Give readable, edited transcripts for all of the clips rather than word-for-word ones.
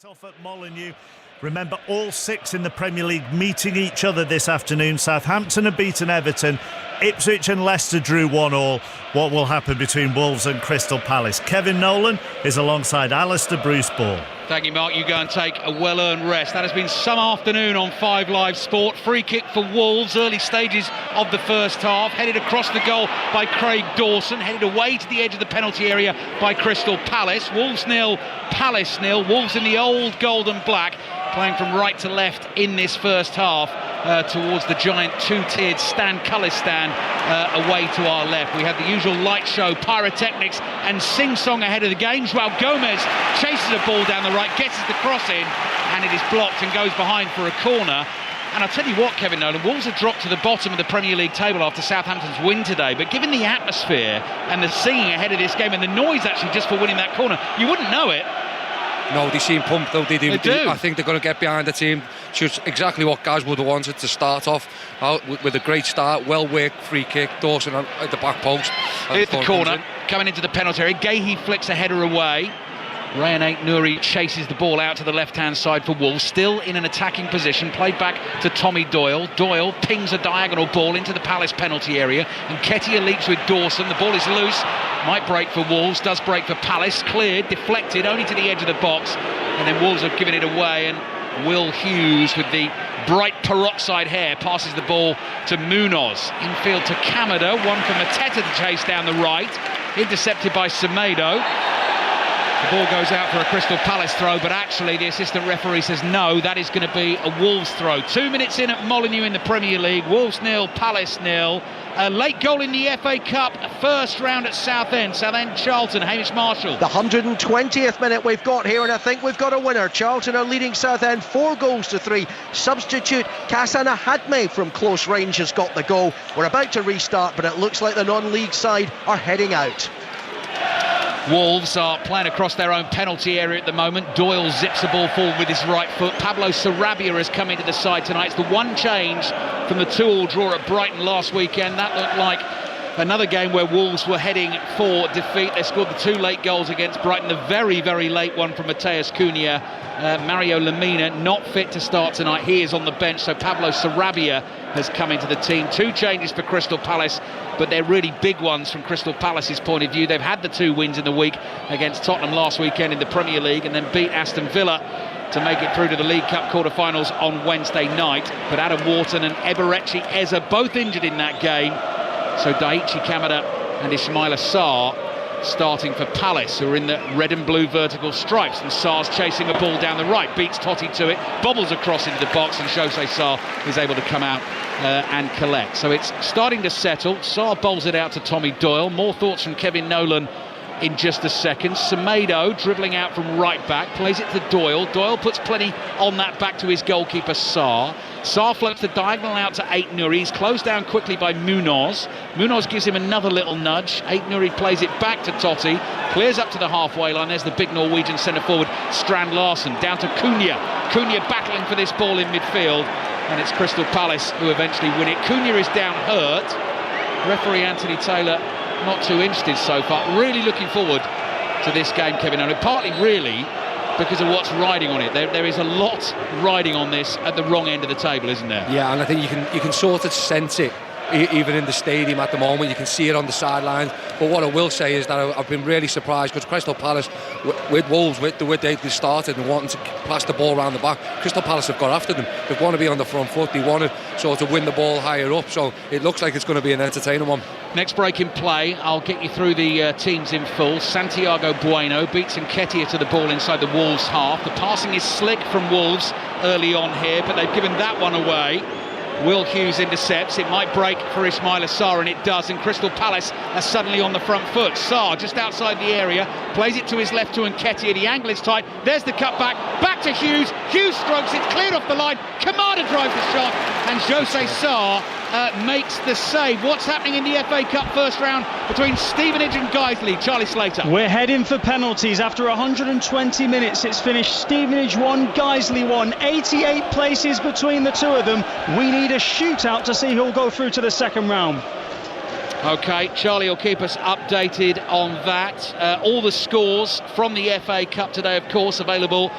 Off at Molineux. Remember, all 6 in the Premier League meeting each other this afternoon. Southampton have beaten Everton. Ipswich and Leicester drew 1-1. What will happen between Wolves and Crystal Palace? Kevin Nolan is alongside Alistair Bruce Ball. Thank you, Mark. You go and take a well-earned rest. That has been some afternoon on 5 Live Sport. Free kick for Wolves, early stages of the first half. Headed across the goal by Craig Dawson. Headed away to the edge of the penalty area by Crystal Palace. Wolves 0, Palace 0. Wolves in the old gold and black, playing from right to left in this first half towards the giant 2-tiered colour stand away to our left. We have the usual light show, pyrotechnics and sing-song ahead of the game. Joao Gomez chases a ball down the right, gets the cross in, and it is blocked and goes behind for a corner. And I'll tell you what, Kevin Nolan, Wolves have dropped to the bottom of the Premier League table after Southampton's win today, but given the atmosphere and the singing ahead of this game and the noise actually just for winning that corner, you wouldn't know it. No, they seem pumped though. They do. I think they're going to get behind the team. Just exactly what Gaz would have wanted to start off with a great start. Well worked free kick. Dawson at the back post. Here's the corner coming into the penalty area. Gahey flicks a header away. Rayan Aït-Nouri chases the ball out to the left-hand side for Wolves, still in an attacking position, played back to Tommy Doyle. Doyle pings a diagonal ball into the Palace penalty area, and Nketiah leaps with Dawson. The ball is loose, might break for Wolves, does break for Palace, cleared, deflected, only to the edge of the box, and then Wolves have given it away, and Will Hughes with the bright peroxide hair passes the ball to Munoz. Infield to Kamada, one for Mateta to chase down the right, intercepted by Semedo. The ball goes out for a Crystal Palace throw, but actually the assistant referee says no, that is going to be a Wolves throw. 2 minutes in at Molineux in the Premier League. Wolves 0, Palace 0. A late goal in the FA Cup, first round at Southend. Southend Charlton, Hamish Marshall. The 120th minute we've got here, and I think we've got a winner. Charlton are leading Southend 4-3. Substitute Kasana Hadme from close range has got the goal. We're about to restart, but it looks like the non-league side are heading out. Wolves are playing across their own penalty area at the moment. Doyle zips the ball forward with his right foot. Pablo Sarabia has come into the side tonight. It's the one change from the 2-2 draw at Brighton last weekend. That looked like another game where Wolves were heading for defeat. They scored the 2 late goals against Brighton. The very, very late one from Mateus Cunha. Mario Lemina not fit to start tonight. He is on the bench, so Pablo Sarabia has come into the team. 2 changes for Crystal Palace, but they're really big ones from Crystal Palace's point of view. They've had the 2 wins in the week against Tottenham last weekend in the Premier League, and then beat Aston Villa to make it through to the League Cup quarter-finals on Wednesday night. But Adam Wharton and Eberechi Eze both injured in that game, so Daichi Kamada and Ismaila Sarr starting for Palace, who are in the red and blue vertical stripes, and Sarr's chasing a ball down the right, beats Totti to it, bobbles across into the box, and Jose Sarr is able to come out and collect. So it's starting to settle. Sarr bowls it out to Tommy Doyle. More thoughts from Kevin Nolan in just a second. Semedo dribbling out from right back, plays it to Doyle. Doyle puts plenty on that back to his goalkeeper Sarr. Sarr floats the diagonal out to Aït-Nouri. He's closed down quickly by Munoz. Munoz gives him another little nudge. Aït-Nouri plays it back to Totti, clears up to the halfway line. There's the big Norwegian centre forward Strand Larsen, down to Cunha. Cunha battling for this ball in midfield, and it's Crystal Palace who eventually win it. Cunha is down hurt. Referee Anthony Taylor not too interested so far. Really looking forward to this game, Kevin Nolan. Partly really because of what's riding on it. There is a lot riding on this at the wrong end of the table, isn't there? Yeah, and I think you can sort of sense it even in the stadium at the moment. You can see it on the sidelines. But what I will say is that I've been really surprised, because Crystal Palace, with Wolves, with the way they started and wanting to pass the ball around the back, Crystal Palace have got after them. They want to be on the front foot. They want to sort of win the ball higher up. So it looks like it's going to be an entertaining one. Next break in play, I'll get you through the teams in full. Santiago Bueno beats Nketiah to the ball inside the Wolves half. The passing is slick from Wolves early on here, but they've given that one away. Will Hughes intercepts. It might break for Ismaila Sarr, and it does, and Crystal Palace are suddenly on the front foot. Sarr just outside the area, plays it to his left to Nketiah. The angle is tight. There's the cutback, back to Hughes. Hughes strokes it, cleared off the line. Kamada drives the shot, and Jose Sarr makes the save. What's happening in the FA Cup first round between Stevenage and Guiseley? Charlie Slater. We're heading for penalties. After 120 minutes, it's finished Stevenage 1, Guiseley 1. 88 places between the two of them. We need a shootout to see who'll go through to the second round. OK, Charlie will keep us updated on that. All the scores from the FA Cup today, of course, available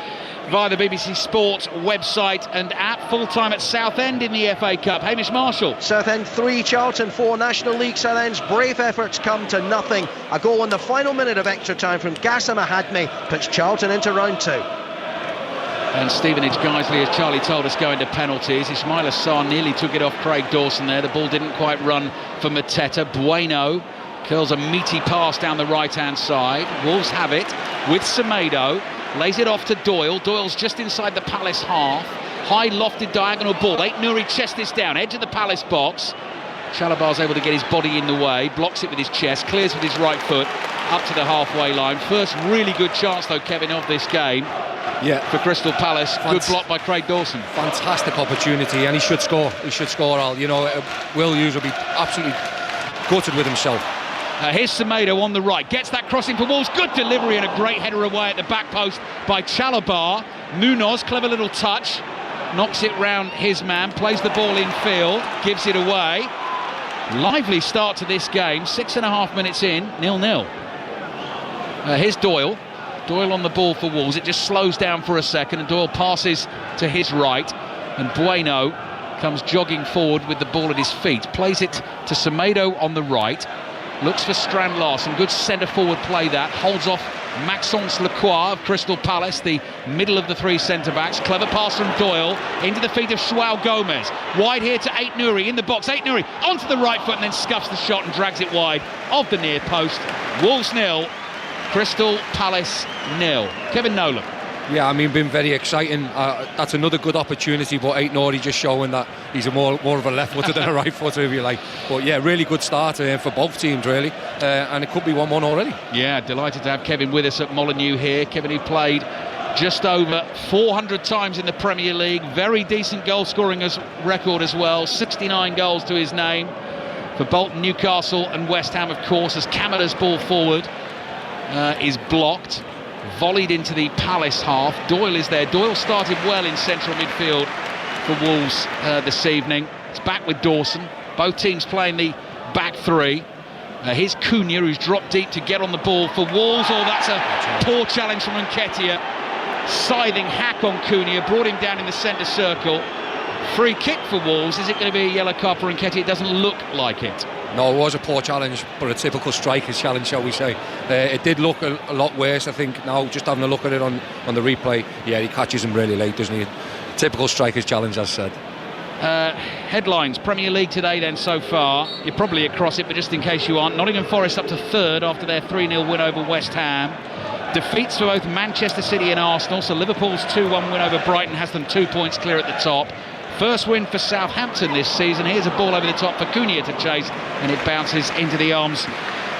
via the BBC Sport website and app. Full-time at Southend in the FA Cup. Hamish Marshall. Southend 3, Charlton 4. National League Southend's brave efforts come to nothing. A goal in the final minute of extra time from Gassama Hadme puts Charlton into round 2. And Stevenage Guiseley, as Charlie told us, go into penalties. Ismail Assar nearly took it off Craig Dawson there. The ball didn't quite run for Mateta. Bueno curls a meaty pass down the right-hand side. Wolves have it with Semedo. Lays it off to Doyle. Doyle's just inside the Palace half. High lofted diagonal ball. Ait Nouri chests this down, edge of the Palace box. Chalabar's able to get his body in the way, blocks it with his chest, clears with his right foot up to the halfway line. First really good chance though, Kevin, of this game. Yeah, for Crystal Palace. Good block by Craig Dawson. Fantastic opportunity, and he should score. He should score, Al. You know, Will Hughes will be absolutely gutted with himself. Here's Semedo on the right, gets that crossing for Wolves, good delivery and a great header away at the back post by Chalabar. Munoz, clever little touch, knocks it round his man, plays the ball in field, gives it away. Lively start to this game, 6.5 minutes in, 0-0. Here's Doyle. Doyle on the ball for Wolves. It just slows down for a second and Doyle passes to his right and Bueno comes jogging forward with the ball at his feet, plays it to Semedo on the right, looks for Strand Larsen. Good centre forward play that, holds off Maxence Lacroix of Crystal Palace, the middle of the 3 centre backs. Clever pass from Doyle into the feet of João Gomez, wide here to Ait Nouri in the box. Ait Nouri onto the right foot and then scuffs the shot and drags it wide of the near post. Wolves 0, Crystal Palace 0. Kevin Nolan. Yeah, I mean, been very exciting. That's another good opportunity, but Ait Nouri just showing that he's more of a left footer than a right footer, if you like. But yeah, really good start for both teams, really, and it could be 1-1 already. Yeah, delighted to have Kevin with us at Molineux here. Kevin, who played just over 400 times in the Premier League, very decent goal scoring record as well, 69 goals to his name for Bolton, Newcastle and West Ham, of course, as Kamada's ball forward is blocked. Volleyed into the Palace half. Doyle is there. Doyle started well in central midfield for Wolves this evening. It's back with Dawson. Both teams playing the back 3. Here's Cunha, who's dropped deep to get on the ball for Wolves. Oh, that's a poor challenge from Nketiah. Scything hack on Cunha, brought him down in the centre circle. Free kick for Wolves. Is it going to be a yellow card for Nketiah? It doesn't look like it. No, it was a poor challenge, but a typical striker's challenge, shall we say. It did look a lot worse, I think, now, just having a look at it on the replay. Yeah, he catches him really late, doesn't he? Typical striker's challenge, as said. Headlines, Premier League today then so far. You're probably across it, but just in case you aren't, Nottingham Forest up to 3rd after their 3-0 win over West Ham. Defeats for both Manchester City and Arsenal, so Liverpool's 2-1 win over Brighton has them 2 points clear at the top. First win for Southampton this season. Here's a ball over the top for Cunha to chase, and it bounces into the arms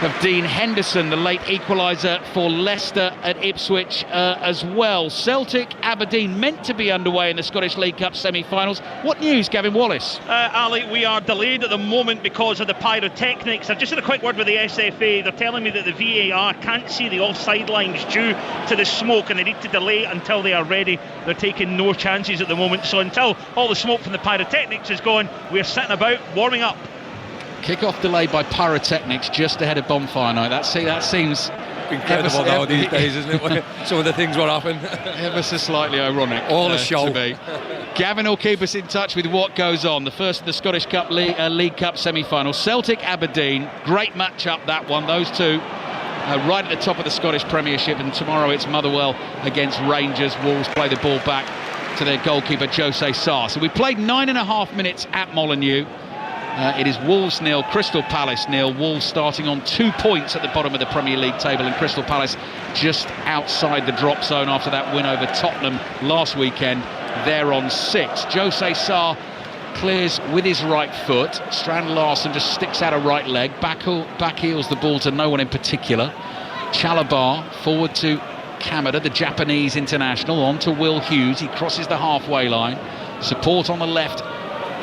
of Dean Henderson, the late equaliser for Leicester at Ipswich as well. Celtic Aberdeen meant to be underway in the Scottish League Cup semi-finals. What news, Gavin Wallace? Ali, we are delayed at the moment because of the pyrotechnics. I've just had a quick word with the SFA. They're telling me that the VAR can't see the offside lines due to the smoke and they need to delay until they are ready. They're taking no chances at the moment. So until all the smoke from the pyrotechnics is gone, we're sitting about warming up. Kick-off delayed by pyrotechnics just ahead of bonfire night. That seems incredible now these days, isn't it? Some of the things what happen. Ever so slightly ironic. All a show. To me. Gavin will keep us in touch with what goes on. The first of the Scottish Cup League Cup semi-final. Celtic Aberdeen. Great match-up, that one. Those two right at the top of the Scottish Premiership. And tomorrow it's Motherwell against Rangers. Wolves play the ball back to their goalkeeper, Jose Sarr. So we played 9.5 minutes at Molineux. It is Wolves 0, Crystal Palace 0. Wolves starting on 2 points at the bottom of the Premier League table, and Crystal Palace just outside the drop zone after that win over Tottenham last weekend. They're on 6. Jose Sarr clears with his right foot. Strand Larsen just sticks out a right leg. Back heels the ball to no one in particular. Chalabar forward to Kamada, the Japanese international, on to Will Hughes. He crosses the halfway line. Support on the left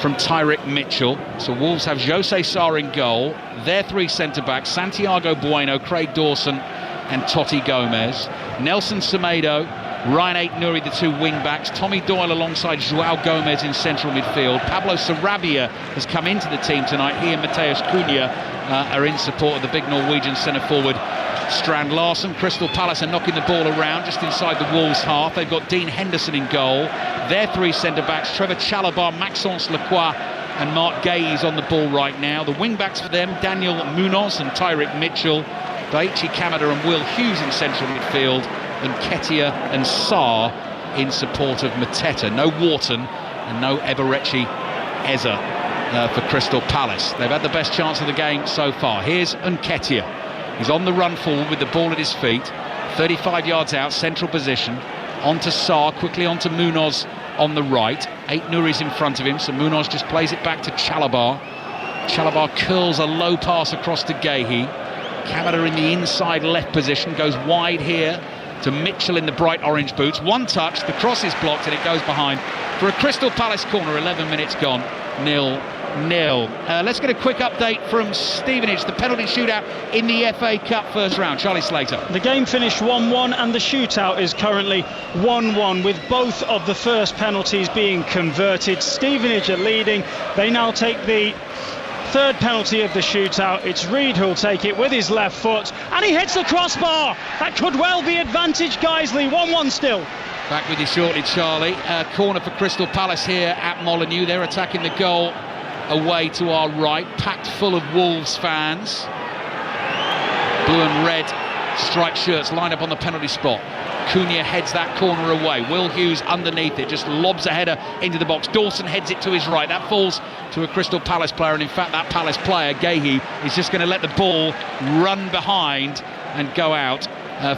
from Tyrick Mitchell. So Wolves have Jose Sarr in goal. Their 3 centre-backs, Santiago Bueno, Craig Dawson and Totti Gomez. Nelson Semedo, Ryan Ait Nouri, the 2 wing-backs. Tommy Doyle alongside João Gomez in central midfield. Pablo Sarabia has come into the team tonight. He and Mateus Cunha are in support of the big Norwegian centre-forward Strand Larsen. Crystal Palace are knocking the ball around just inside the Wolves half. They've got Dean Henderson in goal. Their three centre-backs, Trevor Chalobah, Maxence Lacroix and Mark Gay's on the ball right now. The wing-backs for them, Daniel Munoz and Tyrick Mitchell. Daichi Kamada and Will Hughes in central midfield. And Ketia and Sarr in support of Mateta. No Wharton and no Eberechi Eza for Crystal Palace. They've had the best chance of the game so far. Here's Nketiah. He's on the run forward with the ball at his feet. 35 yards out, central position. On to Sarr, quickly on to Munoz on the right. 8 Nouri's in front of him, so Munoz just plays it back to Chalobah. Chalobah curls a low pass across to Gahey. Kamada in the inside left position, goes wide here to Mitchell in the bright orange boots. One touch, the cross is blocked and it goes behind for a Crystal Palace corner. 11 minutes gone, 0-0. Let's get a quick update from Stevenage, the penalty shootout in the FA Cup first round. Charlie Slater. The game finished 1-1 and the shootout is currently 1-1 with both of the first penalties being converted. Stevenage are leading. They now take the third penalty of the shootout. It's Reid who'll take it with his left foot and he hits the crossbar. That could well be advantage Guiseley. 1-1 still. Back with you shortly, Charlie. Corner for Crystal Palace here at Molineux. They're attacking the goal away to our right, packed full of Wolves fans. Blue and red striped shirts line up on the penalty spot. Cunha heads that corner away. Will Hughes underneath it, just lobs a header into the box. Dawson heads it to his right. That falls to a Crystal Palace player, and in fact that Palace player, Gahey, is just going to let the ball run behind and go out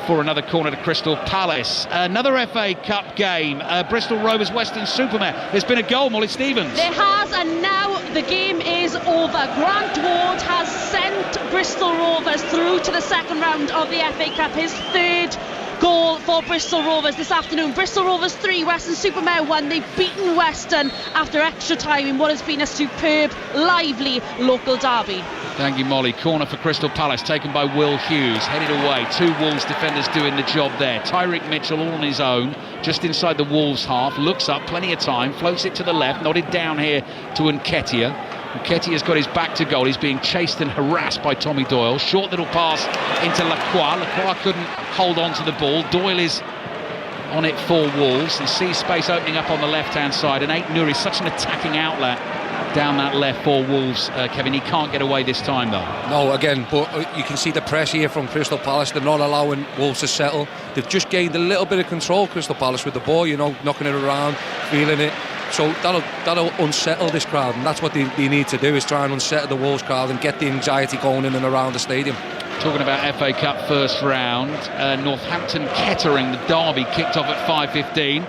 for another corner to Crystal Palace. Another FA Cup game, Bristol Rovers Weston-super-Mare. There's been a goal, Molly Stevens. There has, and now the game is over. Grant Ward has sent Bristol Rovers through to the second round of the FA Cup, his third goal for Bristol Rovers this afternoon. Bristol Rovers 3, Weston-super-Mare 1. They've beaten Weston after extra time in what has been a superb, lively local derby. Thank you, Molly. Corner for Crystal Palace taken by Will Hughes, headed away. 2 Wolves defenders doing the job there. Tyrick Mitchell all on his own, just inside the Wolves half, looks up, plenty of time, floats it to the left, nodded down here to Nketiah. Nketiah's got his back to goal. He's being chased and harassed by Tommy Doyle. Short little pass into Lacroix. Lacroix couldn't hold on to the ball. Doyle is on it for Wolves. He sees space opening up on the left-hand side, and 8 Nouri, such an attacking outlet down that left for Wolves. Kevin, he can't get away this time though. No, again, but you can see the press here from Crystal Palace. They're not allowing Wolves to settle. They've just gained a little bit of control, Crystal Palace, with the ball, you know, knocking it around, feeling it. So that'll unsettle this crowd, and that's what they need to do, is try and unsettle the Wolves crowd and get the anxiety going in and around the stadium. Talking about FA Cup first round, Northampton Kettering, the derby kicked off at 5:15.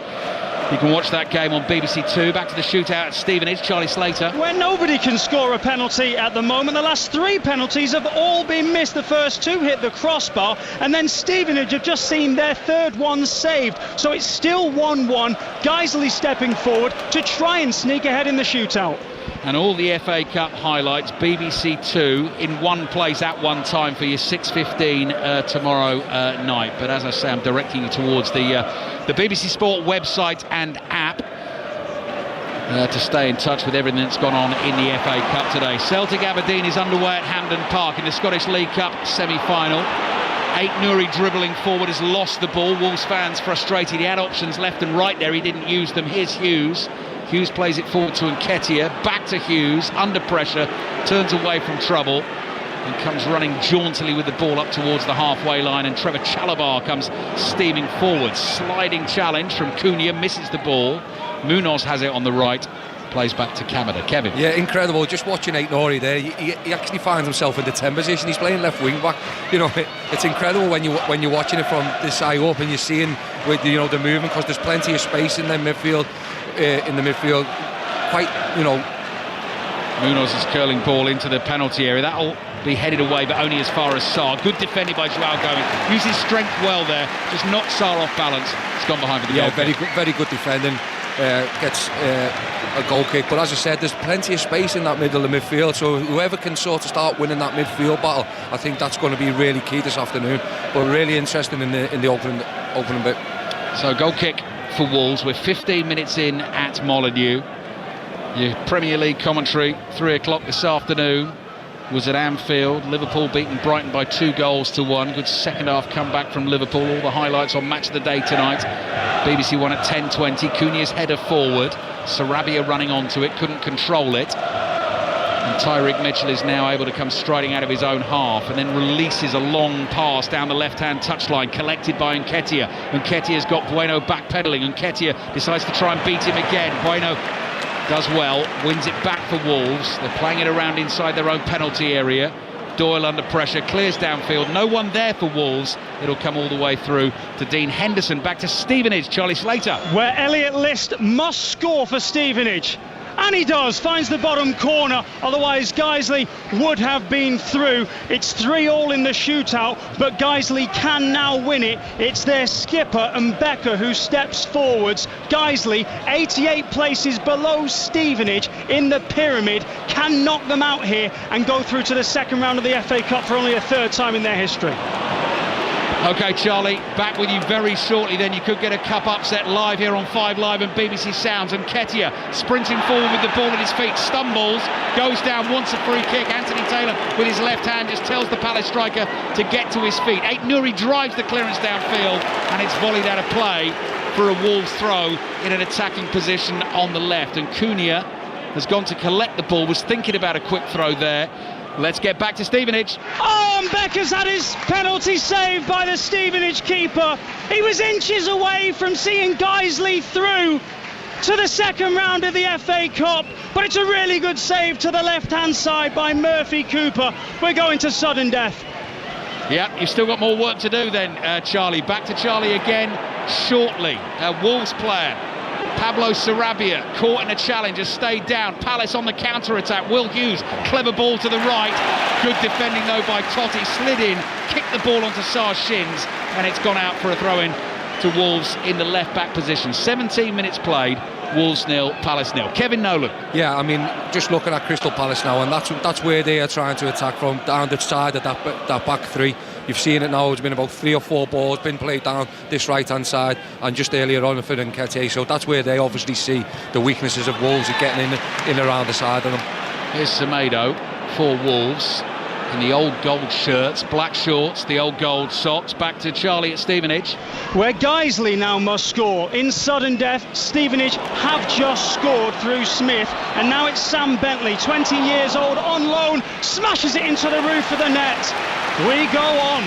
You can watch that game on BBC Two. Back to the shootout at Stevenage. Charlie Slater. Where nobody can score a penalty at the moment. The last 3 penalties have all been missed. The first 2 hit the crossbar, and then Stevenage have just seen their third one saved. So it's still 1-1. Guiseley stepping forward to try and sneak ahead in the shootout. And all the FA Cup highlights, BBC Two, in one place at one time for you, 6:15 tomorrow night. But as I say, I'm directing you towards the BBC Sport website and app to stay in touch with everything that's gone on in the FA Cup today. Celtic Aberdeen is underway at Hampden Park in the Scottish League Cup semi-final. 8 Nouri dribbling forward, has lost the ball. Wolves fans frustrated. He had options left and right there, he didn't use them. Here's Hughes. Hughes plays it forward to Nketiah, back to Hughes, under pressure, turns away from trouble and comes running jauntily with the ball up towards the halfway line, and Trevor Chalobah comes steaming forward. Sliding challenge from Cunha, misses the ball. Munoz has it on the right, plays back to Kamada. Kevin. Yeah, incredible. Just watching 8 Nouri there, he actually finds himself in the 10 position. He's playing left wing back. You know, it's incredible when you're watching it from this side up and you're seeing with the movement, because there's plenty of space in the midfield. Quite, Munoz is curling ball into the penalty area. That'll be headed away, but only as far as Sarr. Good defending by Joao Gomez. Uses strength well there, just knocked Sarr off balance. It's gone behind for the goal. Yeah, very good defending. Gets a goal kick, but as I said, there's plenty of space in that middle of the midfield, so whoever can sort of start winning that midfield battle, I think that's going to be really key this afternoon. But really interesting in the opening bit. So goal kick for Wolves. We're 15 minutes in at Molineux. Your Premier League commentary, 3 o'clock this afternoon. was at Anfield. Liverpool beaten Brighton by 2-1. Good second half comeback from Liverpool. All the highlights on Match of the Day tonight. BBC One at 10:20. Cunha's header forward. Sarabia running onto it, couldn't control it. And Tyreek Mitchell is now able to come striding out of his own half and then releases a long pass down the left-hand touchline, collected by Nketiah. Nketiah's got Bueno backpedaling. Nketiah decides to try and beat him again. Bueno does well, wins it back for Wolves. They're playing it around inside their own penalty area. Doyle under pressure, clears downfield. No one there for Wolves. It'll come all the way through to Dean Henderson. Back to Stevenage, Charlie Slater. Where Elliot List must score for Stevenage. And he does, finds the bottom corner, otherwise Guiseley would have been through. It's 3-3 in the shootout, but Guiseley can now win it. It's their skipper and Becker who steps forwards. Guiseley, 88 places below Stevenage in the pyramid, can knock them out here and go through to the second round of the FA Cup for only a third time in their history. OK, Charlie, back with you very shortly. Then you could get a cup upset live here on 5 Live and BBC Sounds. And Nketiah sprinting forward with the ball at his feet, stumbles, goes down, wants a free kick. Anthony Taylor with his left hand just tells the Palace striker to get to his feet. Aït-Nouri drives the clearance downfield and it's volleyed out of play for a Wolves throw in an attacking position on the left. And Cunha has gone to collect the ball, was thinking about a quick throw there. Let's get back to Stevenage. Oh, and Becker's had his penalty saved by the Stevenage keeper. He was inches away from seeing Guiseley through to the second round of the FA Cup, but it's a really good save to the left-hand side by Murphy Cooper. We're going to sudden death. Yeah, you've still got more work to do then, Charlie. Back to Charlie again shortly. Wolves player Pablo Sarabia caught in a challenge, has stayed down. Palace on the counter-attack. Will Hughes, clever ball to the right. Good defending though by Totti. Slid in, kicked the ball onto Sarr's shins, and it's gone out for a throw-in to Wolves in the left-back position. 17 minutes played. Wolves 0, Palace 0. Kevin Nolan. Yeah, I mean, just looking at Crystal Palace now, and that's where they are trying to attack from, down the side of that back three. You've seen it now, it's been about 3 or 4 balls been played down this right-hand side, and just earlier on for Nketiah. So that's where they obviously see the weaknesses of Wolves are getting in around the side of them. Here's Semedo for Wolves in the old gold shirts, black shorts, the old gold socks. Back to Charlie at Stevenage. Where Guiseley now must score. In sudden death, Stevenage have just scored through Smith, and now it's Sam Bentley, 20 years old, on loan, smashes it into the roof of the net. We go on.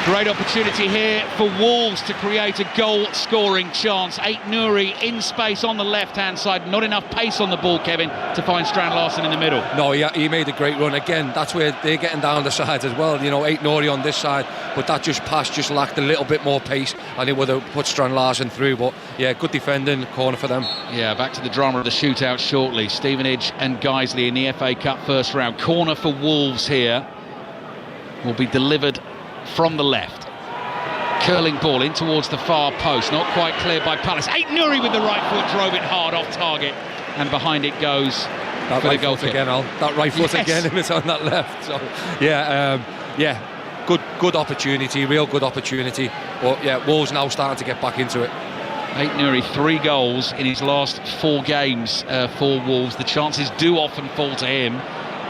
Great opportunity here for Wolves to create a goal-scoring chance. Aït-Nouri in space on the left-hand side. Not enough pace on the ball, Kevin, to find Strand Larsen in the middle. No, yeah, he made a great run. Again, that's where they're getting down the sides as well. You know, Aït-Nouri on this side, but that pass just lacked a little bit more pace, and it would have put Strand Larsen through. But yeah, good defending, corner for them. Yeah, back to the drama of the shootout shortly. Stevenage and Guiseley in the FA Cup first round. Corner for Wolves here. Will be delivered from the left. Curling ball in towards the far post, not quite cleared by Palace. Aït-Nouri with the right foot drove it hard off target, and behind it goes that for right the goal foot kick. Again, Al. That right foot Yes. again, if it's on that left. So yeah, good opportunity, real good opportunity. But yeah, Wolves now starting to get back into it. Aït-Nouri, 3 goals in his last 4 games for Wolves. The chances do often fall to him.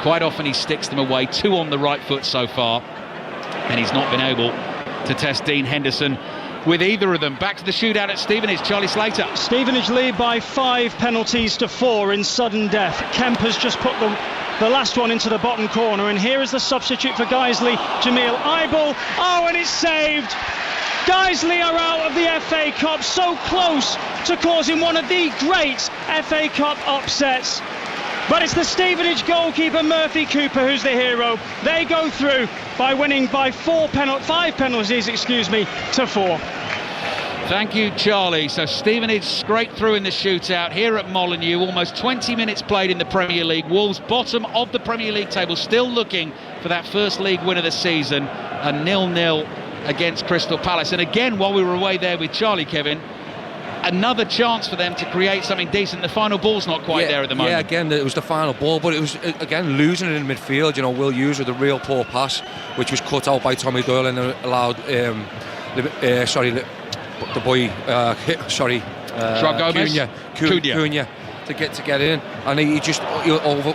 Quite often he sticks them away. 2 on the right foot so far, and he's not been able to test Dean Henderson with either of them. Back to the shootout at Stevenage, Charlie Slater. Stevenage lead by 5 penalties to 4 in sudden death. Kemp has just put the last one into the bottom corner, and here is the substitute for Guiseley, Jamil Eibel. Oh, and it's saved. Guiseley are out of the FA Cup, so close to causing one of the great FA Cup upsets. But it's the Stevenage goalkeeper Murphy Cooper who's the hero. They go through by winning by 5 penalties, to 4. Thank you, Charlie. So Stevenage scraped through in the shootout here at Molineux. Almost 20 minutes played in the Premier League. Wolves bottom of the Premier League table, still looking for that first league win of the season. A 0-0 against Crystal Palace. And again, while we were away there with Charlie, Kevin, another chance for them to create something decent. The final ball's not quite there at the moment. Yeah, again, it was the final ball, but it was, again, losing it in midfield. You know, Will Hughes with a real poor pass, which was cut out by Tommy Doyle and allowed, Cunha to get in, and he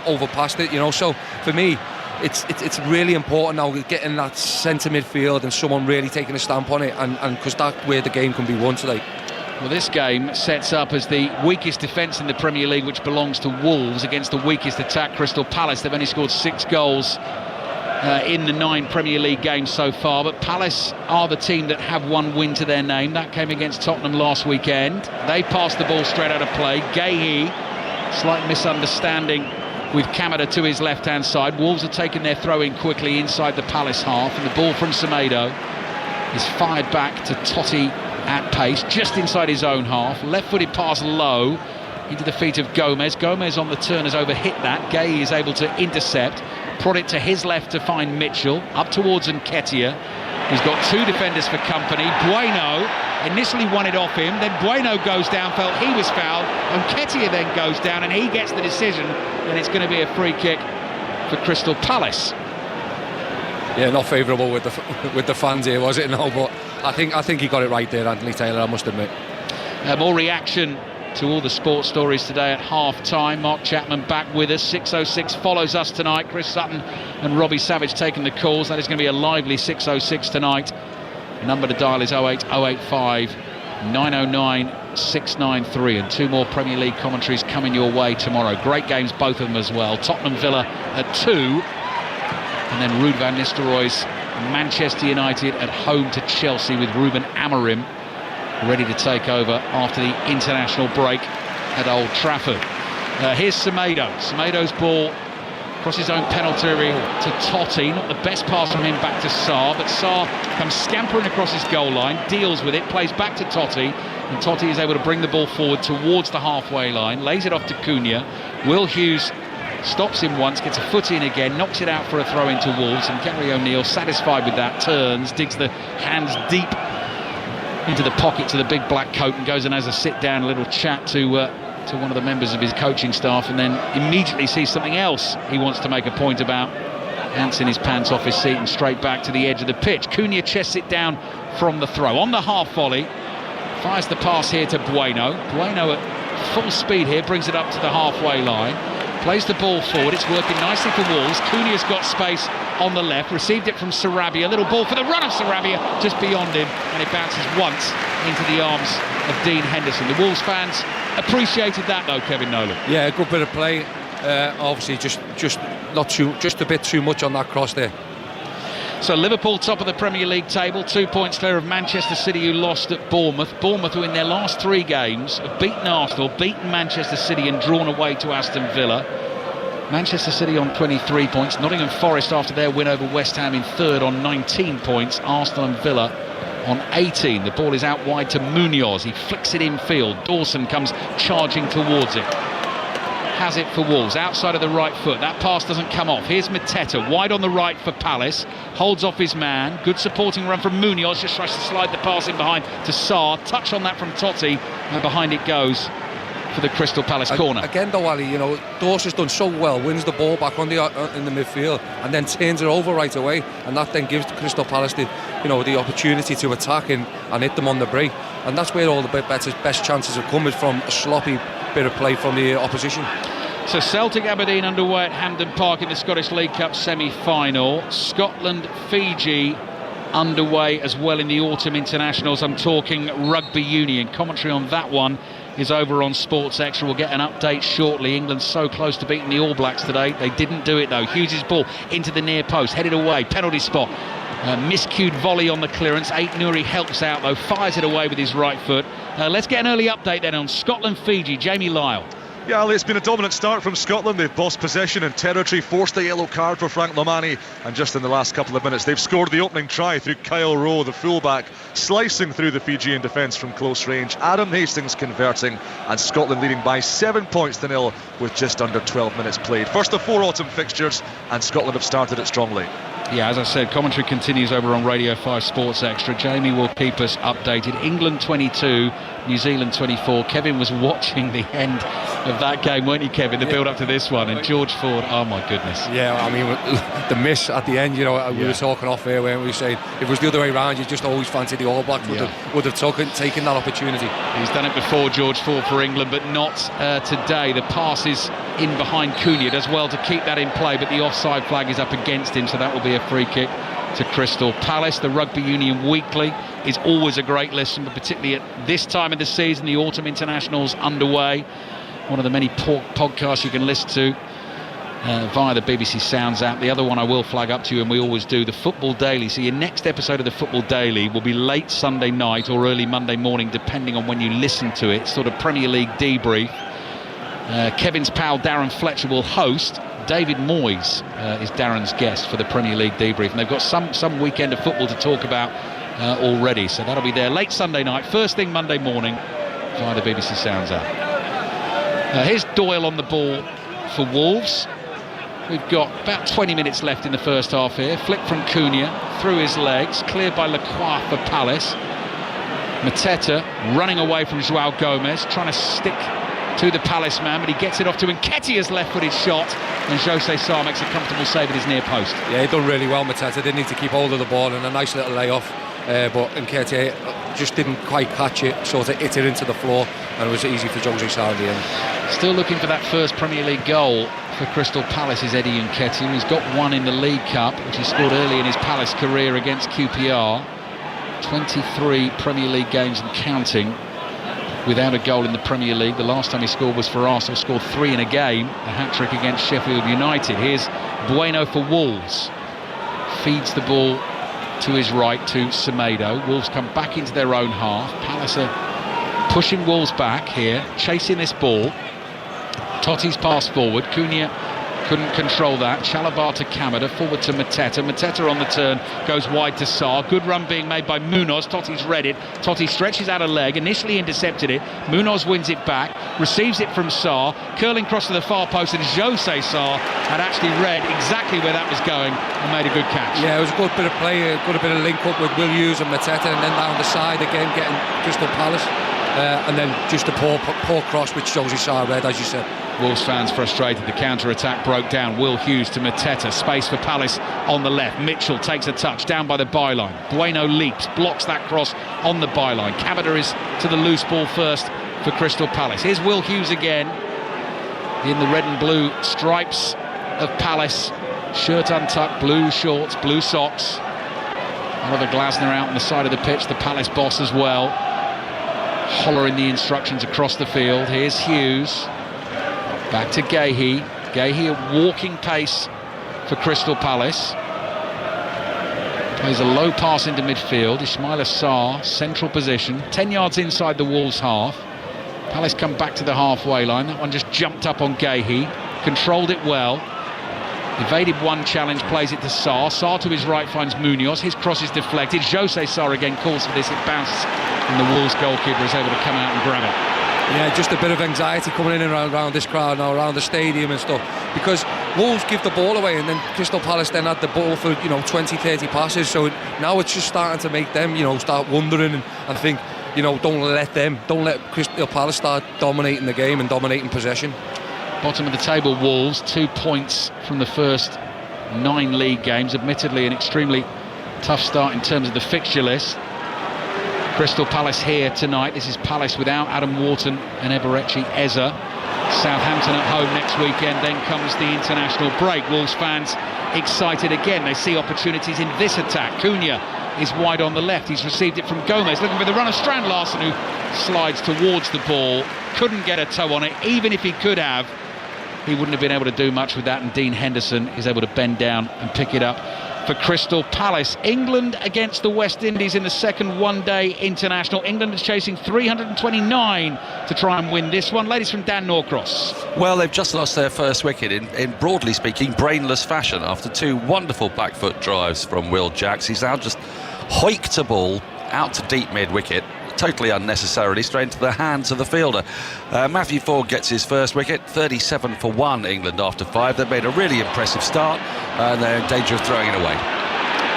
overpassed it. You know, so for me, it's really important now getting that centre midfield and someone really taking a stamp on it, and because that's where the game can be won today. Well, this game sets up as the weakest defence in the Premier League, which belongs to Wolves, against the weakest attack, Crystal Palace. They've only scored 6 goals in the 9 Premier League games so far, but Palace are the team that have one win to their name. That came against Tottenham last weekend. They passed the ball straight out of play. Gahey, slight misunderstanding with Kamada to his left-hand side. Wolves are taking their throw-in quickly inside the Palace half, and the ball from Semedo is fired back to Totti at pace, just inside his own half. Left-footed pass low into the feet of Gomez. Gomez on the turn has overhit that. Gahey is able to intercept, prod it to his left to find Mitchell, up towards Nketiah. He's got 2 defenders for company. Bueno initially won it off him, then Bueno goes down, felt he was fouled. Nketiah then goes down and he gets the decision, and it's going to be a free kick for Crystal Palace. Yeah, not favourable with the fans here, was it? No, but I think he got it right there, Anthony Taylor, I must admit. More reaction to all the sports stories today at half-time. Mark Chapman back with us. 6:06 follows us tonight. Chris Sutton and Robbie Savage taking the calls. That is going to be a lively 6:06 tonight. The number to dial is 08085 909 693, and 2 more Premier League commentaries coming your way tomorrow. Great games, both of them as well. Tottenham Villa at 2, and then Ruud van Nistelrooy's Manchester United at home to Chelsea, with Ruben Amorim ready to take over after the international break at Old Trafford. Here's Semedo. Semedo's ball across his own penalty area to Totti. Not the best pass from him back to Sarr, but Sarr comes scampering across his goal line, deals with it, plays back to Totti, and Totti is able to bring the ball forward towards the halfway line, lays it off to Cunha. Will Hughes stops him once, gets a foot in again, knocks it out for a throw into Wolves, and Gary O'Neill, satisfied with that, turns, digs the hands deep into the pocket to the big black coat, and goes and has a sit down, a little chat to one of the members of his coaching staff, and then immediately sees something else he wants to make a point about. Ants in his pants off his seat and straight back to the edge of the pitch. Cunha chests it down from the throw. On the half volley, fires the pass here to Bueno. Bueno at full speed here, brings it up to the halfway line, plays the ball forward. It's working nicely for Wolves. Cunha's got space on the left, received it from Sarabia. Little ball for the run of Sarabia, just beyond him, and it bounces once into the arms of Dean Henderson. The Wolves fans appreciated that though, Kevin Nolan. Yeah, a good bit of play. Obviously, just a bit too much on that cross there. So Liverpool top of the Premier League table, 2 points clear of Manchester City, who lost at Bournemouth. Bournemouth, who in their last 3 games have beaten Arsenal, beaten Manchester City and drawn away to Aston Villa. Manchester City on 23 points. Nottingham Forest, after their win over West Ham, in 3rd on 19 points. Arsenal and Villa on 18. The ball is out wide to Munoz. He flicks it infield. Dawson comes charging towards it. Has it for Wolves, outside of the right foot. That pass doesn't come off. Here's Mateta, wide on the right for Palace. Holds off his man. Good supporting run from Munoz. Just tries to slide the pass in behind to Sarr. Touch on that from Totti. And behind it goes for the Crystal Palace corner. Again though, Ali, Dawson's done so well, wins the ball back on in the midfield, and then turns it over right away, and that then gives Crystal Palace the opportunity to attack and hit them on the break, and that's where all the best chances have come, is from a sloppy bit of play from the opposition. So Celtic Aberdeen underway at Hampden Park in the Scottish League Cup semi-final. Scotland Fiji underway as well in the autumn internationals. I'm talking rugby union. Commentary on that one is over on Sports Extra. We'll get an update shortly. England so close to beating the All Blacks today. They didn't do it though. Hughes' ball into the near post, headed away, penalty spot. Miscued volley on the clearance. Ait Nouri helps out though, fires it away with his right foot. Let's get an early update then on Scotland Fiji. Jamie Lyle. Yeah, Ali, it's been a dominant start from Scotland. They've bossed possession and territory, forced the yellow card for Frank Lomani, and just in the last couple of minutes they've scored the opening try through Kyle Rowe, the fullback, slicing through the Fijian defence from close range. Adam Hastings converting, and Scotland leading by 7 points to 0 with just under 12 minutes played. First of 4 autumn fixtures, and Scotland have started it strongly. Yeah, as I said, commentary continues over on Radio 5 Sports Extra. Jamie will keep us updated. England 22, New Zealand 24. Kevin was watching the end of that game, weren't you, Kevin? The build up to this one, and George Ford, oh my goodness. Yeah, I mean, the miss at the end, we were talking off here when we were saying if it was the other way around, you just always fancied the All Blacks would have taken that opportunity. He's done it before, George Ford, for England, but not today. The pass is in behind Cunha, does well to keep that in play, but the offside flag is up against him, so that will be a free kick to Crystal Palace. The Rugby Union Weekly is always a great listen, but particularly at this time of the season, the autumn internationals underway. One of the many podcasts you can listen to via the BBC Sounds app. The other one I will flag up to you, and we always do, the Football Daily. So your next episode of the Football Daily will be late Sunday night or early Monday morning, depending on when you listen to it. Sort of Premier League debrief. Kevin's pal Darren Fletcher will host. David Moyes is Darren's guest for the Premier League debrief, and they've got some weekend of football to talk about already, so that'll be there late Sunday night, first thing Monday morning via the BBC Sounds app. Here's Doyle on the ball for Wolves. We've got about 20 minutes left in the first half here. Flick from Cunha through his legs, cleared by Lacroix for Palace. Mateta running away from Joao Gomez, trying to stick to the Palace man, but he gets it off to Nketiah's left-footed shot, and Jose Sarr makes a comfortable save at his near post. Yeah, he done really well, Mateta. Didn't need to keep hold of the ball, and a nice little layoff, but Nketiah just didn't quite catch it, sort of hit it into the floor, and it was easy for Jose Sarr in the end. Still looking for that first Premier League goal for Crystal Palace is Eddie Nketiah. He's got one in the League Cup, which he scored early in his Palace career against QPR. 23 Premier League games and counting without a goal in the Premier League. The last time he scored was for Arsenal, scored 3 in a game, a hat-trick against Sheffield United. Here's Bueno for Wolves. Feeds the ball to his right to Semedo. Wolves come back into their own half. Palace are pushing Wolves back here, chasing this ball. Totti's pass forward. Cunha couldn't control that. Chalabar to Kamada, forward to Mateta. Mateta on the turn, goes wide to Sarr. Good run being made by Munoz. Totti's read it. Totti stretches out a leg, initially intercepted it. Munoz wins it back, receives it from Sarr, curling cross to the far post, and Jose Sarr had actually read exactly where that was going and made a good catch. Yeah, it was a good bit of play, a good bit of link up with Will Hughes and Mateta, and then down the side again getting Crystal Palace. And then just a poor cross which Jose Sarr read, as you said. Wolves fans frustrated. The counter-attack broke down. Will Hughes to Mateta. Space for Palace on the left. Mitchell takes a touch down by the byline. Bueno leaps, blocks that cross on the byline. Kamada is to the loose ball first for Crystal Palace. Here's Will Hughes again in the red and blue stripes of Palace. Shirt untucked, blue shorts, blue socks. Oliver Glasner out on the side of the pitch, the Palace boss as well, hollering the instructions across the field. Here's Hughes. Back to Gahey. Gahey at walking pace for Crystal Palace. Plays a low pass into midfield. Ismaila Sarr, central position. 10 yards inside the Wolves' half. Palace come back to the halfway line. That one just jumped up on Gahey. Controlled it well. Evaded one challenge, plays it to Sarr. Sarr to his right finds Munoz. His cross is deflected. Jose Sarr again calls for this. It bounces, and the Wolves goalkeeper is able to come out and grab it. Yeah, just a bit of anxiety coming in and around this crowd now, around the stadium and stuff, because Wolves give the ball away, and then Crystal Palace then had the ball for 20-30 passes, so now it's just starting to make them start wondering and think, don't let Crystal Palace start dominating the game and dominating possession. Bottom of the table Wolves, 2 points from the first 9 league games. Admittedly an extremely tough start in terms of the fixture list. Crystal Palace here tonight. This is Palace without Adam Wharton and Eberechi Eza. Southampton at home next weekend. Then comes the international break. Wolves fans excited again. They see opportunities in this attack. Cunha is wide on the left. He's received it from Gomez, looking for the run of Strand Larsen, who slides towards the ball. Couldn't get a toe on it. Even if he could have, he wouldn't have been able to do much with that, and Dean Henderson is able to bend down and pick it up for Crystal Palace. England against the West Indies in the second one-day international. England is chasing 329 to try and win this one. Ladies from Dan Norcross. Well, they've just lost their first wicket in broadly speaking, brainless fashion after 2 wonderful back foot drives from Will Jacks. He's now just hoiked a ball out to deep mid-wicket, totally unnecessarily, straight into the hands of the fielder. Matthew Ford gets his first wicket, 37 for 1 England after 5. They've made a really impressive start, and they're in danger of throwing it away.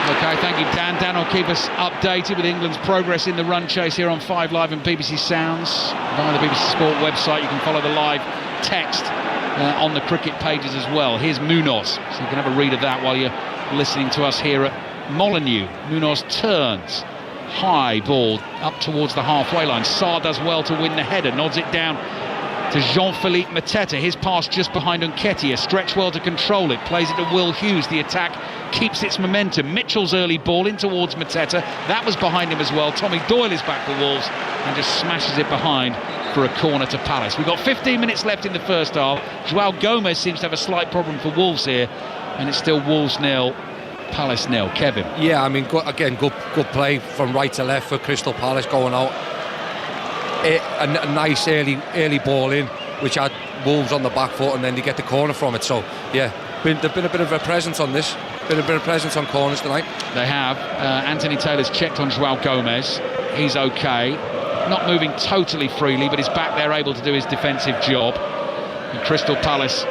OK, thank you, Dan. Dan will keep us updated with England's progress in the run chase here on 5 Live and BBC Sounds. Via the BBC Sport website, you can follow the live text on the cricket pages as well. Here's Munoz, so you can have a read of that while you're listening to us here at Molineux. Munoz turns, high ball up towards the halfway line. Sarr does well to win the header, nods it down to Jean-Philippe Mateta. His pass just behind Nketiah, stretched well to control it, plays it to Will Hughes. The attack keeps its momentum. Mitchell's early ball in towards Mateta, that was behind him as well. Tommy Doyle is back for Wolves and just smashes it behind for a corner to Palace. We've got 15 minutes left in the first half. Joao Gomez seems to have a slight problem for Wolves here, and it's still Wolves 0, Palace 0. Kevin. Yeah, I mean, good play from right to left for Crystal Palace going out. A nice early ball in, which had Wolves on the back foot, and then they get the corner from it. So yeah, there's been a bit of a presence on this, been a bit of presence on corners tonight. They have. Anthony Taylor's checked on Joao Gomez. He's okay, not moving totally freely, but he's back there able to do his defensive job. And Crystal Palace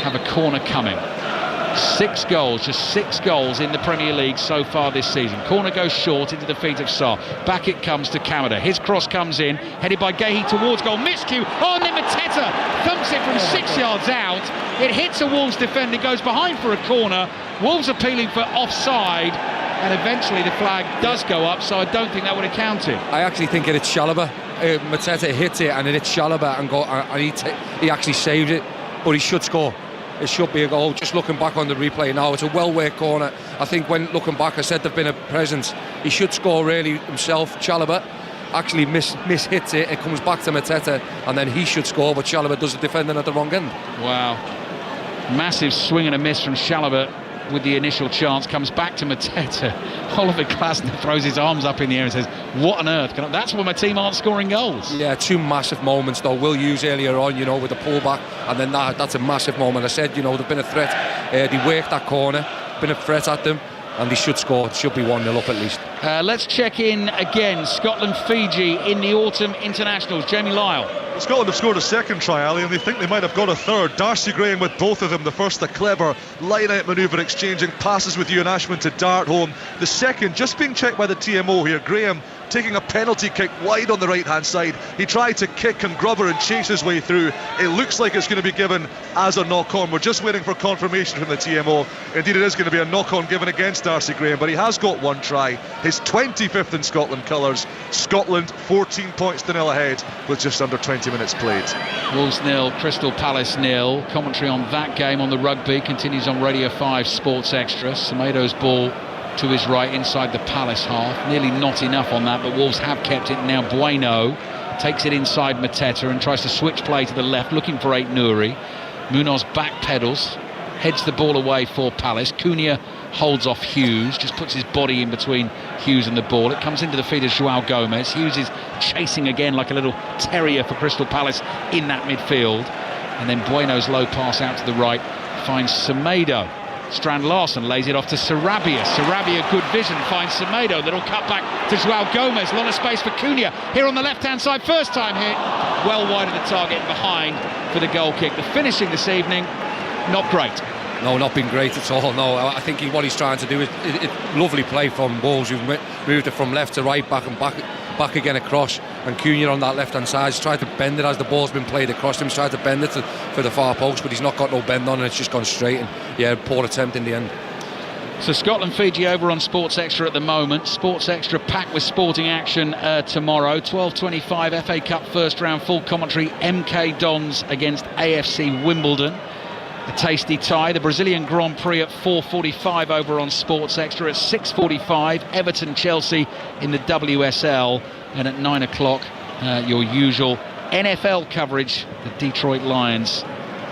have a corner coming. 6 goals, just 6 goals in the Premier League so far this season. Corner goes short into the feet of Sarr. Back it comes to Kamada. His cross comes in, headed by Gahey towards goal. Miscue. Oh, and then Mateta thumps it from 6 yards out. It hits a Wolves defender, goes behind for a corner. Wolves appealing for offside, and eventually the flag does go up, so I don't think that would have counted. I actually think it hit Chalobah. Mateta hits it and it hit Chalobah and he actually saved it, but he should score. It should be a goal. Just looking back on the replay now, it's a well-worked corner. I think when looking back, I said there've been a presence. He should score really himself. Chalobah actually hits it. It comes back to Mateta, and then he should score, but Chalobah does the defending at the wrong end. Wow. Massive swing and a miss from Chalobah with the initial chance. Comes back to Mateta. Oliver Glasner throws his arms up in the air and says, what on earth? That's why my team aren't scoring goals. Yeah, 2 massive moments though. Will Hughes earlier on, with the pullback, and then that's a massive moment. I said, they've been a threat. They worked that corner, been a threat at them, and they should score. It should be 1-0 up at least. Let's check in again. Scotland-Fiji in the autumn internationals. Jamie Lyle. Scotland have scored a second try, Ali, and they think they might have got a third. Darcy Graham with both of them. The first, a clever line-out manoeuvre, exchanging passes with Ewan Ashman to dart home. The second, just being checked by the TMO here. Graham taking a penalty kick wide on the right-hand side. He tried to kick and grubber and chase his way through. It looks like it's going to be given as a knock-on. We're just waiting for confirmation from the TMO. Indeed, it is going to be a knock-on given against Darcy Graham, but he has got 1 try. His 25th in Scotland colours. Scotland 14 points to 0 ahead with just under 20 minutes played. Wolves 0, Crystal Palace 0. Commentary on that game on the rugby continues on Radio 5 Sports Extra. Semedo's ball to his right inside the Palace half. Nearly not enough on that, but Wolves have kept it. Now Bueno takes it inside Mateta and tries to switch play to the left, looking for Aït-Nouri. Munoz back pedals, heads the ball away for Palace. Cunha holds off Hughes, just puts his body in between Hughes and the ball. It comes into the feet of Joao Gomez. Hughes is chasing again like a little terrier for Crystal Palace in that midfield. And then Bueno's low pass out to the right finds Semedo. Strand Larson lays it off to Sarabia. Sarabia, good vision, finds Semedo. Little cut back to Joao Gomez. A lot of space for Cunha. Here on the left-hand side, first time hit. Well wide of the target and behind for the goal kick. The finishing this evening, not great. No, not been great at all. No, I think what he's trying to do is lovely play from Wolves, who've moved it from left to right, back and back again across. And Cunha on that left-hand side, he's tried to bend it as the ball's been played across him. He's tried to bend it for the far post, but he's not got no bend on, and it's just gone straight. And yeah, poor attempt in the end. So Scotland-Fiji over on Sports Extra at the moment. Sports Extra packed with sporting action tomorrow. 12:25 FA Cup first round, full commentary. MK Dons against AFC Wimbledon. The tasty tie, the Brazilian Grand Prix at 4:45 over on Sports Extra. At 6:45, Everton-Chelsea in the WSL. And at 9 o'clock, your usual NFL coverage, the Detroit Lions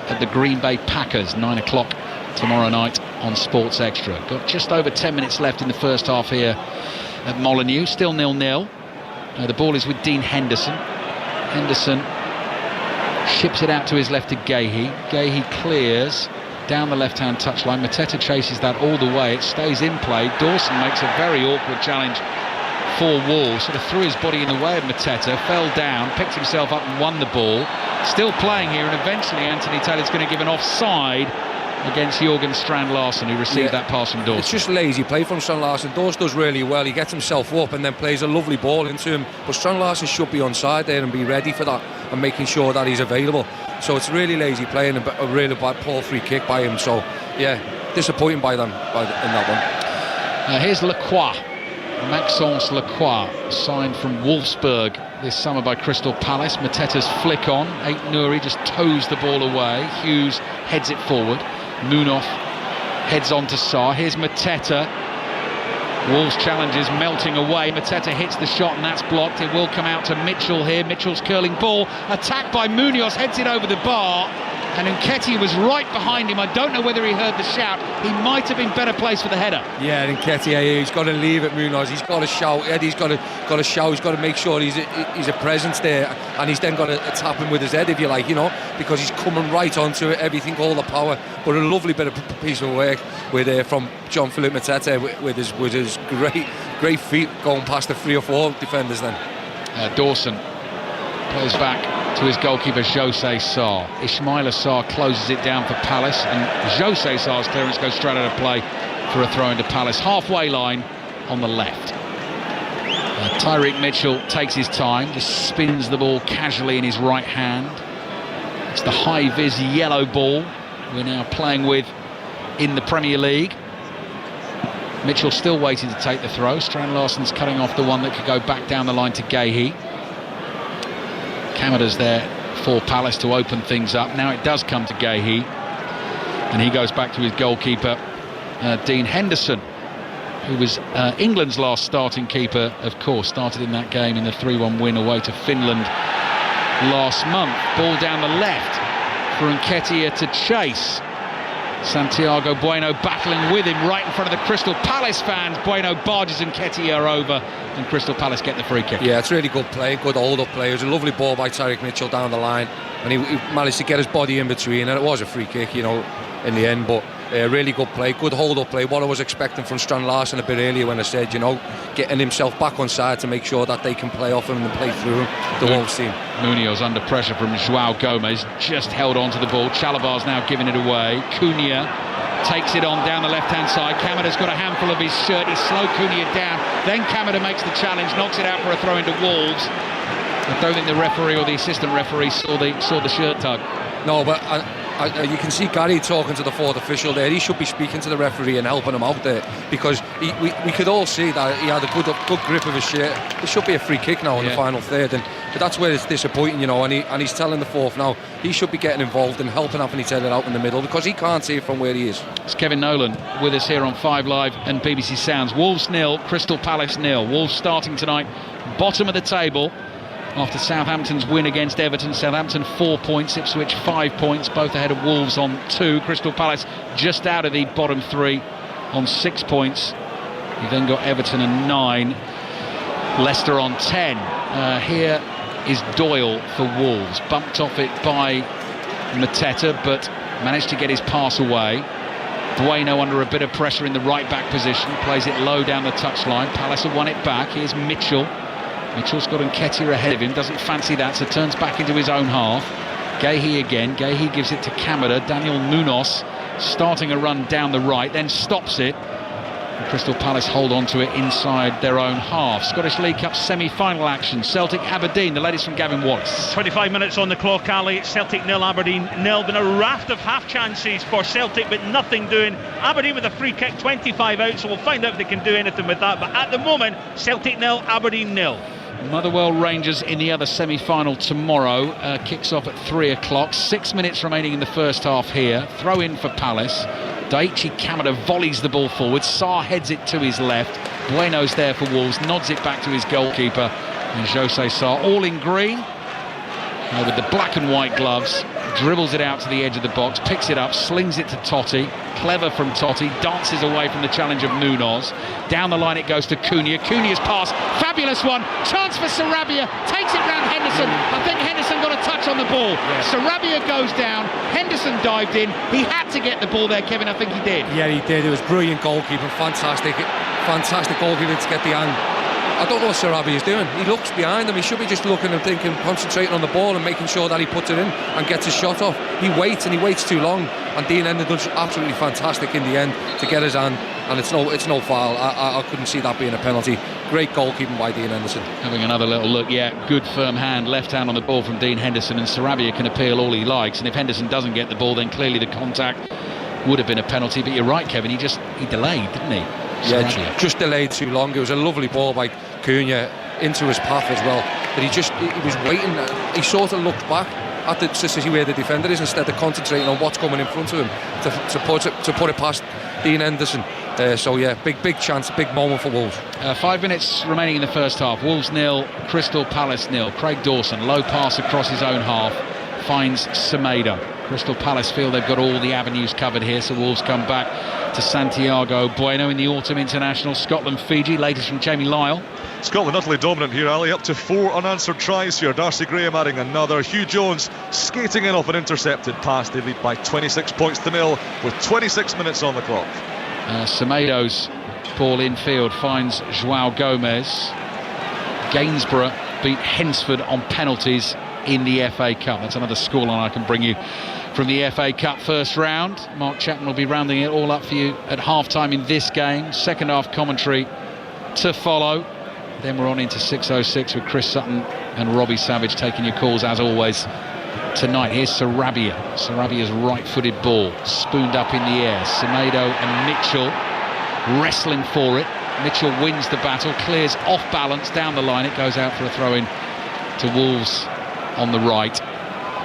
at the Green Bay Packers. 9 o'clock tomorrow night on Sports Extra. Got just over 10 minutes left in the first half here at Molineux. Still 0-0. The ball is with Dean Henderson. Henderson ships it out to his left to Gahey. Gahey clears down the left-hand touchline. Mateta chases that all the way. It stays in play. Dawson makes a very awkward challenge for Wolves. Sort of threw his body in the way of Mateta, fell down, picked himself up and won the ball. Still playing here, and eventually Anthony Taylor's going to give an offside against Jürgen Strand-Larsen, who received that pass from Dawson. It's just lazy play from Strand-Larsen. Dawson does really well. He gets himself up and then plays a lovely ball into him. But Strand-Larsen should be onside there and be ready for that and making sure that he's available. So it's really lazy play and a really bad poor free kick by him. So, yeah, disappointing by them in that one. Here's Lacroix. Maxence Lacroix, signed from Wolfsburg this summer by Crystal Palace. Mateta's flick on. Ait Nouri just toes the ball away. Hughes heads it forward. Munoz heads on to Sarr. Here's Mateta. Wolves challenges melting away. Mateta hits the shot and that's blocked. It will come out to Mitchell here. Mitchell's curling ball. Attacked by Munoz. Heads it over the bar. And Nketiah was right behind him. I don't know whether he heard the shout. He might have been better placed for the header. Yeah, Nketiah, he's got to leave it, Munoz. He's got to shout. Eddie's got to shout. He's got to make sure he's a presence there. And he's then got to tap him with his head, if you like, because he's coming right onto it. Everything, all the power. But a lovely bit of piece of work from Jean-Philippe Mateta with his great feet going past the 3 or 4 defenders then. Dawson plays back to his goalkeeper José Sarr. Ismaïla Sarr closes it down for Palace, and José Sarr's clearance goes straight out of play for a throw into Palace. Halfway line on the left. Tyreek Mitchell takes his time, just spins the ball casually in his right hand. It's the high-vis yellow ball we're now playing with in the Premier League. Mitchell still waiting to take the throw. Strand-Larsen's cutting off the one that could go back down the line to Guéhi. Kamada's there for Palace to open things up. Now it does come to Guéhi, and he goes back to his goalkeeper, Dean Henderson, who was England's last starting keeper, of course, started in that game in the 3-1 win away to Finland last month. Ball down the left for Nketiah to chase. Santiago Bueno battling with him right in front of the Crystal Palace fans. Bueno barges Nketiah over, and Crystal Palace get the free kick. Yeah, it's really good play, good hold-up play. It was a lovely ball by Tyreek Mitchell down the line, and he managed to get his body in between, and it was a free kick, in the end, but really good play, good hold-up play. What I was expecting from Strand-Larsen a bit earlier when I said, getting himself back on side to make sure that they can play off him and play through him, the Wolves team. Munoz under pressure from João Gomez, just held on to the ball. Chalabar's now giving it away. Cunha takes it on down the left-hand side. Kamada's got a handful of his shirt. He slowed Cunha down. Then Kamada makes the challenge, knocks it out for a throw into Wolves. I don't think the referee or the assistant referee saw the shirt tug. No, but you can see Gary talking to the fourth official there. He should be speaking to the referee and helping him out there, because we could all see that he had a good grip of his shirt. It should be a free kick now in the final third, but that's where it's disappointing, and he's telling the fourth now he should be getting involved and helping Anthony Taylor out in the middle, because he can't see it from where he is. It's Kevin Nolan with us here on 5 Live and BBC Sounds. Wolves 0, Crystal Palace 0. Wolves starting tonight bottom of the table after Southampton's win against Everton. Southampton 4 points, Ipswich 5 points, both ahead of Wolves on 2. Crystal Palace just out of the bottom 3 on 6 points. You've then got Everton on 9, Leicester on 10. Here is Doyle for Wolves, bumped off it by Mateta, but managed to get his pass away. Bueno under a bit of pressure in the right back position, plays it low down the touchline. Palace have won it back. Here's Mitchell. Mitchell's got Nketiah ahead of him, doesn't fancy that, so turns back into his own half. Guéhi again. Guéhi gives it to Kamada. Daniel Munoz starting a run down the right, then stops it. And Crystal Palace hold on to it inside their own half. Scottish League Cup semi-final action. Celtic Aberdeen, the latest from Gavin Wallace. 25 minutes on the clock, Ali. Celtic 0, Aberdeen 0. Been a raft of half chances for Celtic, but nothing doing. Aberdeen with a free kick, 25 out, so we'll find out if they can do anything with that. But at the moment, Celtic 0, Aberdeen 0. Motherwell Rangers in the other semi-final tomorrow. Kicks off at 3 o'clock. 6 minutes remaining in the first half here. Throw in for Palace. Daichi Kamada volleys the ball forward. Sarr heads it to his left. Bueno's there for Wolves, nods it back to his goalkeeper. And José Sarr, all in green, with the black and white gloves, dribbles it out to the edge of the box, picks it up, slings it to Totti. Clever from Totti, dances away from the challenge of Munoz. Down the line it goes to Cunha. Cunha's pass, fabulous one. Chance for Sarabia, takes it round Henderson. I think Henderson got a touch on the ball. Yeah. Sarabia goes down, Henderson dived in. He had to get the ball there, Kevin, I think he did. Yeah, he did. It was brilliant goalkeeping, fantastic goalkeeping to get the hand I don't know what Sarabia is doing. He looks behind him. He should be just looking and thinking, concentrating on the ball and making sure that he puts it in and gets his shot off. He waits too long, and Dean Henderson does absolutely fantastic in the end to get his hand, and it's no foul. I couldn't see that being a penalty. Great goalkeeping by Dean Henderson. Having another little look, good firm hand, left hand on the ball from Dean Henderson, and Sarabia can appeal all he likes, and if Henderson doesn't get the ball, then clearly the contact would have been a penalty. But you're right, Kevin, he delayed, didn't he? Yeah, just delayed too long. It was a lovely ball by Cunha into his path as well, but he was waiting. He sort of looked back to see where the defender is instead of concentrating on what's coming in front of him to put it past Dean Henderson. Big chance, big moment for Wolves. 5 minutes remaining in the first half. Wolves 0, Crystal Palace 0. Craig Dawson, low pass across his own half, finds Semedo. Crystal Palace feel they've got all the avenues covered here, so Wolves come back to Santiago Bueno in the Autumn International. Scotland-Fiji, latest from Jamie Lyle. Scotland utterly dominant here, Ali. Up to 4 unanswered tries here. Darcy Graham adding another. Hugh Jones skating in off an intercepted pass. They lead by 26 points to 0 with 26 minutes on the clock. Semedo's ball infield finds João Gomez. Gainsborough beat Hensford on penalties in the FA Cup. That's another scoreline I can bring you from the FA Cup first round. Mark Chapman will be rounding it all up for you at half-time in this game. Second half commentary to follow. Then we're on into 6:06 with Chris Sutton and Robbie Savage taking your calls as always tonight. Here's Sarabia. Sarabia's right-footed ball spooned up in the air. Semedo and Mitchell wrestling for it. Mitchell wins the battle, clears off balance down the line. It goes out for a throw-in to Wolves on the right.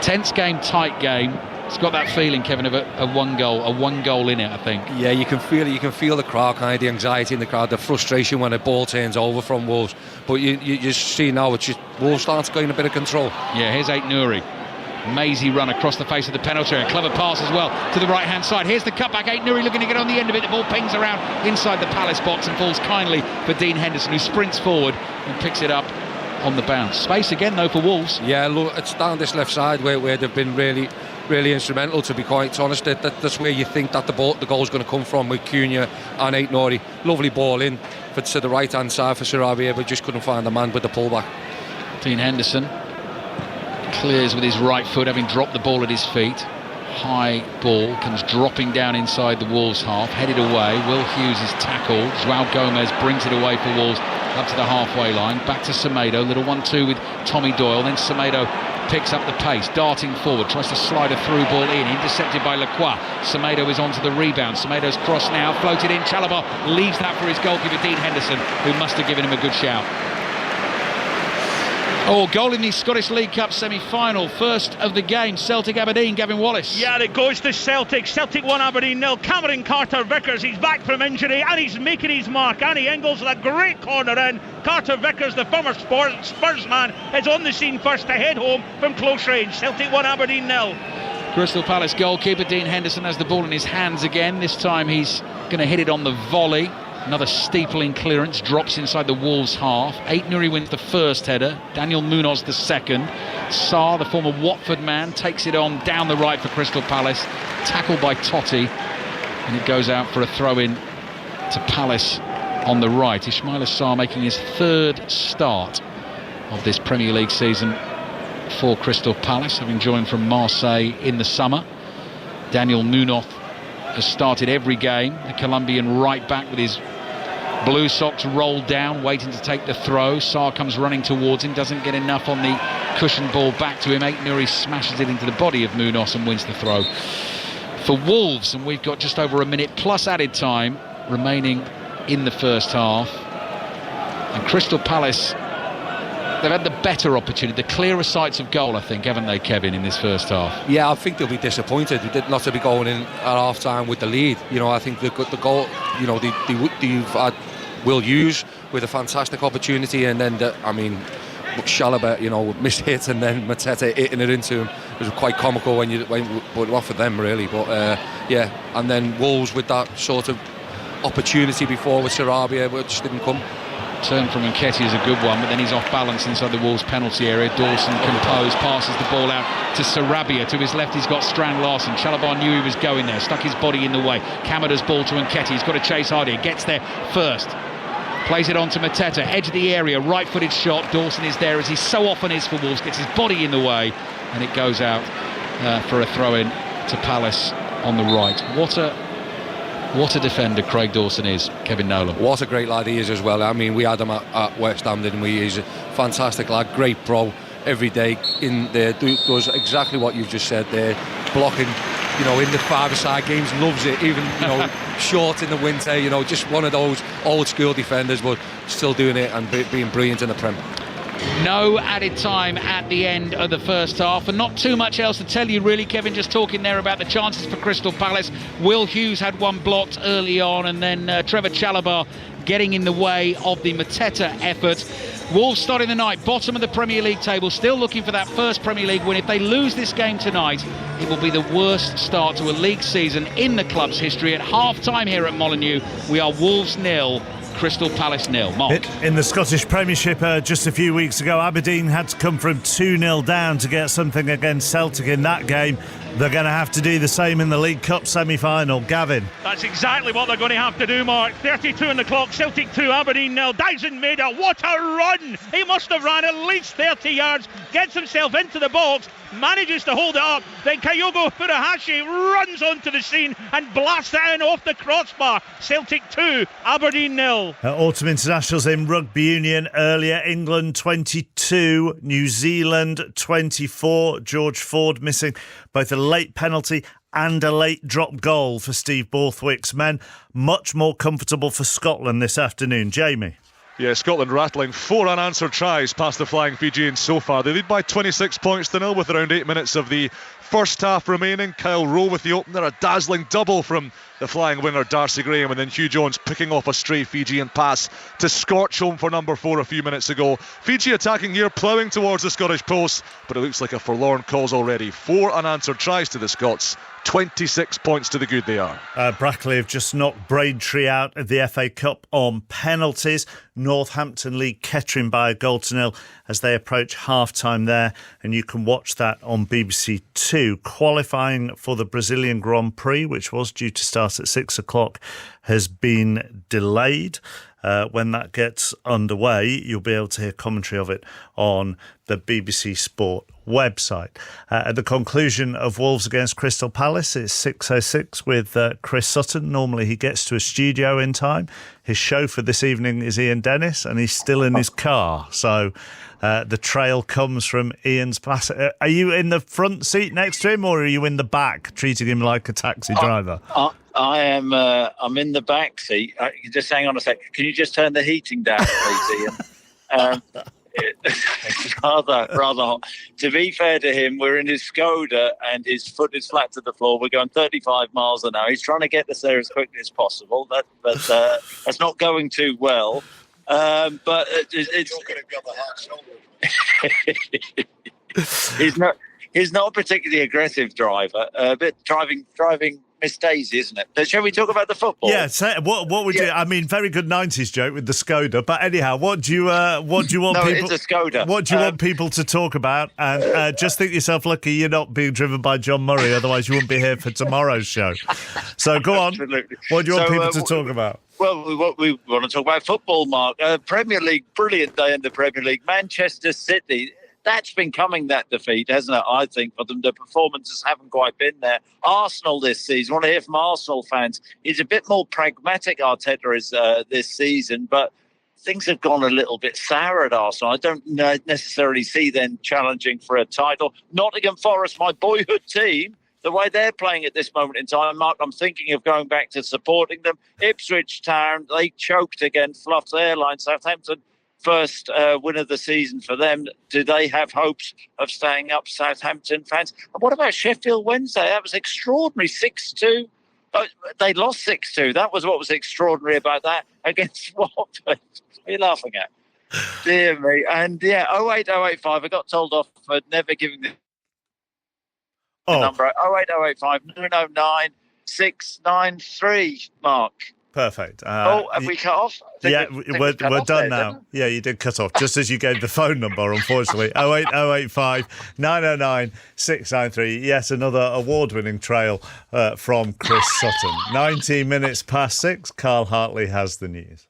Tense game, tight game. It's got that feeling, Kevin, of a one goal in it, I think. Yeah, you can feel it. You can feel the crowd, kind of the anxiety in the crowd, the frustration when a ball turns over from Wolves. But you see now it's just Wolves starts getting a bit of control. Yeah, here's Ait Nouri. Mazy run across the face of the penalty area. Clever pass as well to the right hand side. Here's the cutback. Ait Nouri looking to get on the end of it. The ball pings around inside the Palace box and falls kindly for Dean Henderson, who sprints forward and picks it up on the bounce. Space again though for Wolves. Yeah, look, it's down this left side where they've been really instrumental, to be quite honest. That's where you think that the goal's going to come from, with Cunha and Ait Nouri. Lovely ball in to the right hand side for Sarabia, but just couldn't find the man with the pullback. Dean Henderson clears with his right foot, having dropped the ball at his feet. High ball comes dropping down inside the Wolves half, headed away. Will Hughes is tackled. João Gomez brings it away for Wolves up to the halfway line. Back to Semedo, little 1-2 with Tommy Doyle. Then Semedo picks up the pace, darting forward, tries to slide a through ball in, intercepted by Lacroix. Semedo is onto the rebound. Semedo's cross now, floated in. Chalobah leaves that for his goalkeeper Dean Henderson, who must have given him a good shout. Goal in the Scottish League Cup semi-final, first of the game. Celtic Aberdeen, Gavin Wallace. Yeah, it goes to Celtic. Celtic 1, Aberdeen 0. Cameron Carter-Vickers, he's back from injury and he's making his mark. Annie Ingles with a great corner in. Carter-Vickers, the former Spurs man, is on the scene first to head home from close range. Celtic 1, Aberdeen 0. Crystal Palace goalkeeper Dean Henderson has the ball in his hands again. This time he's going to hit it on the volley. Another steepling clearance, drops inside the Wolves half. Ait Nouri wins the first header, Daniel Munoz the second. Sarr, the former Watford man, takes it on down the right for Crystal Palace, tackled by Totti, and it goes out for a throw-in to Palace on the right. Ismaila Sarr making his third start of this Premier League season for Crystal Palace, having joined from Marseille in the summer. Daniel Munoz has started every game, the Colombian right back with his blue socks rolled down, waiting to take the throw. Sarr comes running towards him, doesn't get enough on the cushion ball back to him. Ait Nouri smashes it into the body of Munoz and wins the throw for Wolves. And we've got just over a minute plus added time remaining in the first half. And Crystal Palace, they've had the better opportunity, the clearer sights of goal, I think, haven't they, Kevin, in this first half? Yeah, I think they'll be disappointed not to be going in at half time with the lead. You know, I think the goal, you know, they've had Will Hughes with a fantastic opportunity, and then Chalobah, you know, missed hit, and then Mateta hitting it into him. It was quite comical when well, for them really, but yeah, and then Wolves with that sort of opportunity before with Sarabia, which didn't come. Turn from Nketiah is a good one, but then he's off balance inside the Wolves penalty area. Dawson composed, passes the ball out to Sarabia. To his left he's got Strand Larsen. Chalobah knew he was going there, stuck his body in the way. Kamada's ball to Nketiah, he's got to chase hard here, gets there first. Plays it on to Mateta, edge of the area, right-footed shot. Dawson is there, as he so often is for Wolves, gets his body in the way, and it goes out for a throw-in to Palace on the right. What a defender Craig Dawson is, Kevin Nolan. What a great lad he is as well. I mean, we had him at West Ham, didn't we? He's a fantastic lad, great pro every day in there, does exactly what you've just said there, blocking, you know, in the five-a-side games, loves it, even, you know, short in the winter, you know, just one of those old-school defenders, but still doing it and being brilliant in the Prem. No added time at the end of the first half, and not too much else to tell you really, Kevin, just talking there about the chances for Crystal Palace. Will Hughes had one blocked early on, and then Trevor Chalobah getting in the way of the Mateta effort. Wolves starting the night bottom of the Premier League table, still looking for that first Premier League win. If they lose this game tonight, it will be the worst start to a league season in the club's history. At half-time here at Molineux, we are Wolves 0, Crystal Palace 0. Mark. In the Scottish Premiership just a few weeks ago, Aberdeen had to come from 2-0 down to get something against Celtic in that game. They're going to have to do the same in the League Cup semi-final. Gavin. That's exactly what they're going to have to do, Mark. 32 on the clock, Celtic 2, Aberdeen 0. Dyson Maeda, what a run! He must have ran at least 30 yards, gets himself into the box, manages to hold it up, then Kyogo Furuhashi runs onto the scene and blasts it in off the crossbar. Celtic 2, Aberdeen 0. Autumn internationals in rugby union earlier. England 22, New Zealand 24. George Ford missing both a late penalty and a late drop goal for Steve Borthwick's men. Much more comfortable for Scotland this afternoon. Jamie. Yeah, Scotland rattling 4 unanswered tries past the Flying Fijians so far. They lead by 26 points to 0 with around 8 minutes of the first half remaining. Kyle Rowe with the opener, a dazzling double from the flying winger Darcy Graham, and then Hugh Jones picking off a stray Fijian pass to scorch home for number 4 a few minutes ago. Fiji attacking here, ploughing towards the Scottish post, but it looks like a forlorn cause already. 4 unanswered tries to the Scots. 26 points to the good they are. Brackley have just knocked Braintree out of the FA Cup on penalties. Northampton lead Kettering by 1-0 as they approach half-time there, and you can watch that on BBC Two. Qualifying for the Brazilian Grand Prix, which was due to start at 6 o'clock, has been delayed. When that gets underway, you'll be able to hear commentary of it on the BBC Sport website. At the conclusion of Wolves against Crystal Palace, it's 6:06 with Chris Sutton. Normally he gets to a studio in time. His chauffeur this evening is Ian Dennis, and he's still in his car. So the trail comes from Ian's pass. Are you in the front seat next to him, or are you in the back, treating him like a taxi driver? I am. I'm in the back seat. Just hang on a sec. Can you just turn the heating down, please, Ian? It's rather hot. To be fair to him, we're in his Skoda and his foot is flat to the floor. We're going 35 miles an hour. He's trying to get us there as quickly as possible. But that's not going too well. But it's going to the hard shoulder. He's not a particularly aggressive driver. A bit driving Miss Daisy, isn't it? But shall we talk about the football? Yeah. So what would you? I mean, very good '90s joke with the Skoda. But anyhow, what do you want no, people? It's a Skoda. What do you want people to talk about? And just think yourself lucky you're not being driven by John Murray. Otherwise, you wouldn't be here for tomorrow's show. So go on. Absolutely. What do you want people to talk about? Well, we want to talk about football, Mark. Premier League, brilliant day in the Premier League. Manchester City. That's been coming, that defeat, hasn't it? I think for them, the performances haven't quite been there. Arsenal this season, I want to hear from Arsenal fans. He's a bit more pragmatic, Arteta is this season, but things have gone a little bit sour at Arsenal. I don't necessarily see them challenging for a title. Nottingham Forest, my boyhood team, the way they're playing at this moment in time, Mark, I'm thinking of going back to supporting them. Ipswich Town, they choked again, Fluff's Airline, Southampton. First win of the season for them. Do they have hopes of staying up, Southampton fans? And what about Sheffield Wednesday? That was extraordinary, 6-2. They lost 6-2. That was what was extraordinary about that against Watford. What are you laughing at? Dear me. And yeah, 08085. I got told off for never giving the number. 08085 909 693, Mark. Perfect. Have we cut off? Yeah, we're done now. Yeah, you did cut off, just as you gave the phone number, unfortunately. 08085 909 693. Yes, another award-winning trail from Chris Sutton. 19 minutes past 6, Carl Hartley has the news.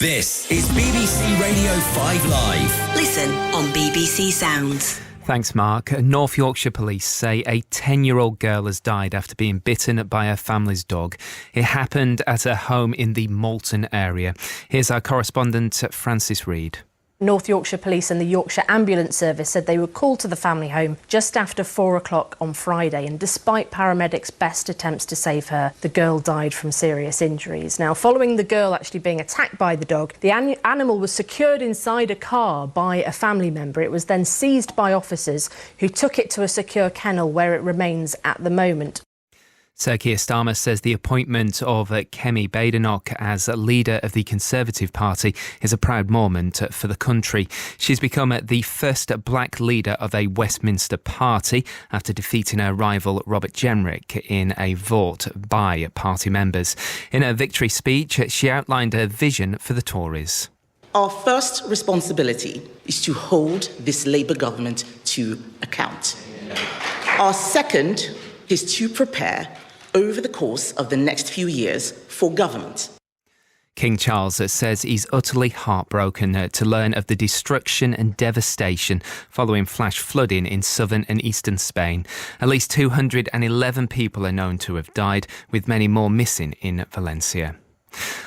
This is BBC Radio 5 Live. Listen on BBC Sounds. Thanks, Mark. North Yorkshire police say a 10-year-old girl has died after being bitten by her family's dog. It happened at her home in the Malton area. Here's our correspondent, Francis Reid. North Yorkshire Police and the Yorkshire Ambulance Service said they were called to the family home just after 4 o'clock on Friday, and despite paramedics' best attempts to save her, the girl died from serious injuries. Now, following the girl actually being attacked by the dog, the animal was secured inside a car by a family member. It was then seized by officers who took it to a secure kennel where it remains at the moment. Sir Keir Starmer says the appointment of Kemi Badenoch as leader of the Conservative Party is a proud moment for the country. She's become the first black leader of a Westminster party after defeating her rival Robert Jenrick in a vote by party members. In her victory speech, she outlined her vision for the Tories. Our first responsibility is to hold this Labour government to account. Our second is to prepare over the course of the next few years for government. King Charles says he's utterly heartbroken to learn of the destruction and devastation following flash flooding in southern and eastern Spain. At least 211 people are known to have died, with many more missing in Valencia.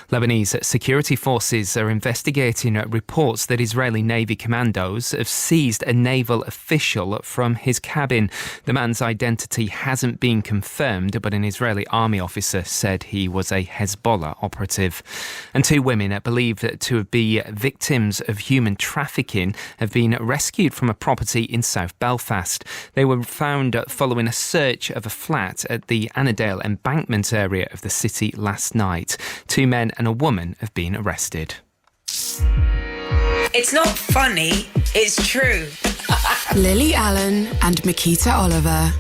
Lebanese security forces are investigating reports that Israeli Navy commandos have seized a naval official from his cabin. The man's identity hasn't been confirmed, but an Israeli army officer said he was a Hezbollah operative. And 2 women believed to be victims of human trafficking have been rescued from a property in South Belfast. They were found following a search of a flat at the Annandale embankment area of the city last night. 2 men and a woman have been arrested. It's not funny, it's true. Lily Allen and Makita Oliver.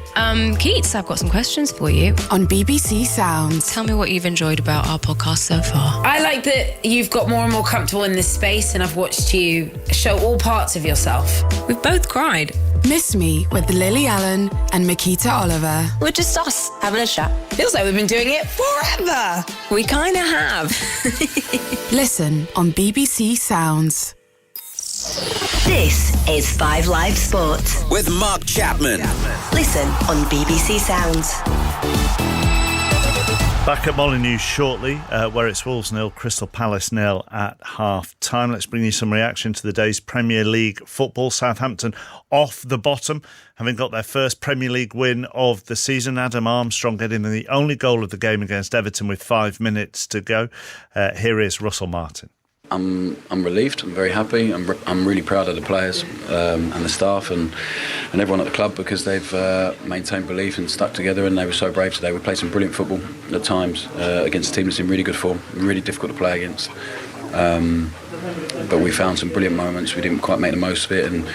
Keats, I've got some questions for you. On BBC Sounds. Tell me what you've enjoyed about our podcast so far. I like that you've got more and more comfortable in this space, and I've watched you show all parts of yourself. We've both cried. Miss Me with Lily Allen and Makita Oliver. We're just us, having a chat. Feels like we've been doing it forever. We kind of have. Listen on BBC Sounds. This is 5 Live Sports with Mark Chapman. Listen on BBC Sounds. Back at Molineux shortly, where it's Wolves 0, Crystal Palace 0 at half-time. Let's bring you some reaction to the day's Premier League football. Southampton off the bottom, having got their first Premier League win of the season. Adam Armstrong getting the only goal of the game against Everton with 5 minutes to go. Here is Russell Martin. I'm relieved. I'm very happy. I'm really proud of the players and the staff and everyone at the club, because they've maintained belief and stuck together, and they were so brave today. We played some brilliant football at times against a team that's in really good form, really difficult to play against. But we found some brilliant moments. We didn't quite make the most of it, and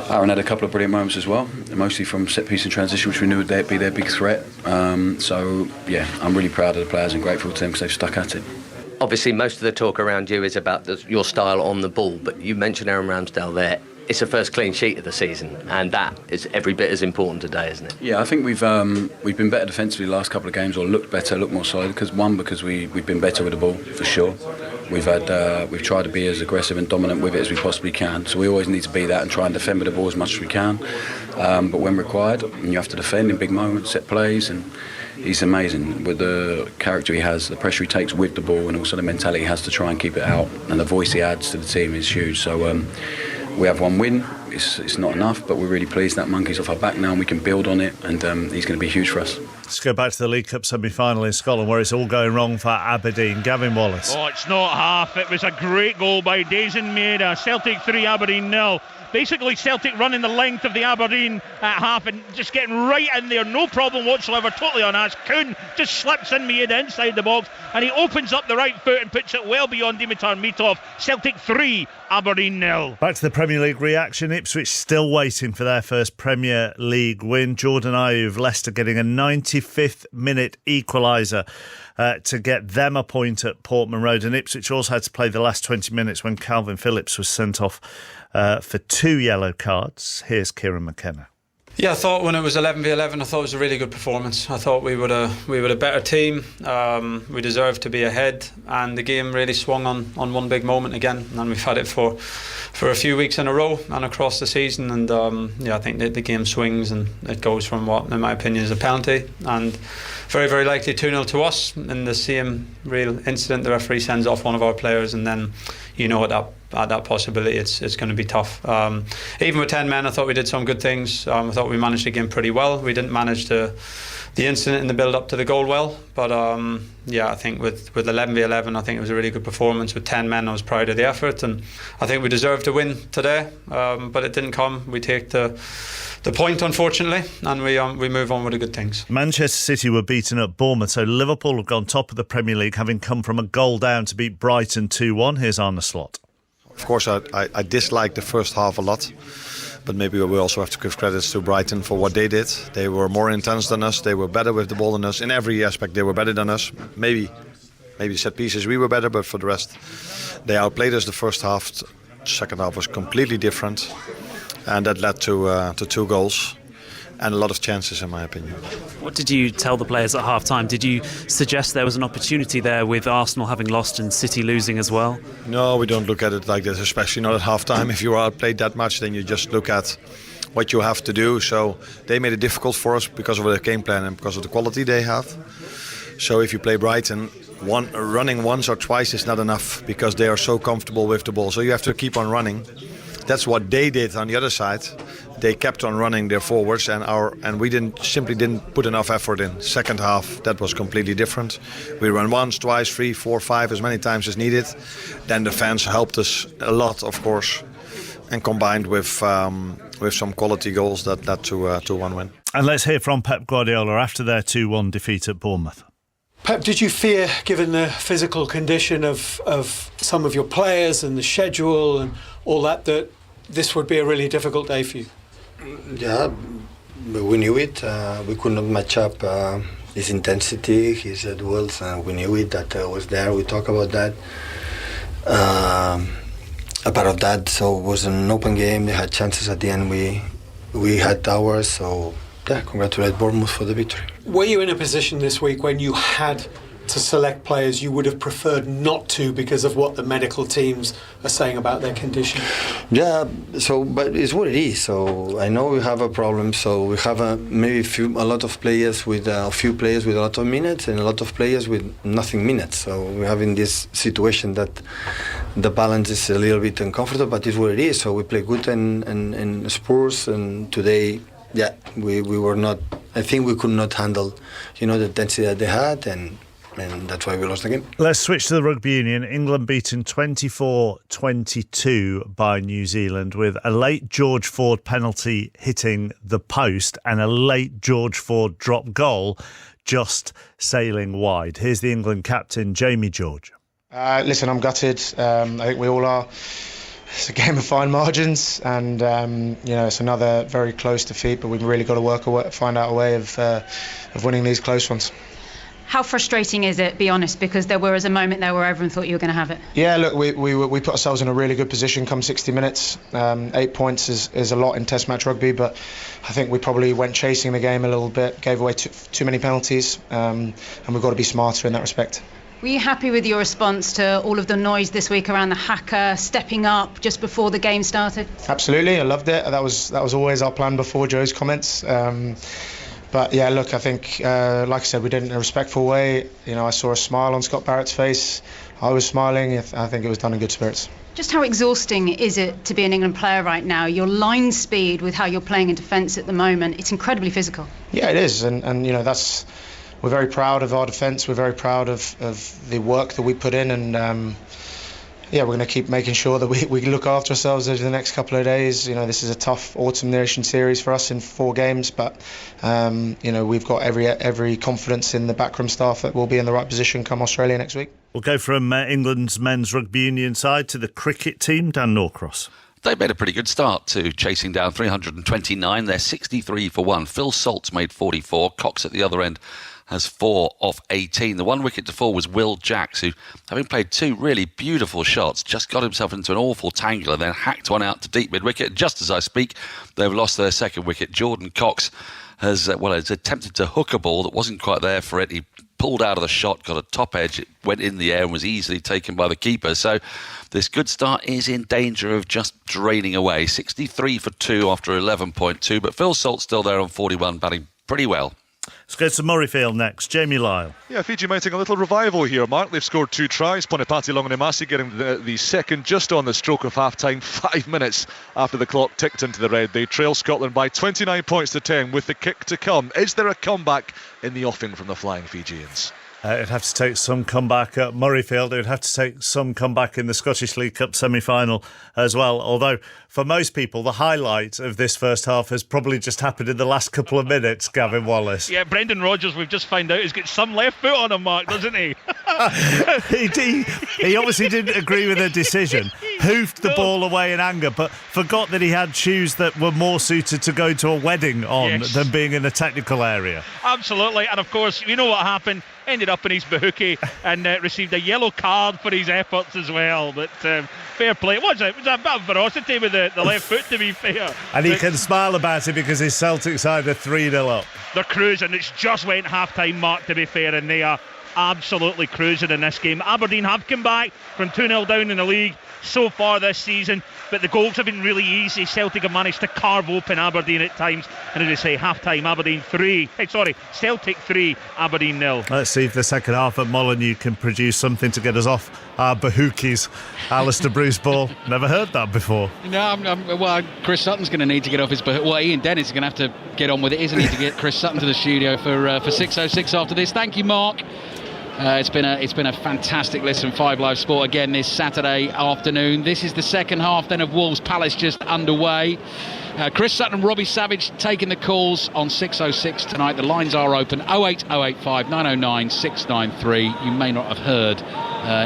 Aaron had a couple of brilliant moments as well, mostly from set piece and transition, which we knew would be their big threat. So yeah, I'm really proud of the players and grateful to them because they've stuck at it. Obviously, most of the talk around you is about your style on the ball, but you mentioned Aaron Ramsdale there. It's the first clean sheet of the season, and that is every bit as important today, isn't it? Yeah, I think we've been better defensively the last couple of games, or looked better, looked more solid. Because we've been better with the ball for sure. We've tried to be as aggressive and dominant with it as we possibly can. So we always need to be that and try and defend with the ball as much as we can. But when required, and you have to defend in big moments, set plays, and he's amazing with the character he has, the pressure he takes with the ball, and also the mentality he has to try and keep it out, and the voice he adds to the team is huge. So we have one win. It's not enough, but we're really pleased that monkey's off our back now and we can build on it, and he's going to be huge for us. Let's go back to the League Cup semi-final in Scotland, where it's all going wrong for Aberdeen. Gavin Wallace. Oh, it's not half. It was a great goal by Daizen Maeda. Celtic 3, Aberdeen 0. Basically, Celtic running the length of the Aberdeen at half and just getting right in there, no problem whatsoever, totally unasked. Kuhn just slips in Maeda inside the box, and he opens up the right foot and puts it well beyond Dimitar Mitov. Celtic 3, Aberdeen 0. Back to the Premier League reaction. Ipswich still waiting for their first Premier League win. Jordan Ayew, Leicester getting a 95th minute equaliser to get them a point at Portman Road. And Ipswich also had to play the last 20 minutes when Calvin Phillips was sent off for 2 yellow cards. Here's Kieran McKenna. Yeah, I thought when it was 11v11, I thought it was a really good performance. I thought we were a better team. We deserved to be ahead, and the game really swung on one big moment again. And we've had it for a few weeks in a row and across the season. And I think that the game swings and it goes from what, in my opinion, is a penalty, and very, very likely 2-0 to us. In the same real incident, the referee sends off one of our players, and then at that possibility, it's going to be tough. Even with 10 men, I thought we did some good things. I thought we managed the game pretty well. We didn't manage the incident in the build up to the goal well, but I think with 11v11, I think it was a really good performance. With 10 men, I was proud of the effort, and I think we deserved to win today, but it didn't come. We take the point, unfortunately, and we move on with the good things. Manchester City were beaten at Bournemouth, so Liverpool have gone top of the Premier League, having come from a goal down to beat Brighton 2-1. Here's Arne Slot. Of course, I disliked the first half a lot, but maybe we also have to give credits to Brighton for what they did. They were more intense than us. They were better with the ball than us. In every aspect, they were better than us. Maybe set pieces we were better, but for the rest, they outplayed us the first half. Second half was completely different, and that led to 2 goals and a lot of chances, in my opinion. What did you tell the players at half-time? Did you suggest there was an opportunity there with Arsenal having lost and City losing as well? No, we don't look at it like this, especially not at half-time. If you are outplayed that much, then you just look at what you have to do. So they made it difficult for us because of their game plan and because of the quality they have. So if you play Brighton, running once or twice is not enough because they are so comfortable with the ball. So you have to keep on running. That's what they did on the other side. They kept on running their forwards, and we simply didn't put enough effort in. Second half, that was completely different. We ran once, twice, 3, 4, 5, as many times as needed. Then the fans helped us a lot, of course, and combined with some quality goals that led to 1 win. And let's hear from Pep Guardiola after their 2-1 defeat at Bournemouth. Pep, did you fear, given the physical condition of some of your players and the schedule and all that this would be a really difficult day for you? Yeah, we knew it. We could not match up his intensity, his duels, and we knew it, that was there. We talked about that. A part of that, so it was an open game. They had chances at the end. We had ours, so yeah, congratulate Bournemouth for the victory. Were you in a position this week when you had to select players you would have preferred not to because of what the medical teams are saying about their condition? Yeah, but it's what it is. So I know we have a problem. So we have a lot of players with a few players with a lot of minutes and a lot of players with nothing minutes. So we're having this situation that the balance is a little bit uncomfortable, but it's what it is. So we play good in Spurs, and today, yeah, we were not. I think we could not handle, the intensity that they had, and that's why we lost the game. Let's switch to the rugby union. England beaten 24-22 by New Zealand with a late George Ford penalty hitting the post and a late George Ford drop goal just sailing wide. Here's the England captain, Jamie George. Listen, I'm gutted. I think we all are. It's a game of fine margins, and it's another very close defeat, but we've really got to find out a way of winning these close ones. How frustrating is it, be honest, because there was a moment there where everyone thought you were going to have it? Yeah, look, we put ourselves in a really good position come 60 minutes. 8 points is a lot in Test match rugby, but I think we probably went chasing the game a little bit, gave away too many penalties, and we've got to be smarter in that respect. Were you happy with your response to all of the noise this week around the haka stepping up just before the game started? Absolutely, I loved it. That was always our plan before Joe's comments. But yeah, look, I think, like I said, we did it in a respectful way. I saw a smile on Scott Barrett's face. I was smiling. I think it was done in good spirits. Just how exhausting is it to be an England player right now? Your line speed with how you're playing in defence at the moment, it's incredibly physical. Yeah, it is, and that's. We're very proud of our defence. We're very proud of the work that we put in, and we're going to keep making sure that we look after ourselves over the next couple of days. This is a tough Autumn Nation series for us in 4 games, but we've got every confidence in the backroom staff that we'll be in the right position come Australia next week. We'll go from England's men's rugby union side to the cricket team, Dan Norcross. They made a pretty good start to chasing down 329. They're 63 for 1. Phil Salt's made 44. Cox at the other end has 4 off 18. The one wicket to fall was Will Jacks, who, having played 2 really beautiful shots, just got himself into an awful tangle and then hacked one out to deep mid-wicket. Just as I speak, they've lost their second wicket. Jordan Cox has attempted to hook a ball that wasn't quite there for it. He pulled out of the shot, got a top edge, it went in the air and was easily taken by the keeper. So this good start is in danger of just draining away. 63 for 2 after 11.2, but Phil Salt's still there on 41, batting pretty well. Let's go to Murrayfield next. Jamie Lyle. Yeah, Fiji mounting a little revival here, Mark. They've scored 2 tries. Ponipati Longanimasi getting the second just on the stroke of half-time, 5 minutes after the clock ticked into the red. They trail Scotland by 29 points to 10 with the kick to come. Is there a comeback in the offing from the Flying Fijians? It'd have to take some comeback at Murrayfield. It would have to take some comeback in the Scottish League Cup semi-final as well. Although, for most people, the highlight of this first half has probably just happened in the last couple of minutes, Gavin Wallace. Yeah, Brendan Rodgers, we've just found out, has got some left foot on him, Mark, doesn't he? He obviously didn't agree with the decision. Hoofed the ball away in anger, but forgot that he had shoes that were more suited to go to a wedding on than being in a technical area. Absolutely, and of course, you know what happened. Ended up in his bahookie and received a yellow card for his efforts as well. But fair play. It was a bit of ferocity with the left foot, to be fair. And he can smile about it because his Celtic side are 3-0 up. They're cruising. It's just went half-time, Mark, to be fair, and they are absolutely cruising in this game. Aberdeen have come back from 2-0 down in the league so far this season, but the goals have been really easy. Celtic have managed to carve open Aberdeen at times, and as I say, half-time Celtic 3, Aberdeen 0. Let's see if the second half at Molineux can produce something to get us off our bahookies. Alistair Bruce Ball, never heard that before. No, Chris Sutton's going to need to get off his bahookie. Well, Ian Dennis is going to have to get on with it, isn't he, to get Chris Sutton to the studio for 6:06 after this. Thank you, Mark. It's been a fantastic listen. 5 Live Sport again this Saturday afternoon. This is the second half then of Wolves Palace just underway. Chris Sutton and Robbie Savage taking the calls on 6:06 tonight. The lines are open 08085 909 693. You may not have heard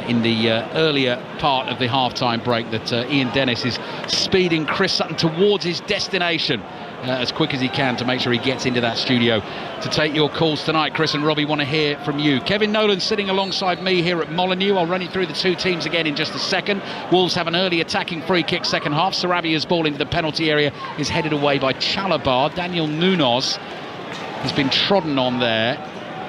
in the earlier part of the half-time break that Ian Dennis is speeding Chris Sutton towards his destination as quick as he can to make sure he gets into that studio to take your calls tonight. Chris and Robbie want to hear from you. Kevin Nolan sitting alongside me here at Molineux. I'll run you through the two teams again in just a second. Wolves have an early attacking free kick second half. Sarabia's ball into the penalty area is headed away by Chalabar. Daniel Munoz has been trodden on there,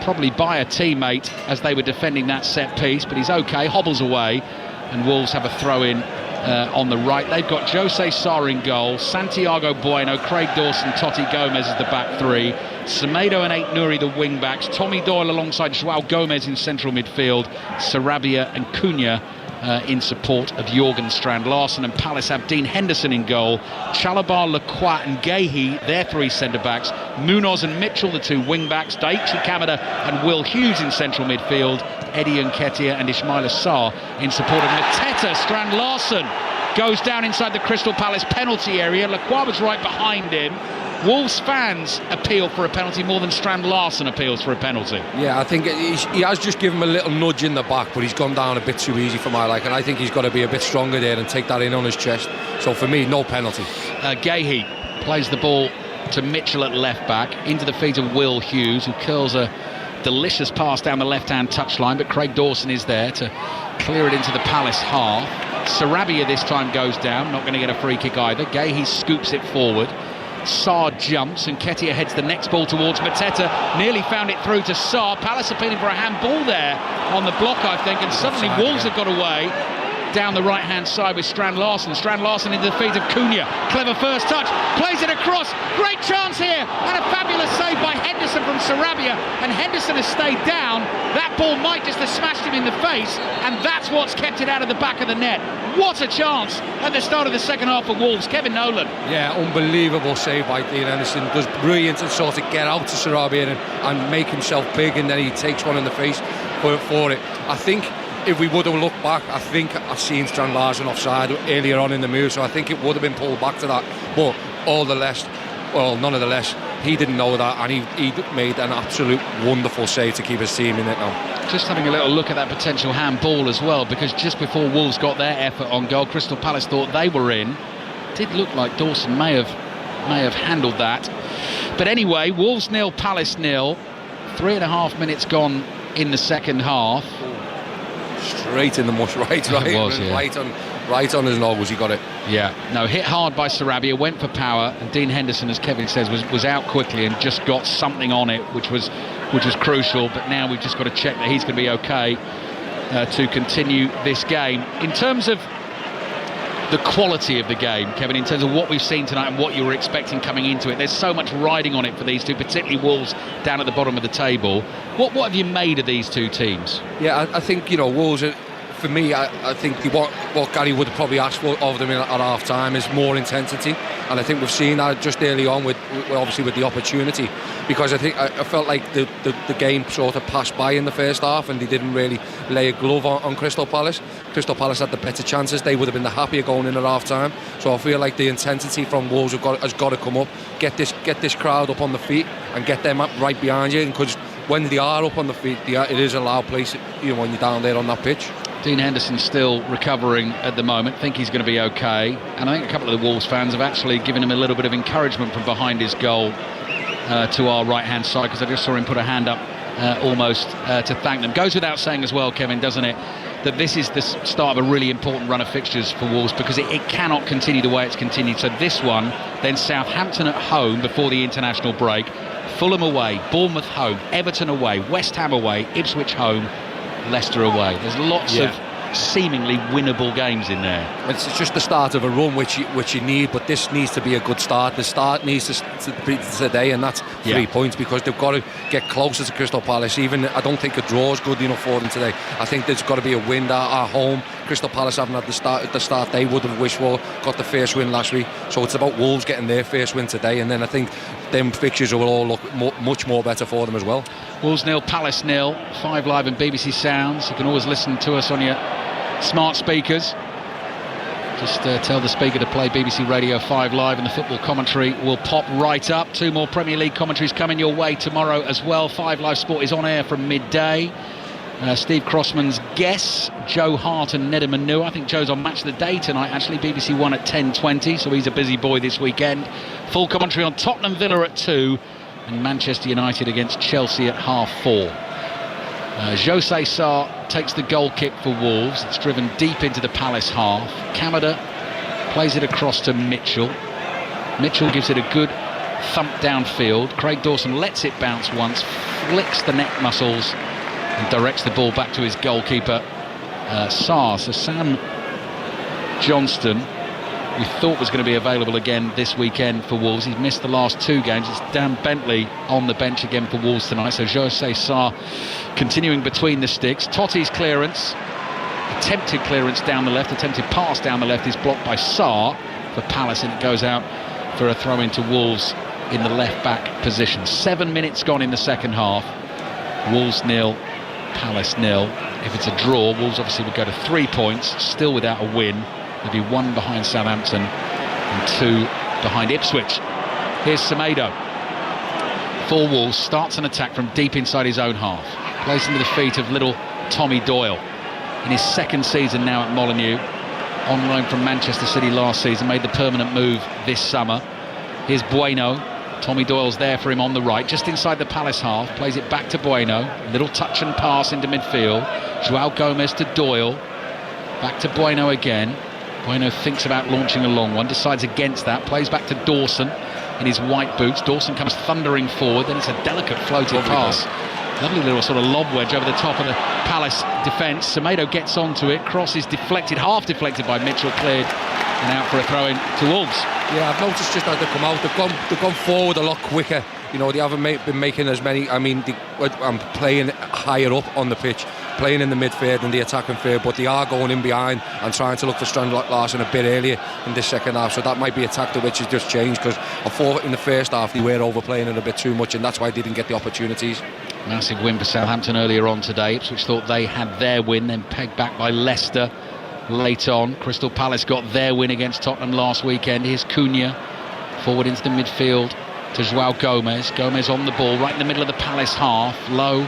probably by a teammate as they were defending that set piece, but he's okay, hobbles away, and Wolves have a throw in on the right. They've got Jose Sarr in goal, Santiago Bueno, Craig Dawson, Totti Gomez as the back three, Semedo and Ait Nouri the wing backs, Tommy Doyle alongside Joao Gomez in central midfield, Sarabia and Cunha in support of Jorgen Strand Larsen, and Palace have Dean Henderson in goal, Chalabar, Lacroix and Gehi, their 3 centre-backs, Munoz and Mitchell, the 2 wing-backs, Daichi Kamada and Will Hughes in central midfield, Eddie Nketiah and Ismail Assar in support of Mateta. Strand Larsen goes down inside the Crystal Palace penalty area. Lacroix was right behind him. Wolves fans appeal for a penalty more than Strand Larsen appeals for a penalty. Yeah, I think he has just given him a little nudge in the back, but he's gone down a bit too easy for my liking. I think he's got to be a bit stronger there and take that in on his chest. So for me, no penalty. Gehi plays the ball to Mitchell at left back, into the feet of Will Hughes, who curls a delicious pass down the left-hand touchline, but Craig Dawson is there to clear it into the Palace half. Sarabia this time goes down, not going to get a free kick either. Gehi scoops it forward. Sarr jumps and Nketiah heads the next ball towards Mateta. Nearly found it through to Sarr. Palace appealing for a handball there on the block, I think, and suddenly Wolves have got away down the right-hand side with Strand Larsen. Strand Larsen into the feet of Cunha. Clever first touch, plays it across. Great chance here, and a fabulous save by Henderson from Sarabia, and Henderson has stayed down. That ball might just have smashed him in the face, and that's what's kept it out of the back of the net. What a chance at the start of the second half for Wolves. Kevin Nolan. Yeah, unbelievable save by Dean Henderson. Does brilliant to sort of get out to Sarabia and make himself big, and then he takes one in the face for it. I think if we would have looked back, I think I've seen Strand Larsen offside earlier on in the move, so I think it would have been pulled back to that. But none of the less, he didn't know that, and he made an absolute wonderful save to keep his team in it now. Just having a little look at that potential handball as well, because just before Wolves got their effort on goal, Crystal Palace thought they were in. Did look like Dawson may have handled that. But anyway, Wolves 0, Palace 0. 3.5 minutes gone in the second half. Straight in the mush, right? It was, yeah. Right on his nose, he got it. Yeah, no, hit hard by Sarabia, went for power, and Dean Henderson, as Kevin says, was out quickly and just got something on it, which was crucial. But now we've just got to check that he's going to be okay to continue this game. In terms of the quality of the game, Kevin, in terms of what we've seen tonight and what you were expecting coming into it, there's so much riding on it for these two, particularly Wolves down at the bottom of the table. What have you made of these two teams? Yeah, I think, Wolves are, for me, I think what Gary would have probably asked for of them at half time is more intensity, and I think we've seen that just early on with obviously with the opportunity, because I felt like the game sort of passed by in the first half and they didn't really lay a glove on Crystal Palace. Crystal Palace had the better chances, they would have been the happier going in at half time. So I feel like the intensity from Wolves has got to come up, get this crowd up on the feet and get them up right behind you, because when they are up on the feet, it is a loud place, when you're down there on that pitch. Dean Henderson still recovering at the moment. Think he's going to be okay. And I think a couple of the Wolves fans have actually given him a little bit of encouragement from behind his goal to our right-hand side, because I just saw him put a hand up almost to thank them. Goes without saying as well, Kevin, doesn't it, that this is the start of a really important run of fixtures for Wolves, because it cannot continue the way it's continued. So this one, then Southampton at home before the international break, Fulham away, Bournemouth home, Everton away, West Ham away, Ipswich home, Leicester away. There's lots of seemingly winnable games in there. It's just the start of a run which you need, but this needs to be a good start. The start needs to be today, and that's 3 points, because they've got to get closer to Crystal Palace. Even I don't think a draw is good enough for them today. I think there's got to be a win at home. Crystal Palace haven't had the start they would have wished for. Got the first win last week, so it's about Wolves getting their first win today, and then I think them fixtures will all look much more better for them as well. Wolves 0, Palace 0. 5 Live and BBC Sounds. You can always listen to us on your smart speakers. Just tell the speaker to play BBC Radio 5 Live, and the football commentary will pop right up. 2 more Premier League commentaries coming your way tomorrow as well. 5 Live Sport is on air from midday. Steve Crossman's guests, Joe Hart and Neda Manua. I think Joe's on Match of the Day tonight, actually. BBC One at 10:20, so he's a busy boy this weekend. Full commentary on Tottenham Villa at 2 and Manchester United against Chelsea at 4:30. Jose Sarr takes the goal kick for Wolves. It's driven deep into the Palace half. Kamada plays it across to Mitchell. Mitchell gives it a good thump downfield. Craig Dawson lets it bounce once, flicks the neck muscles and directs the ball back to his goalkeeper, Sarr. So Sam Johnston, we thought was going to be available again this weekend for Wolves. He's missed the last 2 games. It's Dan Bentley on the bench again for Wolves tonight. So Jose Sarr continuing between the sticks. Totti's clearance, attempted clearance down the left, attempted pass down the left is blocked by Sarr for Palace, and it goes out for a throw into Wolves in the left back position. 7 minutes gone in the second half. Wolves 0, Palace 0. If it's a draw, Wolves obviously would go to 3 points, still without a win. There'd be 1 behind Southampton and 2 behind Ipswich. Here's Semedo for Wolves, starts an attack from deep inside his own half, plays into the feet of little Tommy Doyle in his second season now at Molineux, on loan from Manchester City last season, made the permanent move this summer. Here's Bueno. Tommy Doyle's there for him on the right, just inside the Palace half, plays it back to Bueno, little touch and pass into midfield. João Gomez to Doyle, back to Bueno again. Bueno thinks about launching a long one, decides against that, plays back to Dawson in his white boots. Dawson comes thundering forward, then it's a delicate floated pass. Lovely little sort of lob wedge over the top of the Palace defence. Semedo gets onto it, cross is deflected, half deflected by Mitchell, cleared and out for a throw-in to Wolves. Yeah, I've noticed just as they come out, they've gone forward a lot quicker. They haven't been making as many. I mean, I'm playing higher up on the pitch, playing in the midfield and the attacking third, but they are going in behind and trying to look for Strand Larsen a bit earlier in this second half. So that might be a tactic which has just changed, because I thought in the first half they were overplaying it a bit too much, and that's why they didn't get the opportunities. Massive win for Southampton earlier on today. Ipswich thought they had their win, then pegged back by Leicester late on. Crystal Palace got their win against Tottenham last weekend. Here's Cunha forward into the midfield to João Gomez. Gomez on the ball right in the middle of the Palace half, low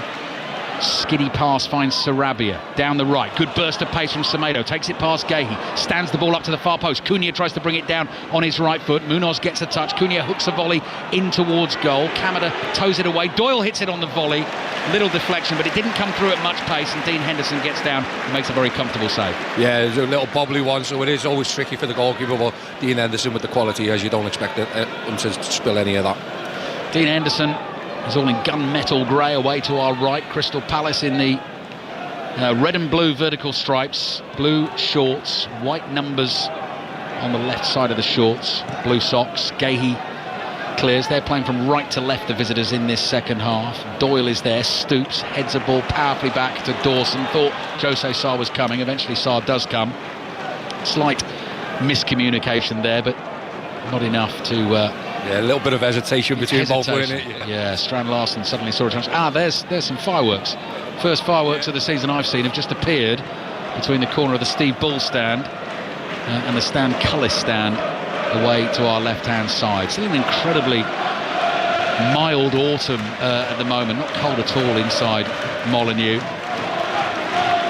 Skiddy pass finds Sarabia down the right. Good burst of pace from Semedo. Takes it past Gahey. Stands the ball up to the far post. Cunha tries to bring it down on his right foot. Munoz gets a touch. Cunha hooks a volley in towards goal. Kamada toes it away. Doyle hits it on the volley. Little deflection, but it didn't come through at much pace, and Dean Henderson gets down and makes a very comfortable save. Yeah, it's a little bobbly one, so it is always tricky for the goalkeeper, but Dean Henderson with the quality, as you don't expect him to spill any of that. Dean Henderson is all in gunmetal grey away to our right. Crystal Palace in the red and blue vertical stripes, blue shorts, white numbers on the left side of the shorts, blue socks. Gahey clears. They're playing from right to left, the visitors, in this second half. Doyle is there, stoops, heads a ball powerfully back to Dawson. Thought Jose Sarr was coming. Eventually Sarr does come. Slight miscommunication there, but not enough to... yeah, a little bit of hesitation between both, wasn't it? Yeah, Strand Larsen suddenly saw a chance. There's some fireworks. First fireworks of the season I've seen have just appeared between the corner of the Steve Bull stand and the Stan Cullis stand away to our left-hand side. Still an incredibly mild autumn at the moment, not cold at all inside Molineux.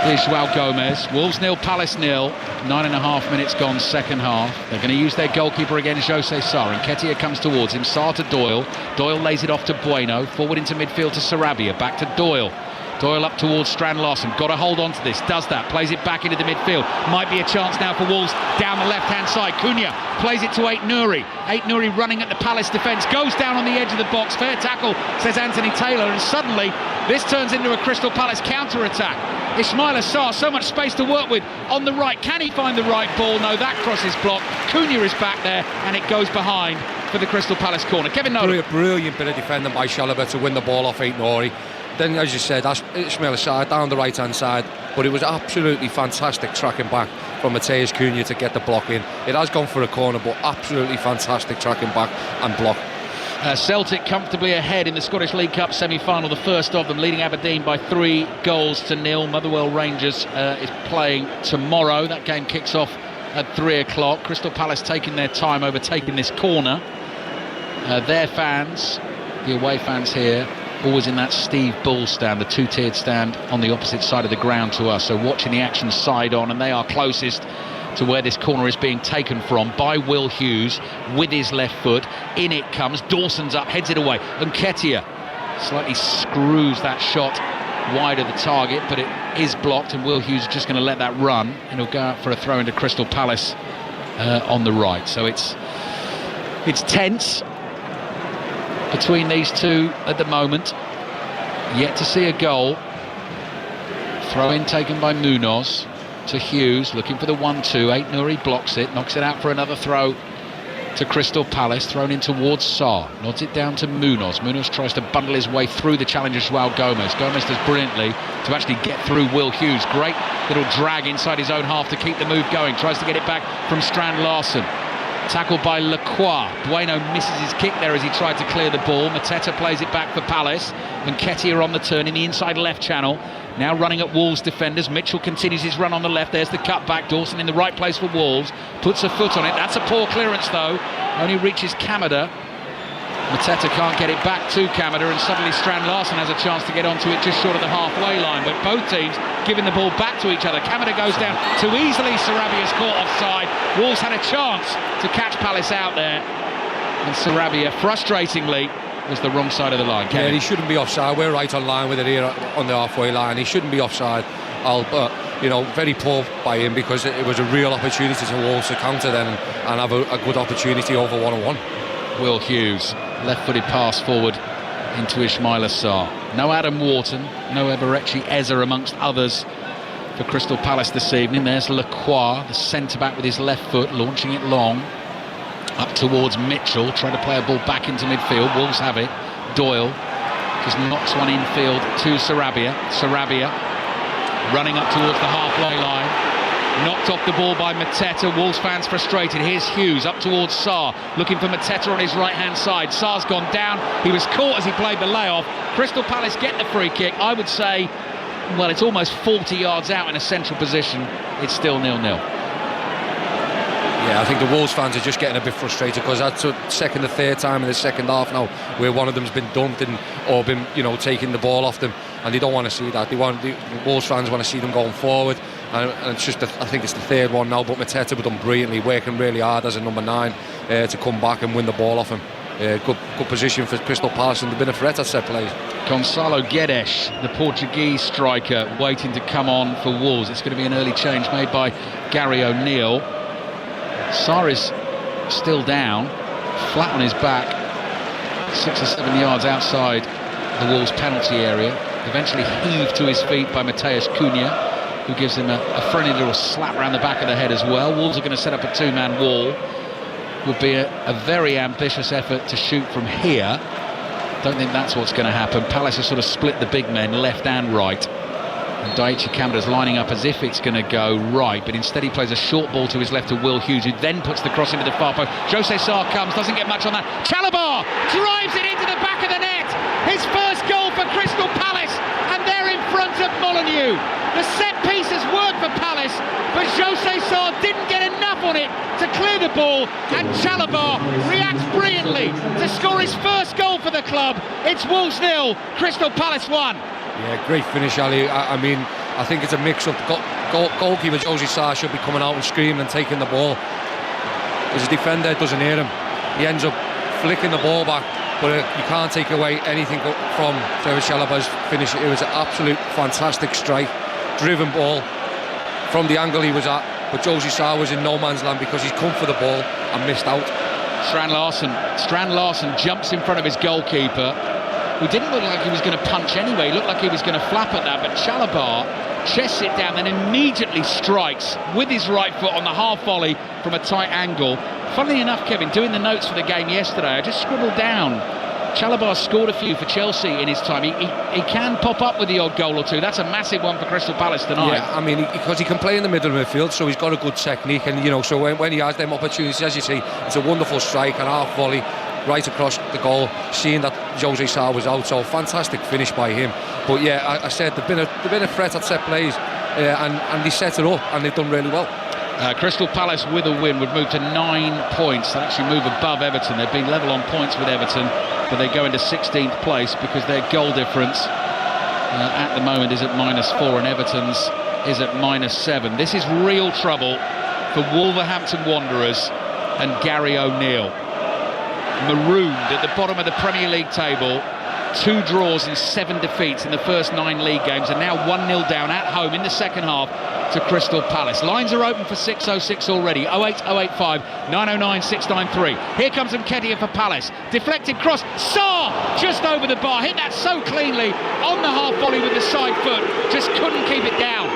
Here's João Gomez. Wolves 0, Palace 0. 9.5 minutes gone, second half. They're going to use their goalkeeper again, Jose Sarr. And Nketiah comes towards him. Sarr to Doyle. Doyle lays it off to Bueno. Forward into midfield to Sarabia. Back to Doyle. Doyle up towards Strand Larsen. Got to hold on to this. Does that. Plays it back into the midfield. Might be a chance now for Wolves down the left-hand side. Cunha plays it to Ait-Nouri. Ait-Nouri running at the Palace defence. Goes down on the edge of the box. Fair tackle, says Anthony Taylor. And suddenly, this turns into a Crystal Palace counter-attack. Ismaila Sarr, so much space to work with on the right. Can he find the right ball? No, that cross is blocked. Cunha is back there, and it goes behind for the Crystal Palace corner. Kevin Nolan. Brilliant bit of defending by Chalobah to win the ball off Ait-Nouri. Then, as you said, Ismaila Sarr down the right-hand side, but it was absolutely fantastic tracking back from Matheus Cunha to get the block in. It has gone for a corner, but absolutely fantastic tracking back and block. Celtic comfortably ahead in the Scottish League Cup semi-final, the first of them, leading Aberdeen by 3-0. Motherwell Rangers is playing tomorrow. That game kicks off at 3 o'clock. Crystal Palace taking their time overtaking this corner. Their fans, the away fans here, always in that Steve Bull stand, the two-tiered stand on the opposite side of the ground to us, so watching the action side on, and they are closest to where this corner is being taken from by Will Hughes with his left foot. In it comes, Dawson's up, heads it away, and Nketiah slightly screws that shot wide of the target, but it is blocked, and Will Hughes is just going to let that run, and he'll go out for a throw into Crystal Palace on the right. So it's tense between these two at the moment. Yet to see a goal. Throw in taken by Munoz to Hughes, looking for the 1-2. Ait-Nouri blocks it, knocks it out for another throw to Crystal Palace, thrown in towards Sarr, nods it down to Munoz. Munoz tries to bundle his way through the challenger João Gomez. Gomez does brilliantly to actually get through Will Hughes. Great little drag inside his own half to keep the move going. Tries to get it back from Strand Larsen. Tackled by Lacroix. Bueno misses his kick there as he tried to clear the ball. Mateta plays it back for Palace. And Nketiah on the turn in the inside left channel. Now running at Wolves defenders. Mitchell continues his run on the left. There's the cut back. Dawson in the right place for Wolves. Puts a foot on it. That's a poor clearance though. Only reaches Kamada. Mateta can't get it back to Kamada, and suddenly Strand Larsen has a chance to get onto it just short of the halfway line, but both teams giving the ball back to each other. Kamada goes down too easily. Sarabia's caught offside. Wolves had a chance to catch Palace out there, and Sarabia, frustratingly, was the wrong side of the line. Yeah, he shouldn't be offside. We're right on line with it here on the halfway line. He shouldn't be offside. But very poor by him, because it was a real opportunity to Wolves to counter then and have a good opportunity over 1-on-1. Will Hughes, left-footed pass forward into Ismaila Sarr. No Adam Wharton, no Eberechi Eza amongst others for Crystal Palace this evening. There's Lacroix, the centre-back with his left foot, launching it long up towards Mitchell, trying to play a ball back into midfield. Wolves have it. Doyle just knocks one infield to Sarabia. Sarabia running up towards the halfway line. Knocked off the ball by Mateta. Wolves fans frustrated. Here's Hughes up towards Sarr, looking for Mateta on his right-hand side. Sarr's gone down. He was caught as he played the layoff. Crystal Palace get the free kick. I would say, well, it's almost 40 yards out in a central position. It's still 0-0. Yeah, I think the Wolves fans are just getting a bit frustrated because that's the second or third time in the second half now where one of them's been dumped or been, taking the ball off them, and they don't want to see that. The Wolves fans want to see them going forward, and it's just I think it's the third one now. But Mateta have done brilliantly, working really hard as a number 9 to come back and win the ball off him. Good position for Crystal Palace, and they've been a threat at set plays. Gonçalo Guedes, the Portuguese striker, waiting to come on for Wolves. It's going to be an early change made by Gary O'Neill. Sarr is still down, flat on his back, 6 or 7 yards outside the Wolves penalty area. Eventually heaved to his feet by Mateus Cunha, who gives him a friendly little slap around the back of the head as well. Wolves are going to set up a 2-man wall. Would be a very ambitious effort to shoot from here. Don't think that's what's going to happen. Palace has sort of split the big men left and right, and Daichi Kamada's lining up as if it's going to go right, but instead he plays a short ball to his left to Will Hughes, who then puts the cross into the far post. Jose Sarr comes, doesn't get much on that. Chalobah drives it into the back of the net. His first goal for Crystal Palace, and they're in front of Molineux. The set piece has worked for Palace, but Jose Sarr didn't get enough on it to clear the ball, and Chalobah reacts brilliantly to score his first goal for the club. It's Wolves 0, Crystal Palace 1. Yeah, great finish, Ali. I mean, I think it's a mix-up. Goalkeeper Jose Sarr should be coming out and screaming and taking the ball. His defender doesn't hear him. He ends up flicking the ball back, but you can't take away anything from Trevor Chalobah's finish. It was an absolute fantastic strike, driven ball from the angle he was at, but Jose Sarr was in no man's land because he's come for the ball and missed out. Strand Larsen jumps in front of his goalkeeper, who didn't look like he was going to punch anyway. He looked like he was going to flap at that, but Chalobah chests it down, then immediately strikes with his right foot on the half volley from a tight angle. Funnily enough, Kevin, doing the notes for the game yesterday, I just scribbled down Chalobah scored a few for Chelsea in his time. He can pop up with the odd goal or two. That's a massive one for Crystal Palace tonight. Yeah, I mean, because he can play in the middle of the midfield, so he's got a good technique, and so when he has them opportunities, as you see, it's a wonderful strike, and half volley right across the goal, seeing that Jose Sarr was out. So fantastic finish by him. But yeah, I said they've been a threat at set plays, and they set it up, and they've done really well. Crystal Palace with a win would move to 9 points. They'll actually move above Everton. They've been level on points with Everton, but they go into 16th place because their goal difference at the moment is at -4 and Everton's is at -7. This is real trouble for Wolverhampton Wanderers and Gary O'Neill. Marooned at the bottom of the Premier League table, 2 draws and 7 defeats in the first 9 league games, and now 1-0 down at home in the second half to Crystal Palace. Lines are open for 606 already. 08085 909 693. Here comes Nketiah for Palace. Deflected cross. Sarr just over the bar. Hit that so cleanly on the half volley with the side foot. Just couldn't keep it down.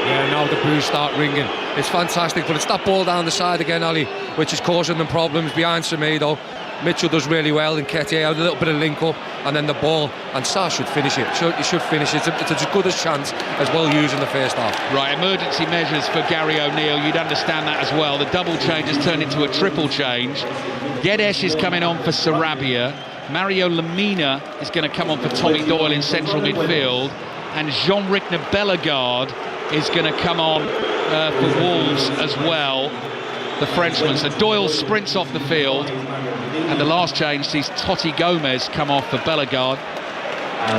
Yeah, now the blues start ringing. It's fantastic, but it's that ball down the side again, Ali, which is causing them problems behind Semedo. Mitchell does really well, and Nketiah had a little bit of link up, and then the ball, and Sarr should finish it. He should finish it. It's as good a chance as well used in the first half. Right, emergency measures for Gary O'Neill. You'd understand that as well. The double change has turned into a triple change. Guedes is coming on for Sarabia. Mario Lemina is going to come on for Tommy Doyle in central midfield, and Jean-Ric Bellegarde is going to come on for Wolves as well, the Frenchman. So Doyle sprints off the field, and the last change sees Totti Gomez come off for Bellegarde.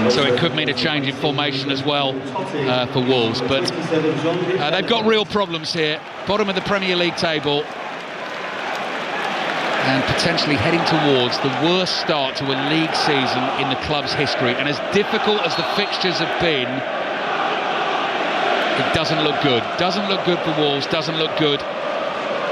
So it could mean a change in formation as well for Wolves. But they've got real problems here. Bottom of the Premier League table, and potentially heading towards the worst start to a league season in the club's history. And as difficult as the fixtures have been, it doesn't look good. Doesn't look good for Wolves, doesn't look good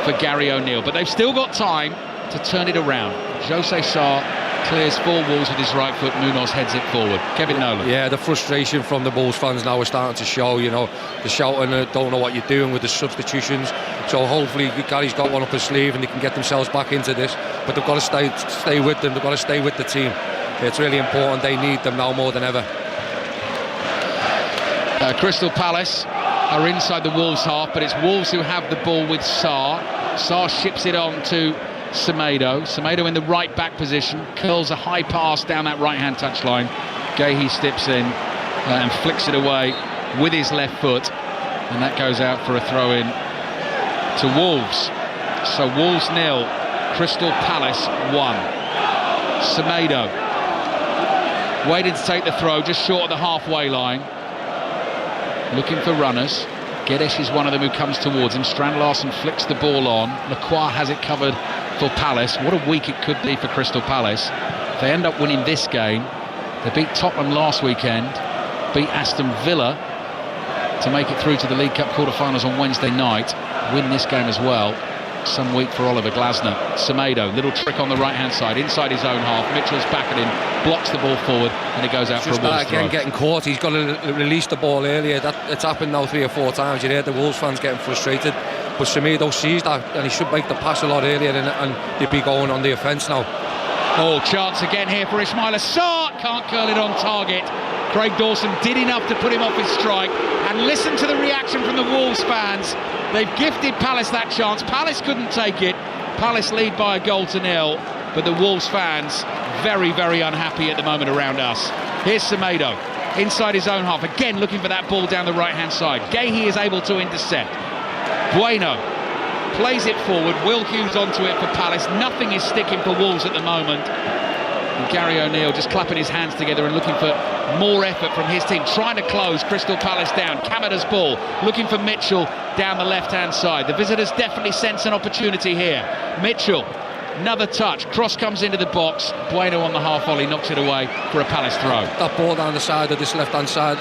for Gary O'Neill. But they've still got time to turn it around. Jose Sarr clears 4 Wolves with his right foot. Munoz heads it forward. Kevin Nolan. Yeah, the frustration from the Wolves fans now is starting to show. The shouting, don't know what you're doing with the substitutions. So hopefully Gary's got one up his sleeve and they can get themselves back into this. But they've got to stay with them. They've got to stay with the team. It's really important. They need them now more than ever. Crystal Palace are inside the Wolves half, but it's Wolves who have the ball with Sarr. Sarr ships it on to Semedo. Semedo in the right back position, curls a high pass down that right hand touchline. Gahey steps in and flicks it away with his left foot, and that goes out for a throw in to Wolves. So Wolves 0, Crystal Palace 1. Semedo waiting to take the throw, just short of the halfway line. Looking for runners. Guedes is one of them who comes towards him. Strand Larsen flicks the ball on. Lacroix has it covered for Palace. What a week it could be for Crystal Palace. If they end up winning this game, they beat Tottenham last weekend, beat Aston Villa to make it through to the League Cup quarter-finals on Wednesday night, win this game as well. Some week for Oliver Glasner. Semedo, little trick on the right-hand side, inside his own half. Mitchell's back at him, blocks the ball forward, and it goes out for a Wolves throw. Again, getting caught. He's got to release the ball earlier. It's happened now 3 or 4 times. You hear the Wolves fans getting frustrated. But Semedo sees that, and he should make the pass a lot earlier, and they'd be going on the offence now. Oh, chance again here for Ismail Assar. Can't curl it on target. Craig Dawson did enough to put him off his strike, and listen to the reaction from the Wolves fans. They've gifted Palace that chance. Palace couldn't take it. Palace lead by a goal to 0, but the Wolves fans very, very unhappy at the moment around us. Here's Semedo inside his own half, again looking for that ball down the right-hand side. Gahey is able to intercept. Bueno plays it forward. Will Hughes onto it for Palace. Nothing is sticking for Wolves at the moment. And Gary O'Neill just clapping his hands together and looking for more effort from his team, trying to close Crystal Palace down. Kamada's ball, looking for Mitchell down the left-hand side. The visitors definitely sense an opportunity here. Mitchell, another touch, cross comes into the box. Bueno on the half volley knocks it away for a Palace throw. That ball down the side of this left-hand side,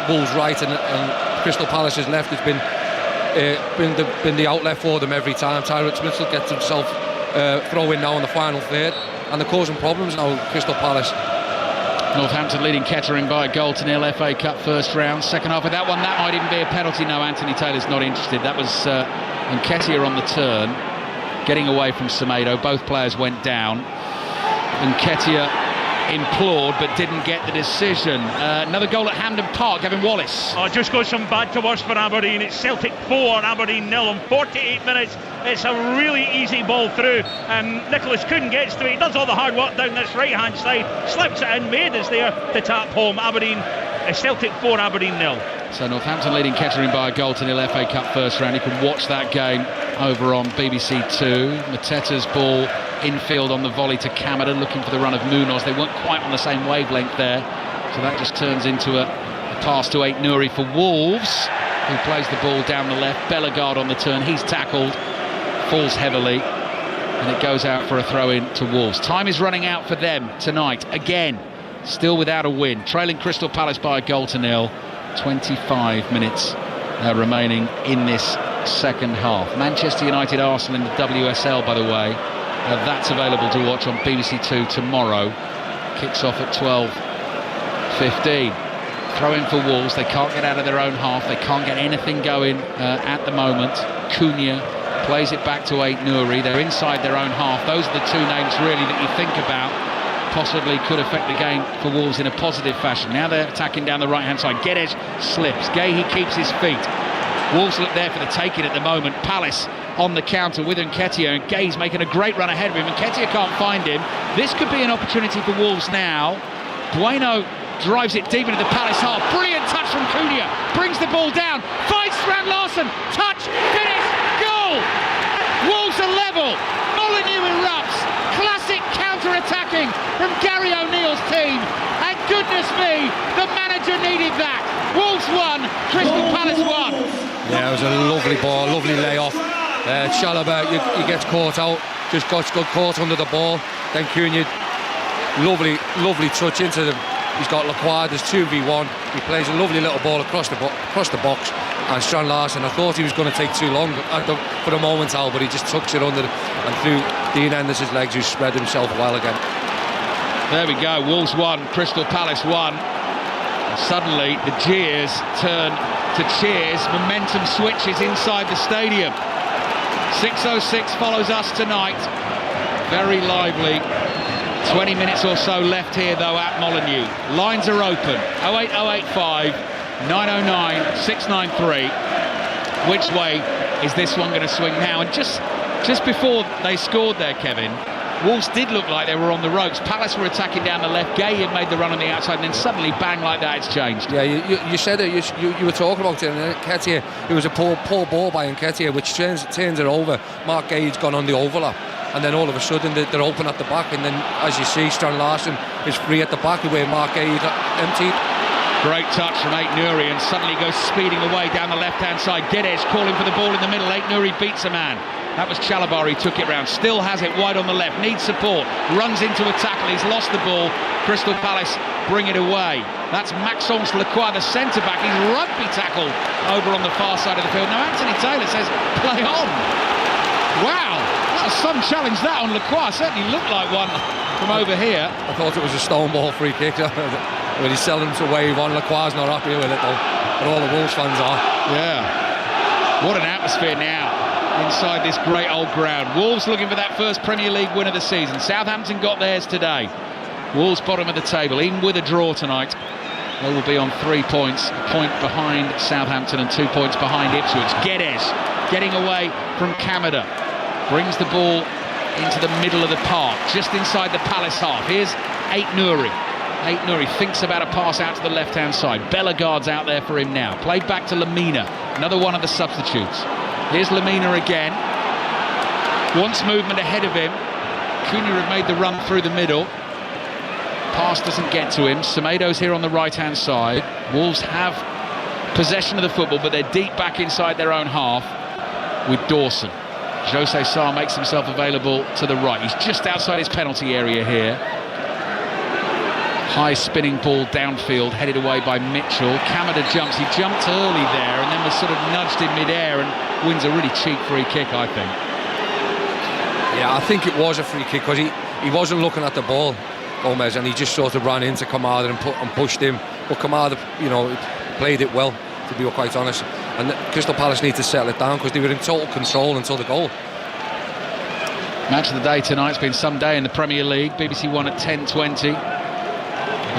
Wolves right and Crystal Palace's left has been the outlet for them every time. Tyrone Mitchell gets himself throwing now in the final third, and they're causing problems now, Crystal Palace. Northampton leading Kettering by a goal to 0, FA Cup first round. Second half of that one, that might even be a penalty. No, Anthony Taylor's not interested. That was Nketiah on the turn, getting away from Semedo. Both players went down. Nketiah implored but didn't get the decision. Another goal at Hampden Park, Gavin Wallace. Oh, it just goes from bad to worse for Aberdeen. It's Celtic 4, Aberdeen 0 in 48 minutes. It's a really easy ball through. Nicholas Kuhn gets to it. He does all the hard work down this right-hand side, slips it in. Maid is there to tap home. Celtic 4, Aberdeen 0. So Northampton leading Kettering by a goal to 0, FA Cup first round. You can watch that game over on BBC 2. Mateta's ball infield on the volley to Kamada, looking for the run of Munoz. They weren't quite on the same wavelength there, so that just turns into a pass to Ait Nouri for Wolves, who plays the ball down the left. Bellegarde on the turn, he's tackled, falls heavily, and it goes out for a throw-in to Wolves. Time is running out for them tonight, again, still without a win, trailing Crystal Palace by a goal to 0. 25 minutes remaining in this second half. Manchester United Arsenal in the WSL, by the way. That's available to watch on BBC 2 tomorrow. Kicks off at 12:15. Throw in for Wolves. They can't get out of their own half. They can't get anything going at the moment. Cunha plays it back to Ait Nouri. They're inside their own half. Those are the two names really that you think about possibly could affect the game for Wolves in a positive fashion. Now they're attacking down the right-hand side. Guedes slips. Gahey keeps his feet. Wolves look there for the taking at the moment. Palace on the counter with Nketiah, and Gay's making a great run ahead of him. Nketiah can't find him. This could be an opportunity for Wolves now. Bueno drives it deep into the Palace half. Brilliant touch from Cunha. Brings the ball down. Finds Strand Larsen. Touch. Finish. Goal. Wolves are level. Molineux erupts. Classic counter-attacking from Gary O'Neill's team. And goodness me, the manager needed that. Wolves won. Crystal Palace won. Yeah, it was a lovely ball, lovely layoff. Chalobah, he gets caught out, just got caught under the ball. Then Cunha, lovely touch into them. He's got Lacroix, there's 2v1. He plays a lovely little ball across the box. And Strand Larsen, I thought he was going to take too long for the moment, Al, but he just tucks it under and through Dean Henderson's legs, who spread himself well again. There we go, Wolves won, Crystal Palace won. And suddenly the jeers turn to cheers. Momentum switches inside the stadium. 6:06 follows us tonight. Very lively. 20 minutes or so left here though at Molineux. Lines are open. 08085 909 693. Which way is this one going to swing now? And just before they scored there, Kevin, Wolves did look like they were on the ropes. Palace were attacking down the left. Gay had made the run on the outside, and then suddenly, bang, like that, it's changed. Yeah, you said it. You were talking about it. And Nketiah, it was a poor ball by Nketiah, which turns it over. Mark Gay's gone on the overlap, and then all of a sudden they're open at the back, and then as you see, Strand Larsen is free at the back where Mark Gay emptied. Great touch from Ait Nouri, and suddenly goes speeding away down the left-hand side. Guedes calling for the ball in the middle. Ait Nouri beats a man. That was Chalobah, he took it round. Still has it wide on the left. Needs support. Runs into a tackle. He's lost the ball. Crystal Palace bring it away. That's Maxence Lacroix, the centre-back. He's rugby tackled over on the far side of the field. Now Anthony Taylor says, play on. Wow, that was some challenge that on Lacroix. Certainly looked like one from over here. I thought it was a stone ball free kick. When he's selling to wave on, Lacroix's not happy with it though, but all the Wolves fans are. Yeah. What an atmosphere now inside this great old ground. Wolves looking for that first Premier League win of the season. Southampton got theirs today. Wolves bottom of the table, even with a draw tonight. They will be on 3 points, a point behind Southampton and 2 points behind Ipswich. Guedes getting away from Kamada. Brings the ball into the middle of the park, just inside the Palace half. Here's Ait Nouri. Ait Nouri thinks about a pass out to the left-hand side. Bellegarde's out there for him now. Played back to Lamina, another one of the substitutes. Here's Lamina again. Wants movement ahead of him. Cunha had made the run through the middle. Pass doesn't get to him. Semedo's here on the right-hand side. Wolves have possession of the football, but they're deep back inside their own half with Dawson. Jose Sarr makes himself available to the right. He's just outside his penalty area here. High spinning ball downfield, headed away by Mitchell. Kamada jumps. He jumped early there and then was sort of nudged in mid-air and wins a really cheap free kick, I think. Yeah, I think it was a free kick because he wasn't looking at the ball, Gomez, and he just sort of ran into Kamada and pushed him. But Kamada, played it well, to be quite honest. And Crystal Palace need to settle it down because they were in total control until the goal. Match of the day tonight's been some day in the Premier League. BBC One at 10:20.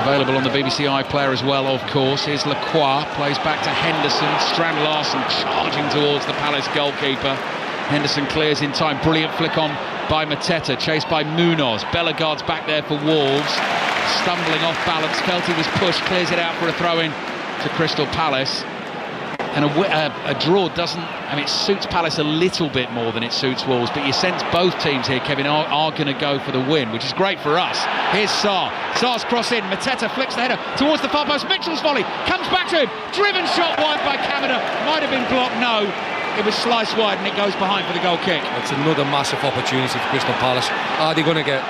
Available on the BBC iPlayer as well, of course. Here's Lacroix, plays back to Henderson. Strand Larsen charging towards the Palace goalkeeper. Henderson clears in time. Brilliant flick on by Mateta, chased by Munoz. Bellegarde's back there for Wolves. Stumbling off balance, felt he was pushed, clears it out for a throw-in to Crystal Palace. And a draw doesn't, it suits Palace a little bit more than it suits Wolves, but you sense both teams here, Kevin, are going to go for the win, which is great for us. Here's Sarr. Sarr's cross in. Mateta flicks the header towards the far post. Mitchell's volley comes back to him. Driven shot wide by Kamada. Might have been blocked. No, it was sliced wide and it goes behind for the goal kick. It's another massive opportunity for Crystal Palace. Are they going to get,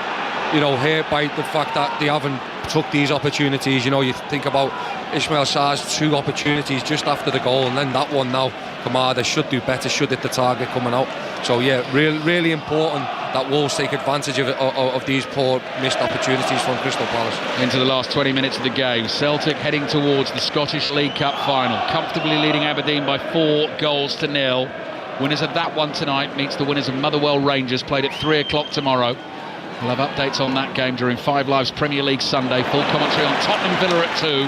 hurt by the fact that they haven't took these opportunities? You think about Ismail Sarr's 2 opportunities just after the goal, and then that one now. Kamada should do better, should hit the target coming out. So yeah, really important that Wolves take advantage of these poor missed opportunities from Crystal Palace. Into the last 20 minutes of the game, Celtic heading towards the Scottish League Cup final, comfortably leading Aberdeen by 4-0. Winners of that one tonight meets the winners of Motherwell Rangers, played at 3 o'clock tomorrow. We'll have updates on that game during 5 Live's Premier League Sunday. Full commentary on Tottenham Villa at 2.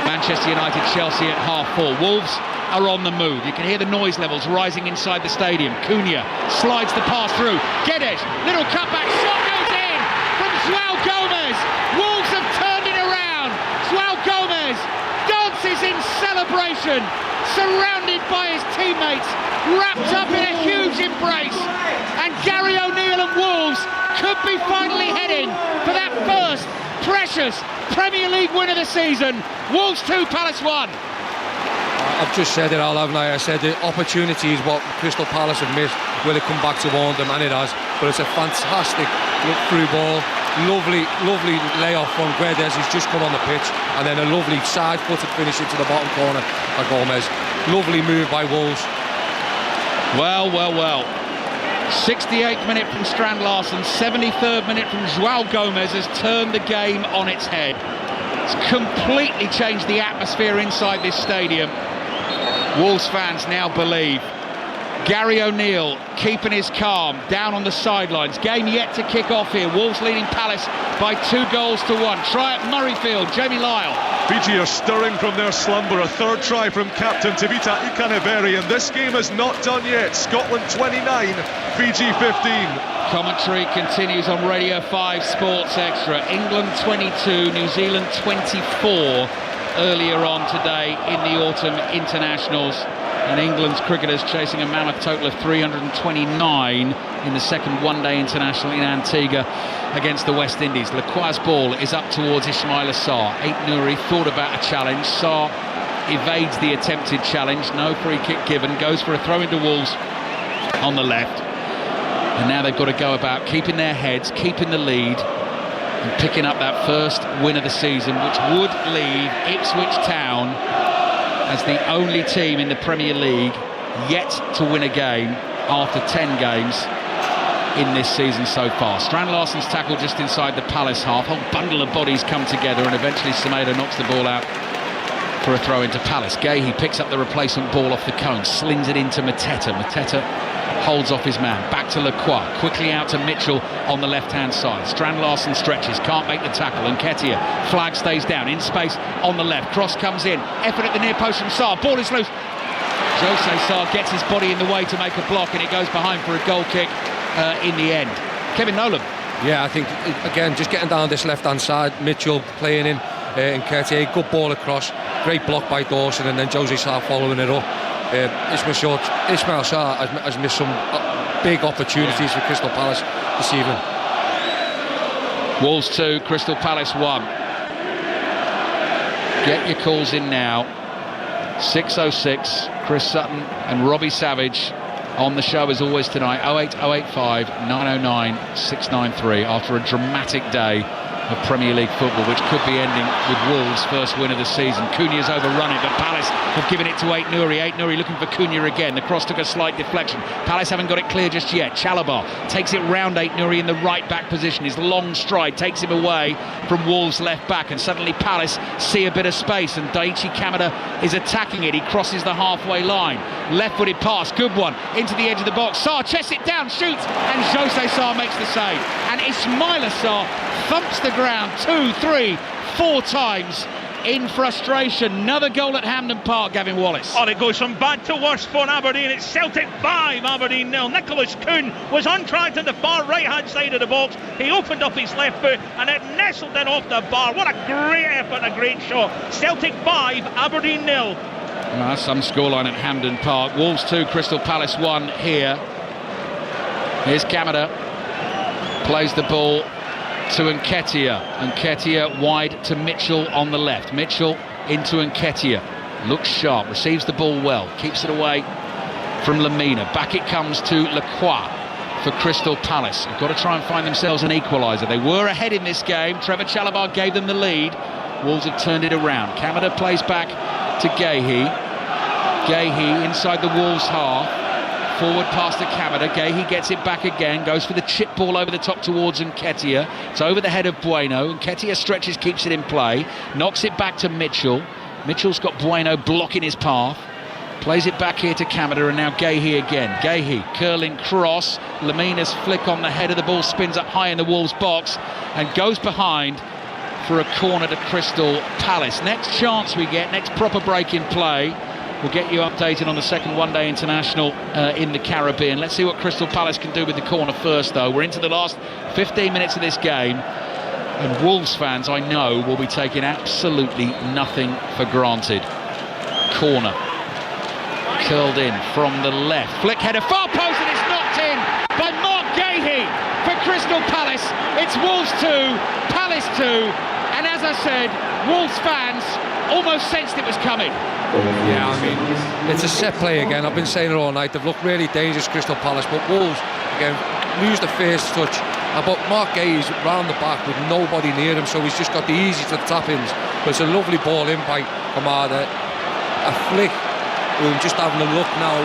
Manchester United Chelsea at 4:30. Wolves are on the move. You can hear the noise levels rising inside the stadium. Cunha slides the pass through. Guedes, little cutback, shot goes in from João Gomes. Wolves have turned it around. João Gomes dances in celebration, surrounded by his teammates, wrapped up in a huge embrace. And Gary O'Neill and Wolves could be finally heading for that first precious Premier League win of the season. Wolves 2, Palace 1. I've just said it all, haven't I? I said the opportunity is what Crystal Palace have missed. Will it come back to haunt them? And it has. But it's a fantastic look-through ball. Lovely layoff from Guedes, who's just come on the pitch. And then a lovely side-footed finish into the bottom corner by Gomez. Lovely move by Wolves. Well. 68th minute from Strand Larsen, 73rd minute from João Gomes has turned the game on its head. It's completely changed the atmosphere inside this stadium. Wolves fans now believe. Gary O'Neill keeping his calm down on the sidelines. Game yet to kick off here. Wolves leading Palace by 2-1. Try at Murrayfield. Jamie Lyle Fiji are stirring from their slumber. A third try from captain Tevita Ikaneberi, and this game is not done yet. Scotland 29, Fiji 15. Commentary continues on Radio 5 Sports Extra. England 22, New Zealand 24 earlier on today in the autumn internationals. And England's cricketers chasing a mammoth total of 329 in the second one-day international in Antigua against the West Indies. Lacroix's ball is up towards Ismail Assar. Aitnuri thought about a challenge. Sarr evades the attempted challenge. No free kick given. Goes for a throw into Wolves on the left. And now they've got to go about keeping their heads, keeping the lead, and picking up that first win of the season, which would leave Ipswich Town as the only team in the Premier League yet to win a game after 10 games in this season so far. Strand Larsen's tackle just inside the Palace half. A whole bundle of bodies come together, and eventually Semedo knocks the ball out for a throw into Palace. Gahey picks up the replacement ball off the cone, slings it into Mateta. Mateta holds off his man. Back to Lacroix, quickly out to Mitchell on the left-hand side. Strand Larsen stretches, can't make the tackle, and Nketiah. Flag stays down, in space on the left. Cross comes in, effort at the near post from Sarr. Ball is loose. Jose Sarr gets his body in the way to make a block, and it goes behind for a goal kick in the end. Kevin Nolan. Yeah, I think, again, just getting down this left-hand side, Mitchell playing in Nketiah, good ball across, great block by Dawson, and then Jose Sarr following it up. Ismail Sarr has missed some big opportunities for Crystal Palace this evening. Wolves 2, Crystal Palace 1. Get your calls in now. 606, Chris Sutton and Robbie Savage on the show as always tonight. 08085 909 693 after a dramatic day of Premier League football, which could be ending with Wolves' first win of the season. Cunha's overrun it, but Palace have given it to Aitnuri. Aitnuri looking for Cunha again. The cross took a slight deflection. Palace haven't got it clear just yet. Chalabar takes it round Aitnuri in the right back position. His long stride takes him away from Wolves' left back, and suddenly Palace see a bit of space, and Daichi Kamada is attacking it. He crosses the halfway line. Left-footed pass, good one, into the edge of the box. Sarr chests it down, shoots, and Jose Sarr makes the save. And Ismail Sarr thumps the ground 2, 3, 4 times in frustration. Another goal at Hampden Park, Gavin Wallace. Oh, it goes from bad to worse for Aberdeen. It's Celtic 5, Aberdeen 0. Nicholas Kuhn was on track to the far right-hand side of the box. He opened up his left foot and it nestled in off the bar. What a great effort and a great shot. Celtic 5, Aberdeen 0. Well, some scoreline at Hampden Park. Wolves 2, Crystal Palace 1 here. Here's Kamada. Plays the ball to Nketiah. Nketiah wide to Mitchell on the left. Mitchell into Nketiah. Looks sharp, receives the ball well, keeps it away from Lamina. Back it comes to Lacroix for Crystal Palace. They've got to try and find themselves an equaliser. They were ahead in this game. Trevor Chalabar gave them the lead. Wolves have turned it around. Kamada plays back to Gahey. Gahey inside the Wolves half. Forward pass to Kamada. Gahey gets it back again, goes for the chip ball over the top towards Nketiah. It's over the head of Bueno. Nketiah stretches, keeps it in play, knocks it back to Mitchell. Mitchell's got Bueno blocking his path. Plays it back here to Kamada, and now Gahey again. Gahey, curling cross. Lamina's flick on the head of the ball spins up high in the Wolves box and goes behind for a corner to Crystal Palace. Next chance we get, next proper break in play. We'll get you updated on the second one-day international in the Caribbean. Let's see what Crystal Palace can do with the corner first, though. We're into the last 15 minutes of this game, and Wolves fans, I know, will be taking absolutely nothing for granted. Corner. Curled in from the left. Flick header, far post, and it's knocked in by Mark Gahey for Crystal Palace. It's Wolves 2, Palace 2, and as I said, Wolves fans almost sensed it was coming. Yeah, I mean, it's a set play again. I've been saying it all night. They've looked really dangerous, Crystal Palace, but Wolves, again, lose the first touch. But Mark Gahey's round the back with nobody near him, so he's just got the easy to tap-ins. But it's a lovely ball in by Kamada. A flick, we're just having a look now.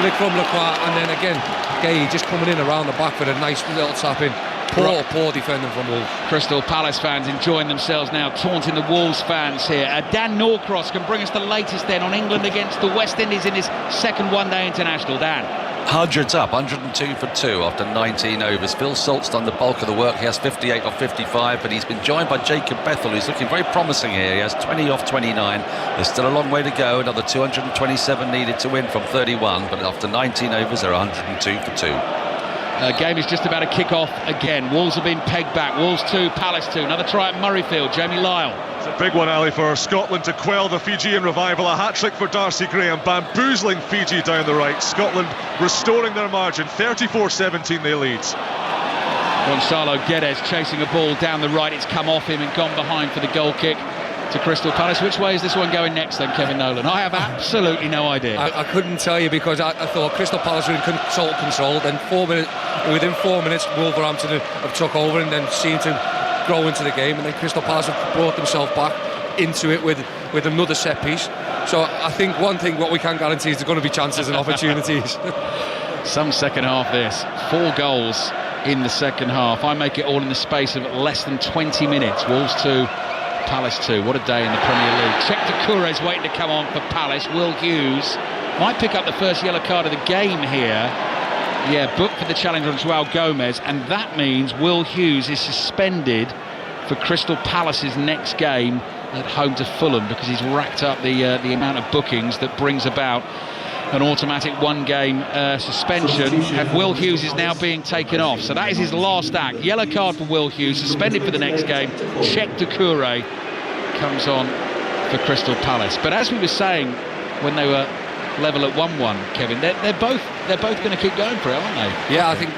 Flick from Lacroix, and then again, Gahey just coming in around the back for a nice little tap-in. Poor defending from Wolves. Crystal Palace fans enjoying themselves now, taunting the Wolves fans here. Dan Norcross can bring us the latest then on England against the West Indies in this second one-day international. Dan. Hundreds up, 102 for 2 after 19 overs. Phil Salt's done the bulk of the work. He has 58 off 55, but he's been joined by Jacob Bethel, who's looking very promising here. He has 20 off 29. There's still a long way to go. Another 227 needed to win from 31, but after 19 overs, they're 102 for 2. Game is just about to kick off again. Wolves have been pegged back. Wolves 2, Palace 2. Another try at Murrayfield. Jamie Lyle. It's a big one, Ali, for Scotland to quell the Fijian revival. A hat-trick for Darcy Graham, bamboozling Fiji down the right. Scotland restoring their margin. 34-17 they lead. Gonzalo Guedes chasing a ball down the right. It's come off him and gone behind for the goal kick to Crystal Palace. Which way is this one going next then, Kevin Nolan? I have absolutely no idea. I couldn't tell you, because I thought Crystal Palace were in control. Then within 4 minutes, Wolverhampton have took over and then seemed to grow into the game, and then Crystal Palace have brought themselves back into it with another set piece. So I think one thing what we can guarantee is there's going to be chances and opportunities. Some second half this. 4 goals in the second half. I make it all in the space of less than 20 minutes. Wolves 2, Palace 2. What a day in the Premier League. Czech Doucouré's waiting to come on for Palace. Will Hughes might pick up the first yellow card of the game here. Yeah, booked for the challenge on João Gomez, and that means Will Hughes is suspended for Crystal Palace's next game at home to Fulham, because he's racked up the amount of bookings that brings about an automatic 1-game suspension, and Will Hughes is now being taken off. So that is his last act. Yellow card for Will Hughes, suspended for the next game. Czech Doucouré comes on for Crystal Palace. But as we were saying when they were level at 1-1, Kevin, they're both going to keep going for it, aren't they? Yeah, I think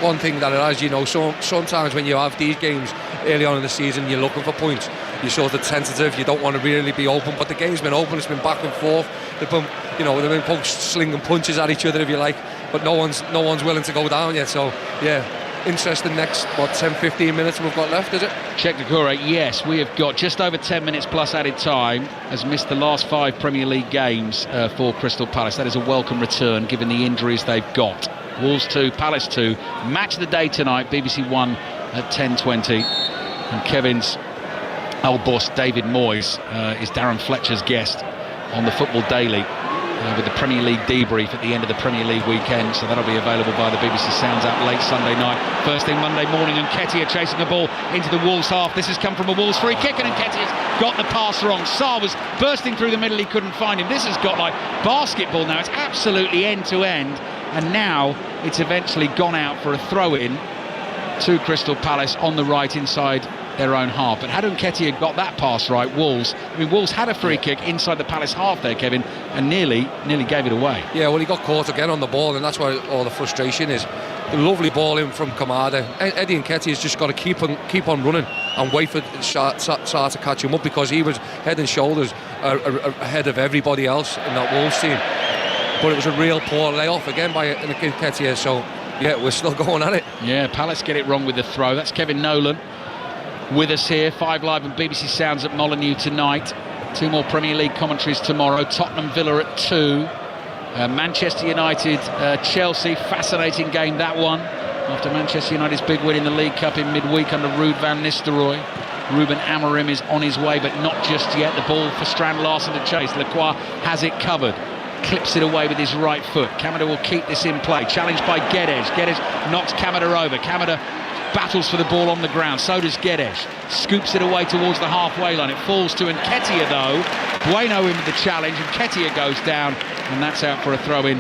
one thing that it has, you know, sometimes when you have these games early on in the season, you're looking for points, you're sort of tentative, you don't want to really be open, but the game's been open, it's been back and forth, they've been both slinging punches at each other, if you like, but no one's willing to go down yet. So yeah, interesting next 10-15 minutes we've got left, is it? Czech Doucouré, yes, we have got just over 10 minutes plus added time. Has missed the last 5 Premier League games for Crystal Palace. That is a welcome return given the injuries they've got. Wolves 2, Palace 2. Match of the day tonight, BBC 1 at 10:20. And Kevin's old boss David Moyes is Darren Fletcher's guest on the Football Daily with the Premier League debrief at the end of the Premier League weekend. So that'll be available by the BBC Sounds app late Sunday night. First thing Monday morning, and Nketiah chasing the ball into the Wolves half. This has come from a Wolves free kick, and Nketiah's got the pass wrong. Sarr was bursting through the middle, he couldn't find him. This has got like basketball now. It's absolutely end to end, and now it's eventually gone out for a throw-in to Crystal Palace on the right inside their own half. But had Nketiah got that pass right, Wolves had a free kick inside the Palace half there, Kevin, and nearly gave it away. Yeah, well, he got caught again on the ball, and that's why all the frustration is. The lovely ball in from Kamada. Eddie Nketiah's just got to keep on running and wait for Sarr to catch him up, because he was head and shoulders ahead of everybody else in that Wolves team. But it was a real poor layoff again by Nketiah, so yeah, we're still going at it. Yeah, Palace get it wrong with the throw. That's Kevin Nolan with us here, 5 Live and BBC Sounds at Molineux tonight. 2 more Premier League commentaries tomorrow. Tottenham Villa at 2. Manchester United, Chelsea, fascinating game that one. After Manchester United's big win in the League Cup in midweek under Ruud van Nistelrooy. Ruben Amorim is on his way, but not just yet. The ball for Strand Larsen to chase. Lacroix has it covered. Clips it away with his right foot. Kamada will keep this in play. Challenged by Guedes. Guedes knocks Kamada over. Kamada battles for the ball on the ground. So does Guedes. Scoops it away towards the halfway line. It falls to Nketiah though. Bueno in with the challenge. Nketiah goes down, and that's out for a throw-in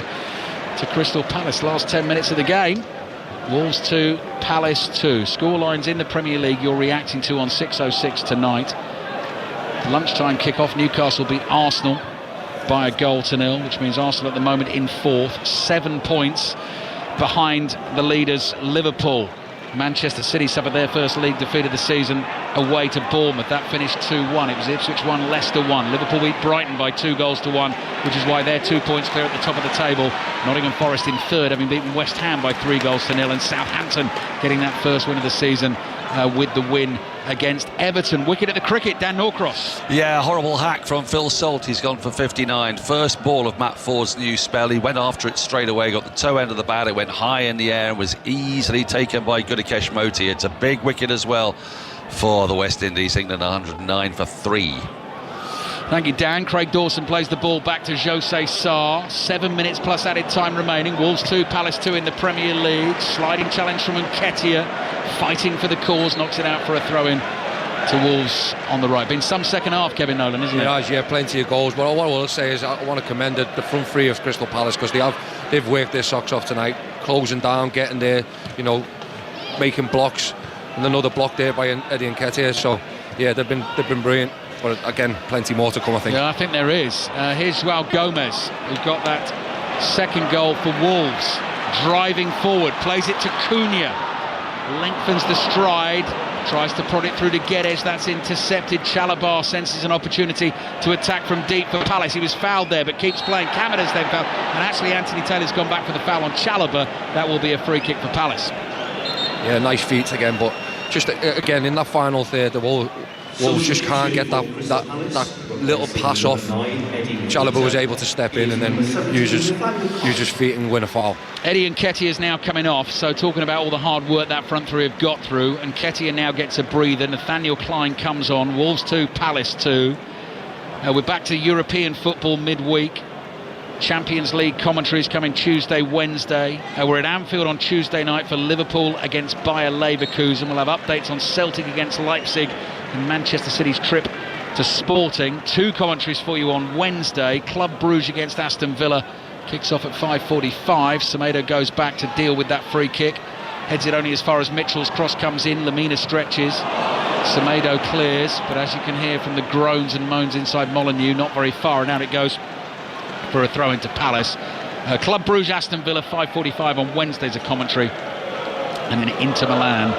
to Crystal Palace. Last 10 minutes of the game. Wolves 2, Palace 2. Scorelines in the Premier League you're reacting to on 6:06 tonight. Lunchtime kick-off. Newcastle beat Arsenal by a 1-0, which means Arsenal at the moment in 4th, 7 points behind the leaders Liverpool. Manchester City suffered their first league defeat of the season away to Bournemouth. That finished 2-1. It was Ipswich 1, Leicester 1. Liverpool beat Brighton by 2-1, which is why they're 2 points clear at the top of the table. Nottingham Forest in 3rd, having beaten West Ham by 3-0, and Southampton getting that first win of the season with the win against Everton. Wicket at the cricket, Dan Norcross. Yeah, horrible hack from Phil Salt. He's gone for 59. First ball of Matt Ford's new spell. He went after it straight away, got the toe end of the bat. It went high in the air and was easily taken by Gudakesh Moti. It's a big wicket as well for the West Indies. England 109 for 3. Thank you, Dan. Craig Dawson plays the ball back to Jose Sarr. 7 minutes plus added time remaining. Wolves 2, Palace 2 in the Premier League. Sliding challenge from Nketiah. Fighting for the cause. Knocks it out for a throw-in to Wolves on the right. Been some second half, Kevin Nolan, isn't it? Yeah, plenty of goals. But what I will say is I want to commend the front three of Crystal Palace, because they've worked their socks off tonight, closing down, getting there, making blocks, and another block there by Eddie Nketiah. So yeah, they've been brilliant. But again, plenty more to come, I think. Yeah, I think there is. Here's João Gomez, who's got that second goal for Wolves. Driving forward, plays it to Cunha. Lengthens the stride, tries to prod it through to Guedes. That's intercepted. Chalobah senses an opportunity to attack from deep for Palace. He was fouled there, but keeps playing. Kamada's then fouled. And actually, Anthony Taylor's gone back for the foul on Chalobah. That will be a free kick for Palace. Yeah, nice feet again, but just again in that final third, the Wolves just can't get that little pass off. Chalobah was able to step in and then use his feet and win a foul. Eddie Nketiah is now coming off, so talking about all the hard work that front three have got through, and Nketiah now gets a breather. Nathaniel Clyne comes on. Wolves 2, Palace 2. We're back to European football midweek. Champions League commentaries coming Tuesday, Wednesday. We're at Anfield on Tuesday night for Liverpool against Bayer Leverkusen. We'll have updates on Celtic against Leipzig and Manchester City's trip to Sporting. 2 commentaries for you on Wednesday. Club Brugge against Aston Villa kicks off at 5:45. Semedo goes back to deal with that free kick. Heads it only as far as Mitchell's cross comes in. Lamina stretches. Semedo clears, but as you can hear from the groans and moans inside Molineux, not very far, and out it goes for a throw into Palace. Club Brugge, Aston Villa, 5:45 on Wednesday's a commentary, and then Inter Milan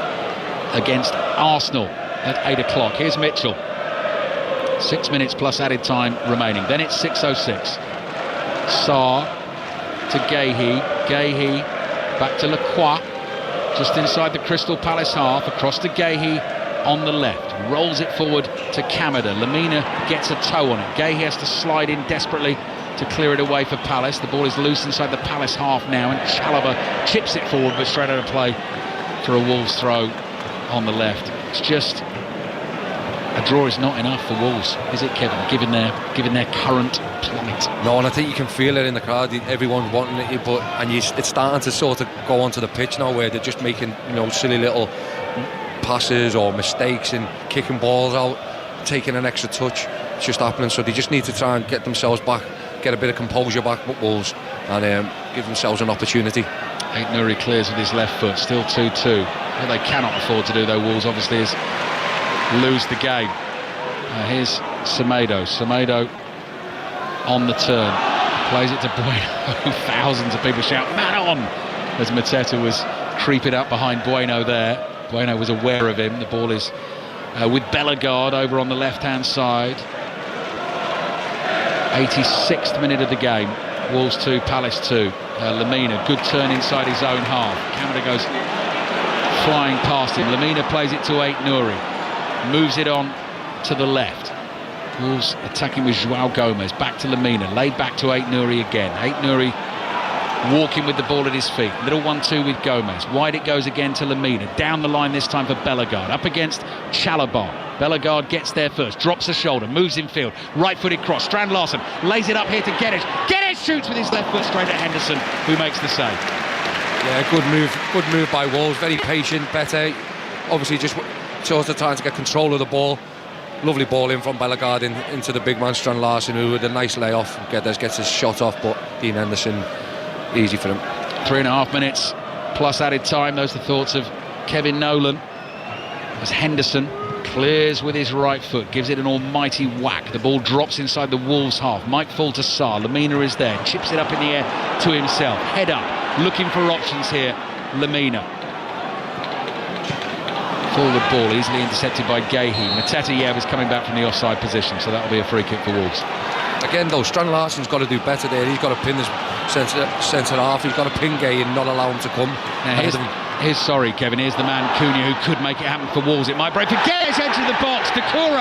against Arsenal at 8 o'clock. Here's Mitchell. 6 minutes plus added time remaining. Then it's 6:06. Sarr to Guéhi. Guéhi back to Lacroix, just inside the Crystal Palace half, across to Guéhi on the left. Rolls it forward to Kamada. Lamina gets a toe on it. Guéhi has to slide in desperately to clear it away for Palace. The ball is loose inside the Palace half now, and Chalobah chips it forward, but straight out of play for a Wolves throw on the left. It's just a draw is not enough for Wolves, is it, Kevin? Given their current plight. No, and I think you can feel it in the crowd. Everyone's wanting it, it's starting to sort of go onto the pitch now, where they're just making silly little passes or mistakes and kicking balls out, taking an extra touch. It's just happening. So they just need to try and get themselves back, get a bit of composure back, Wolves, and give themselves an opportunity. Aït-Nouri clears with his left foot, still 2-2. What they cannot afford to do, though, Wolves, obviously, is lose the game. Here's Semedo. Semedo on the turn, plays it to Bueno. Thousands of people shout, "Man on!" as Mateta was creeping up behind Bueno there. Bueno was aware of him. The ball is with Bellegarde over on the left-hand side. 86th minute of the game. Wolves 2, Palace 2. Lamina, good turn inside his own half. Kamada goes flying past him. Lamina plays it to Aït-Nouri. Moves it on to the left. Wolves attacking with João Gomez. Back to Lamina. Laid back to Aït-Nouri again. Aït-Nouri walking with the ball at his feet. Little 1-2 with Gomez. Wide it goes again to Lamina. Down the line this time for Bellegarde. Up against Chalobah. Bellegarde gets there first. Drops the shoulder. Moves in field. Right-footed cross. Strand Larsen lays it up here to Guedes. Guedes shoots with his left foot straight at Henderson, who makes the save. Yeah, good move by Wolves. Very patient, better. Obviously just sort of trying to get control of the ball. Lovely ball in from Bellegarde into the big man Strand Larsen, who with a nice layoff. Guedes gets his shot off, but Dean Henderson, easy for him. 3.5 minutes plus added time. Those are the thoughts of Kevin Nolan as Henderson clears with his right foot, gives it an almighty whack. The ball drops inside the Wolves half. Might fall to Sarr. Lamina is there, chips it up in the air to himself. Head up, looking for options here. Lamina. Forward ball easily intercepted by Guéhi. Mateta was coming back from the offside position, so that'll be a free kick for Wolves. Again though, Strand Larsen's got to do better there. He's got to pin his centre half. He's got to pin Guéhi and not allow him to come. Now here's Kevin, here's the man Cunha who could make it happen for Wolves. It might break for Guedes, edge of the box. Decore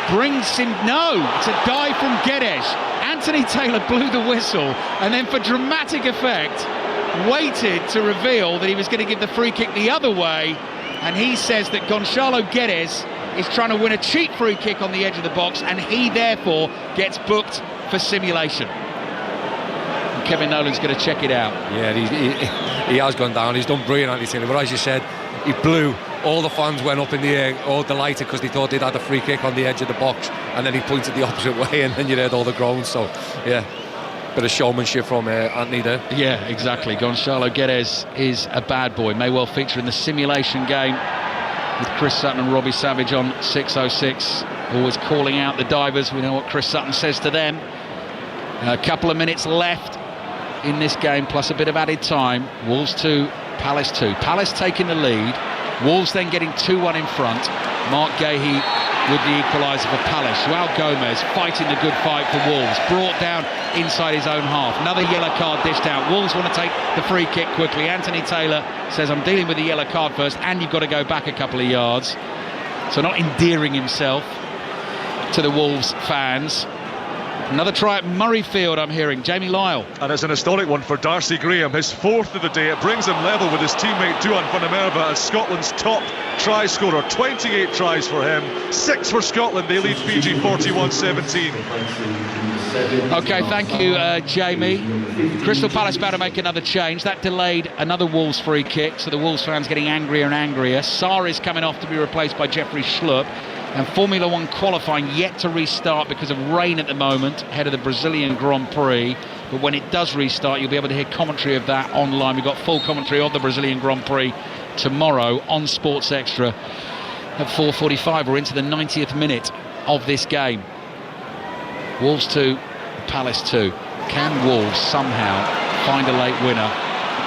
brings him, no, it's a dive from Guedes. Anthony Taylor blew the whistle and then for dramatic effect waited to reveal that he was going to give the free kick the other way, and he says that Gonçalo Guedes is trying to win a cheap free kick on the edge of the box, and he therefore gets booked for simulation. And Kevin Nolan's going to check it out. Yeah, he has gone down. He's done brilliantly, Taylor. But as you said, he blew. All the fans went up in the air, all delighted because they thought they'd had a free kick on the edge of the box, and then he pointed the opposite way, and then you heard all the groans. So, yeah, bit of showmanship from Anthony there. Yeah, exactly. Gonçalo Guedes is a bad boy. May well feature in the simulation game with Chris Sutton and Robbie Savage on 606. Always calling out the divers. We know what Chris Sutton says to them. A couple of minutes left in this game, plus a bit of added time. Wolves 2, Palace 2. Palace taking the lead. Wolves then getting 2-1 in front. Mark Gahey with the equaliser for Palace. João Gomes fighting the good fight for Wolves. Brought down inside his own half. Another yellow card dished out. Wolves want to take the free kick quickly. Anthony Taylor says, I'm dealing with the yellow card first, and you've got to go back a couple of yards. So not endearing himself to the Wolves fans. Another try at Murrayfield, I'm hearing. Jamie Lyle. And it's an historic one for Darcy Graham, his 4th of the day. It brings him level with his teammate Duan van der Merwe as Scotland's top try scorer. 28 tries for him, 6 for Scotland. They lead Fiji 41-17. OK, thank you, Jamie. Crystal Palace about to make another change. That delayed another Wolves free kick, so the Wolves fans getting angrier and angrier. Sarr is coming off to be replaced by Jeffrey Schlupp. And Formula One qualifying yet to restart because of rain at the moment ahead of the Brazilian Grand Prix. But when it does restart, you'll be able to hear commentary of that online. We've got full commentary of the Brazilian Grand Prix tomorrow on Sports Extra at 4:45. We're into the 90th minute of this game. Wolves 2, Palace 2. Can Wolves somehow find a late winner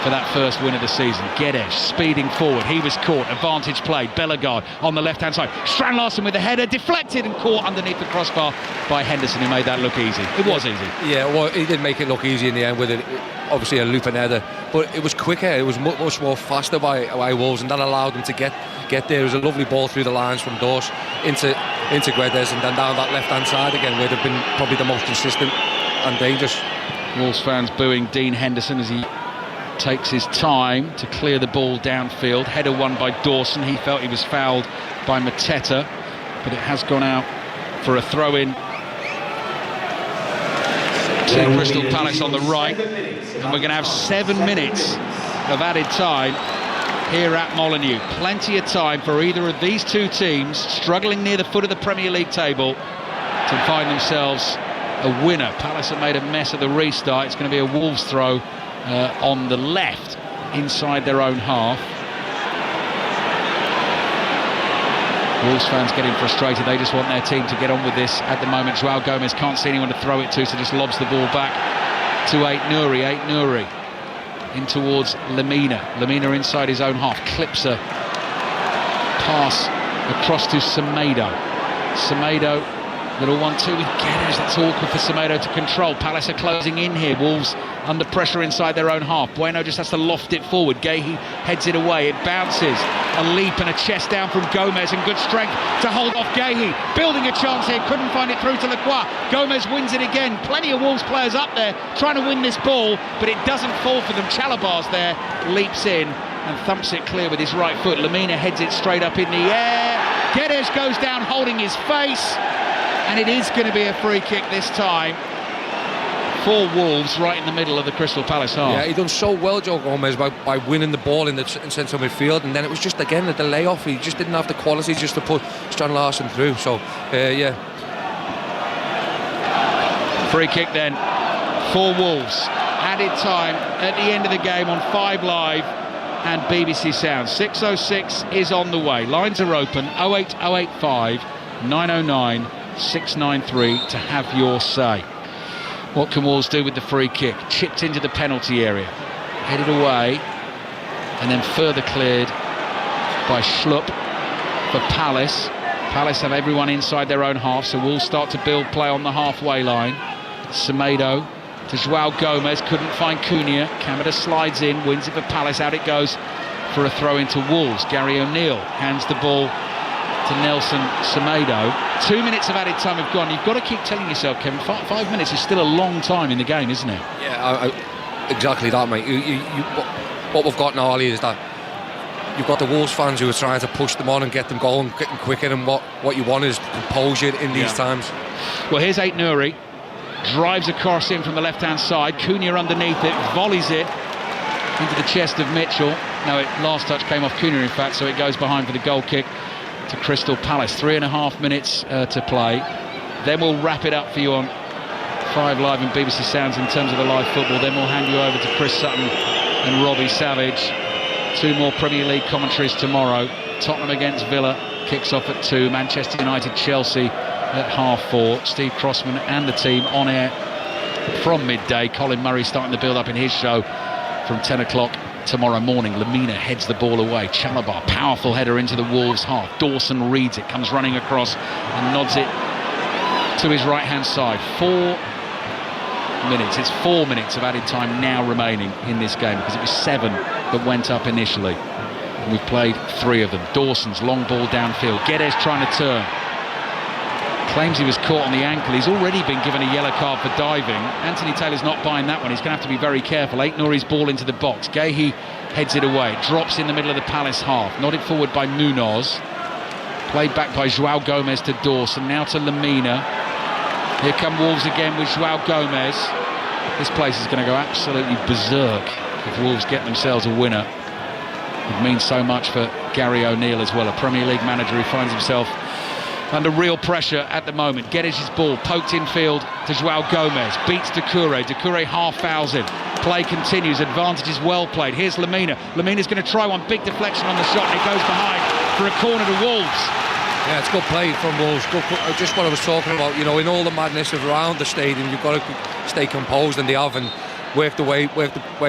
for that first win of the season? Guedes speeding forward, he was caught, advantage played, Bellegarde on the left hand side, Strand Larsen with the header, deflected and caught underneath the crossbar by Henderson, who made that look easy. It was easy. Yeah, well, he did make it look easy in the end with it, obviously a looping header, but it was quicker, it was much more faster by Wolves, and that allowed them to get there. It was a lovely ball through the lines from Dorse into Guedes, and then down that left hand side again, where they've been probably the most consistent and dangerous. Wolves fans booing Dean Henderson as he takes his time to clear the ball downfield. Header won by Dawson. He felt he was fouled by Mateta, but it has gone out for a throw-in to Crystal Palace on the right, and we're going to have 7 minutes of added time here at Molineux. Plenty of time for either of these two teams struggling near the foot of the Premier League table to find themselves a winner. Palace have made a mess of the restart. It's going to be a Wolves throw on the left inside their own half. Wolves fans getting frustrated. They just want their team to get on with this at the moment. João Gomes can't see anyone to throw it to, so just lobs the ball back to Ait Nouri in towards Lemina. Lemina inside his own half, clips a pass across to Semedo. Little 1-2 with Guedes. That's awkward for Semedo to control. Palace are closing in here. Wolves under pressure inside their own half. Bueno just has to loft it forward. Gahey heads it away. It bounces. A leap and a chest down from Gomez, and good strength to hold off Gahey. Building a chance here. Couldn't find it through to Lacroix. Gomez wins it again. Plenty of Wolves players up there trying to win this ball, but it doesn't fall for them. Chalabars there leaps in and thumps it clear with his right foot. Lemina heads it straight up in the air. Guedes goes down holding his face. And it is going to be a free kick this time for Wolves, right in the middle of the Crystal Palace half. Yeah, he done so well, Joe Gomez, by winning the ball in the centre midfield, and then it was just again the layoff. He just didn't have the quality just to put Strand Larsen through. So, yeah. Free kick then for Wolves. Added time at the end of the game on 5 Live and BBC Sound. 6:06 is on the way. Lines are open. 08085 909 693 to have your say. What can Wolves do with the free kick? Chipped into the penalty area, headed away, and then further cleared by Schlupp for Palace. Palace have everyone inside their own half, so Wolves start to build play on the halfway line. Semedo to João Gomes, couldn't find Cunha. Kamada slides in, wins it for Palace. Out it goes for a throw into Wolves. Gary O'Neill hands the ball to Nelson Semedo. 2 minutes of added time have gone. You've got to keep telling yourself, Kevin, 5 minutes is still a long time in the game, isn't it? Yeah, exactly that, mate. What we've got now, Ali, is that you've got the Wolves fans who are trying to push them on and get them going, getting quicker, and what you want is composure in these times. Well, here's Aït-Nouri, drives across in from the left-hand side. Cunha underneath it, volleys it into the chest of Mitchell. No, last touch came off Cunha, in fact, so it goes behind for the goal kick to Crystal Palace. 3.5 minutes to play. Then we'll wrap it up for you on 5 Live and BBC Sounds in terms of the live football. Then we'll hand you over to Chris Sutton and Robbie Savage. 2 more Premier League commentaries tomorrow. Tottenham against Villa kicks off at 2. Manchester United Chelsea at 4:30. Steve Crossman and the team on air from midday. Colin Murray starting the build up in his show from 10 o'clock tomorrow morning. Lemina heads the ball away. Chalobah, powerful header into the Wolves half. Dawson reads it, comes running across and nods it to his right hand side. 4 minutes. It's 4 minutes of added time now remaining in this game, because it was 7 that went up initially. And we've played 3 of them. Dawson's long ball downfield. Guedes trying to turn. Claims he was caught on the ankle. He's already been given a yellow card for diving. Anthony Taylor's not buying that one. He's going to have to be very careful. Aït-Nouri's ball into the box. Guéhi heads it away. It drops in the middle of the Palace half. Nodded forward by Munoz. Played back by João Gomes to Dawson. Now to Lemina. Here come Wolves again with João Gomes. This place is going to go absolutely berserk if Wolves get themselves a winner. It means so much for Gary O'Neill as well, a Premier League manager who finds himself under real pressure at the moment. Guedes' ball poked infield to João Gomes, beats Doucouré. Doucouré half fouls him. Play continues, advantage is well played. Here's Lemina. Lemina's going to try one, big deflection on the shot, and it goes behind for a corner to Wolves. Yeah, it's good play from Wolves. Just what I was talking about, you know, in all the madness of around the stadium, you've got to stay composed, and they have, and work the way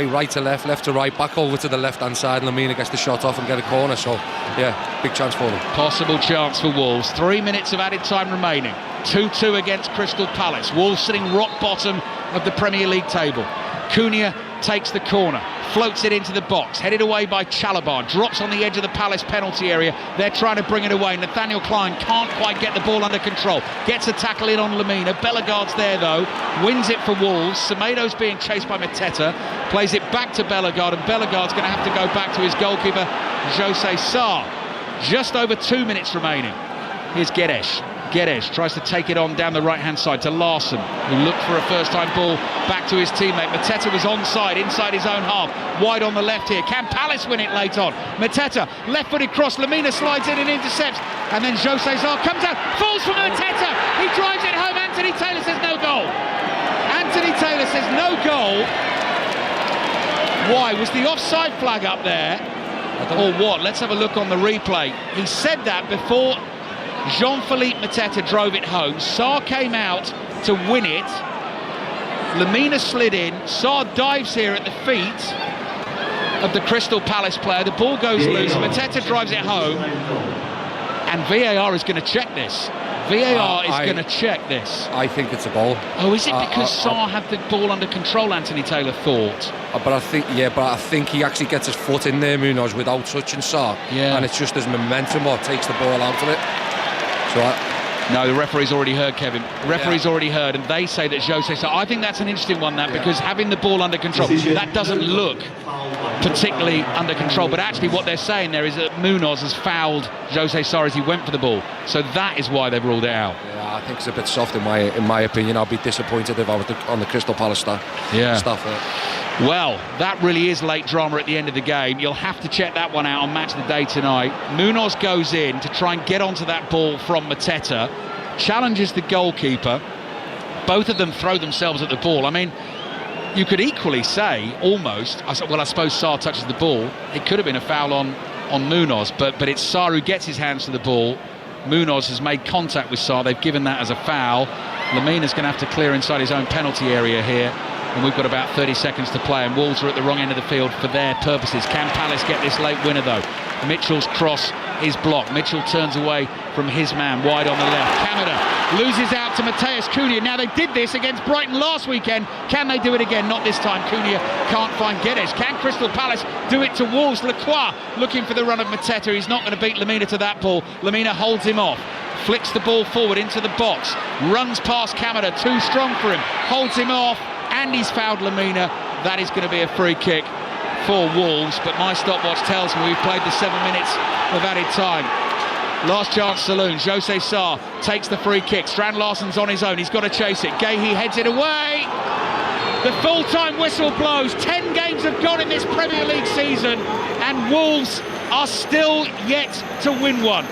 right to left, left to right, back over to the left-hand side. Lemina gets the shot off and get a corner, so yeah, big chance for them. Possible chance for Wolves. 3 minutes of added time remaining. 2-2 against Crystal Palace. Wolves sitting rock bottom of the Premier League table. Cunha takes the corner, floats it into the box, headed away by Chalobah, drops on the edge of the Palace penalty area. They're trying to bring it away. Nathaniel Clyne can't quite get the ball under control, gets a tackle in on Lemina. Bellegarde's there though, wins it for Wolves. Semedo's being chased by Mateta, plays it back to Bellegarde, and Bellegarde's going to have to go back to his goalkeeper José Sá. Just over 2 minutes remaining. Here's Guedes. Guedes tries to take it on down the right-hand side to Larsson, who looked for a first-time ball back to his teammate. Mateta was onside, inside his own half, wide on the left here. Can Palace win it late on? Mateta, left-footed cross, Lemina slides in and intercepts, and then José Sá comes out, falls from Mateta, he drives it home. Anthony Taylor says no goal. Anthony Taylor says no goal. Why? Was the offside flag up there? Or what? Let's have a look on the replay. He said that before Jean-Philippe Mateta drove it home. Sá came out to win it. Lemina slid in. Sá dives here at the feet of the Crystal Palace player. The ball goes loose. Mateta drives it home. And VAR is going to check this. VAR is going to check this. I think it's a goal. Oh, is it because Sá had the ball under control, Anthony Taylor thought? But I think he actually gets his foot in there, Munoz, without touching Sá. Yeah. And it's just his momentum what takes the ball out of it. No, the referee's already heard, Kevin. The referee's already heard, and they say that José Sá. I think that's an interesting one, because having the ball under control, that doesn't look particularly under control. But actually, what they're saying there is that Munoz has fouled José Sá as he went for the ball. So that is why they've ruled it out. Yeah, I think it's a bit soft in my opinion. I'll be disappointed if I was on the Crystal Palace stuff. Well, that really is late drama at the end of the game. You'll have to check that one out on Match of the Day tonight. Munoz goes in to try and get onto that ball from Mateta, challenges the goalkeeper. Both of them throw themselves at the ball. I mean, you could equally say, almost, I suppose Sá touches the ball. It could have been a foul on Munoz, but it's Sá who gets his hands to the ball. Munoz has made contact with Sá. They've given that as a foul. Lemina's going to have to clear inside his own penalty area here. And we've got about 30 seconds to play, and Wolves are at the wrong end of the field for their purposes. Can Palace get this late winner though? Mitchell's cross is blocked. Mitchell turns away from his man wide on the left. Kamada loses out to Matheus Cunha. Now, they did this against Brighton last weekend. Can they do it again? Not this time. Cunha can't find Guedes. Can Crystal Palace do it to Wolves? Lacroix looking for the run of Mateta. He's not going to beat Lemina to that ball. Lemina holds him off, flicks the ball forward into the box, runs past Kamada, too strong for him, holds him off, and he's fouled Lemina. That is going to be a free kick for Wolves, but my stopwatch tells me we've played the 7 minutes of added time. Last chance saloon. Jose Sarr takes the free kick. Strand Larsen's on his own. He's got to chase it. Gahey heads it away. The full-time whistle blows. 10 games have gone in this Premier League season, and Wolves are still yet to win one.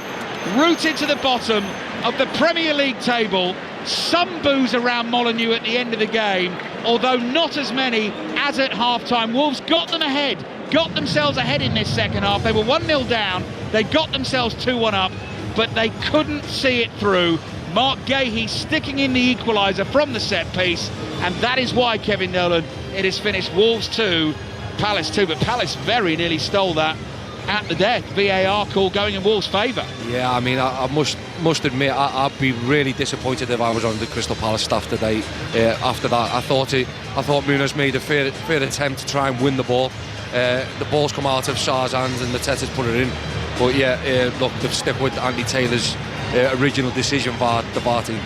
Rooted to the bottom of the Premier League table. Some boos around Molineux at the end of the game, although not as many as at half-time. Wolves got themselves ahead in this second half. They were 1-0 down. They got themselves 2-1 up, but they couldn't see it through. Mark Gahey sticking in the equaliser from the set piece, and that is why, Kevin Nolan, it is finished Wolves 2, Palace 2, but Palace very nearly stole that at the death. VAR call going in Wolves' favour. Yeah, I mean, I must admit, I'd be really disappointed if I was on the Crystal Palace staff today. After that, I thought Munoz made a fair attempt to try and win the ball. The ball's come out of Sarr's hands and the Teta's put it in. But yeah, look, they've stuck with Andy Taylor's original decision by the VAR team.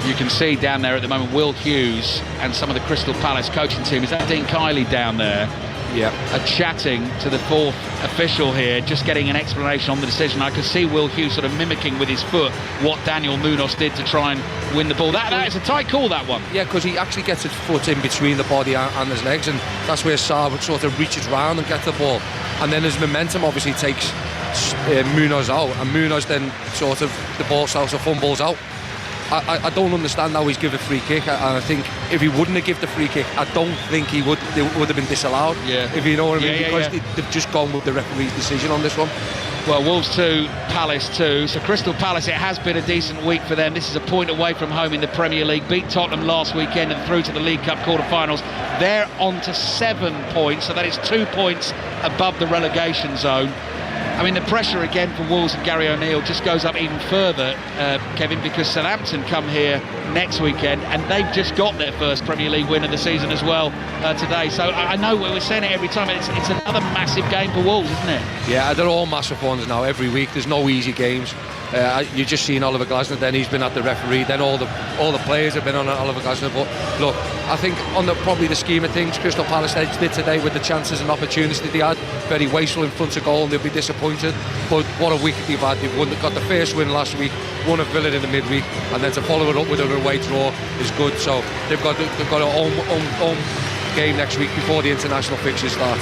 You can see down there at the moment Will Hughes and some of the Crystal Palace coaching team. Is that Dean Kiley down there? Yeah. Are chatting to the fourth official here, just getting an explanation on the decision. I could see Will Hughes sort of mimicking with his foot what Daniel Munoz did to try and win the ball. That is a tight call, that one. Yeah, because he actually gets his foot in between the body and his legs, and that's where Sarr sort of reaches round and gets the ball. And then his momentum obviously takes Munoz out, and Munoz then sort of, the ball sort of fumbles out. I don't understand how he's given a free kick, and I think if he wouldn't have given the free kick, I don't think it would have been disallowed. Yeah. If you know what I mean, because they've just gone with the referee's decision on this one. Well, Wolves 2, Palace 2. So Crystal Palace, it has been a decent week for them. This is a point away from home in the Premier League. Beat Tottenham last weekend and through to the League Cup quarter-finals. They're on to 7 points, so that is 2 points above the relegation zone. I mean, the pressure again for Wolves and Gary O'Neill just goes up even further, Kevin, because Southampton come here next weekend and they've just got their first Premier League win of the season as well today. So I know we're saying it every time, it's another massive game for Wolves, isn't it? Yeah, they're all massive ones now every week. There's no easy games. You've just seen Oliver Glasner, then he's been at the referee, then all the players have been on Oliver Glasner. But look, I think on probably the scheme of things, Crystal Palace did today with the chances and opportunities they had, very wasteful in front of goal, and they'll be disappointed. But what a week they've had. They've got the first win last week, won at Villa in the midweek, and then to follow it up with an away draw is good. So they've got a home game next week before the international fixtures start.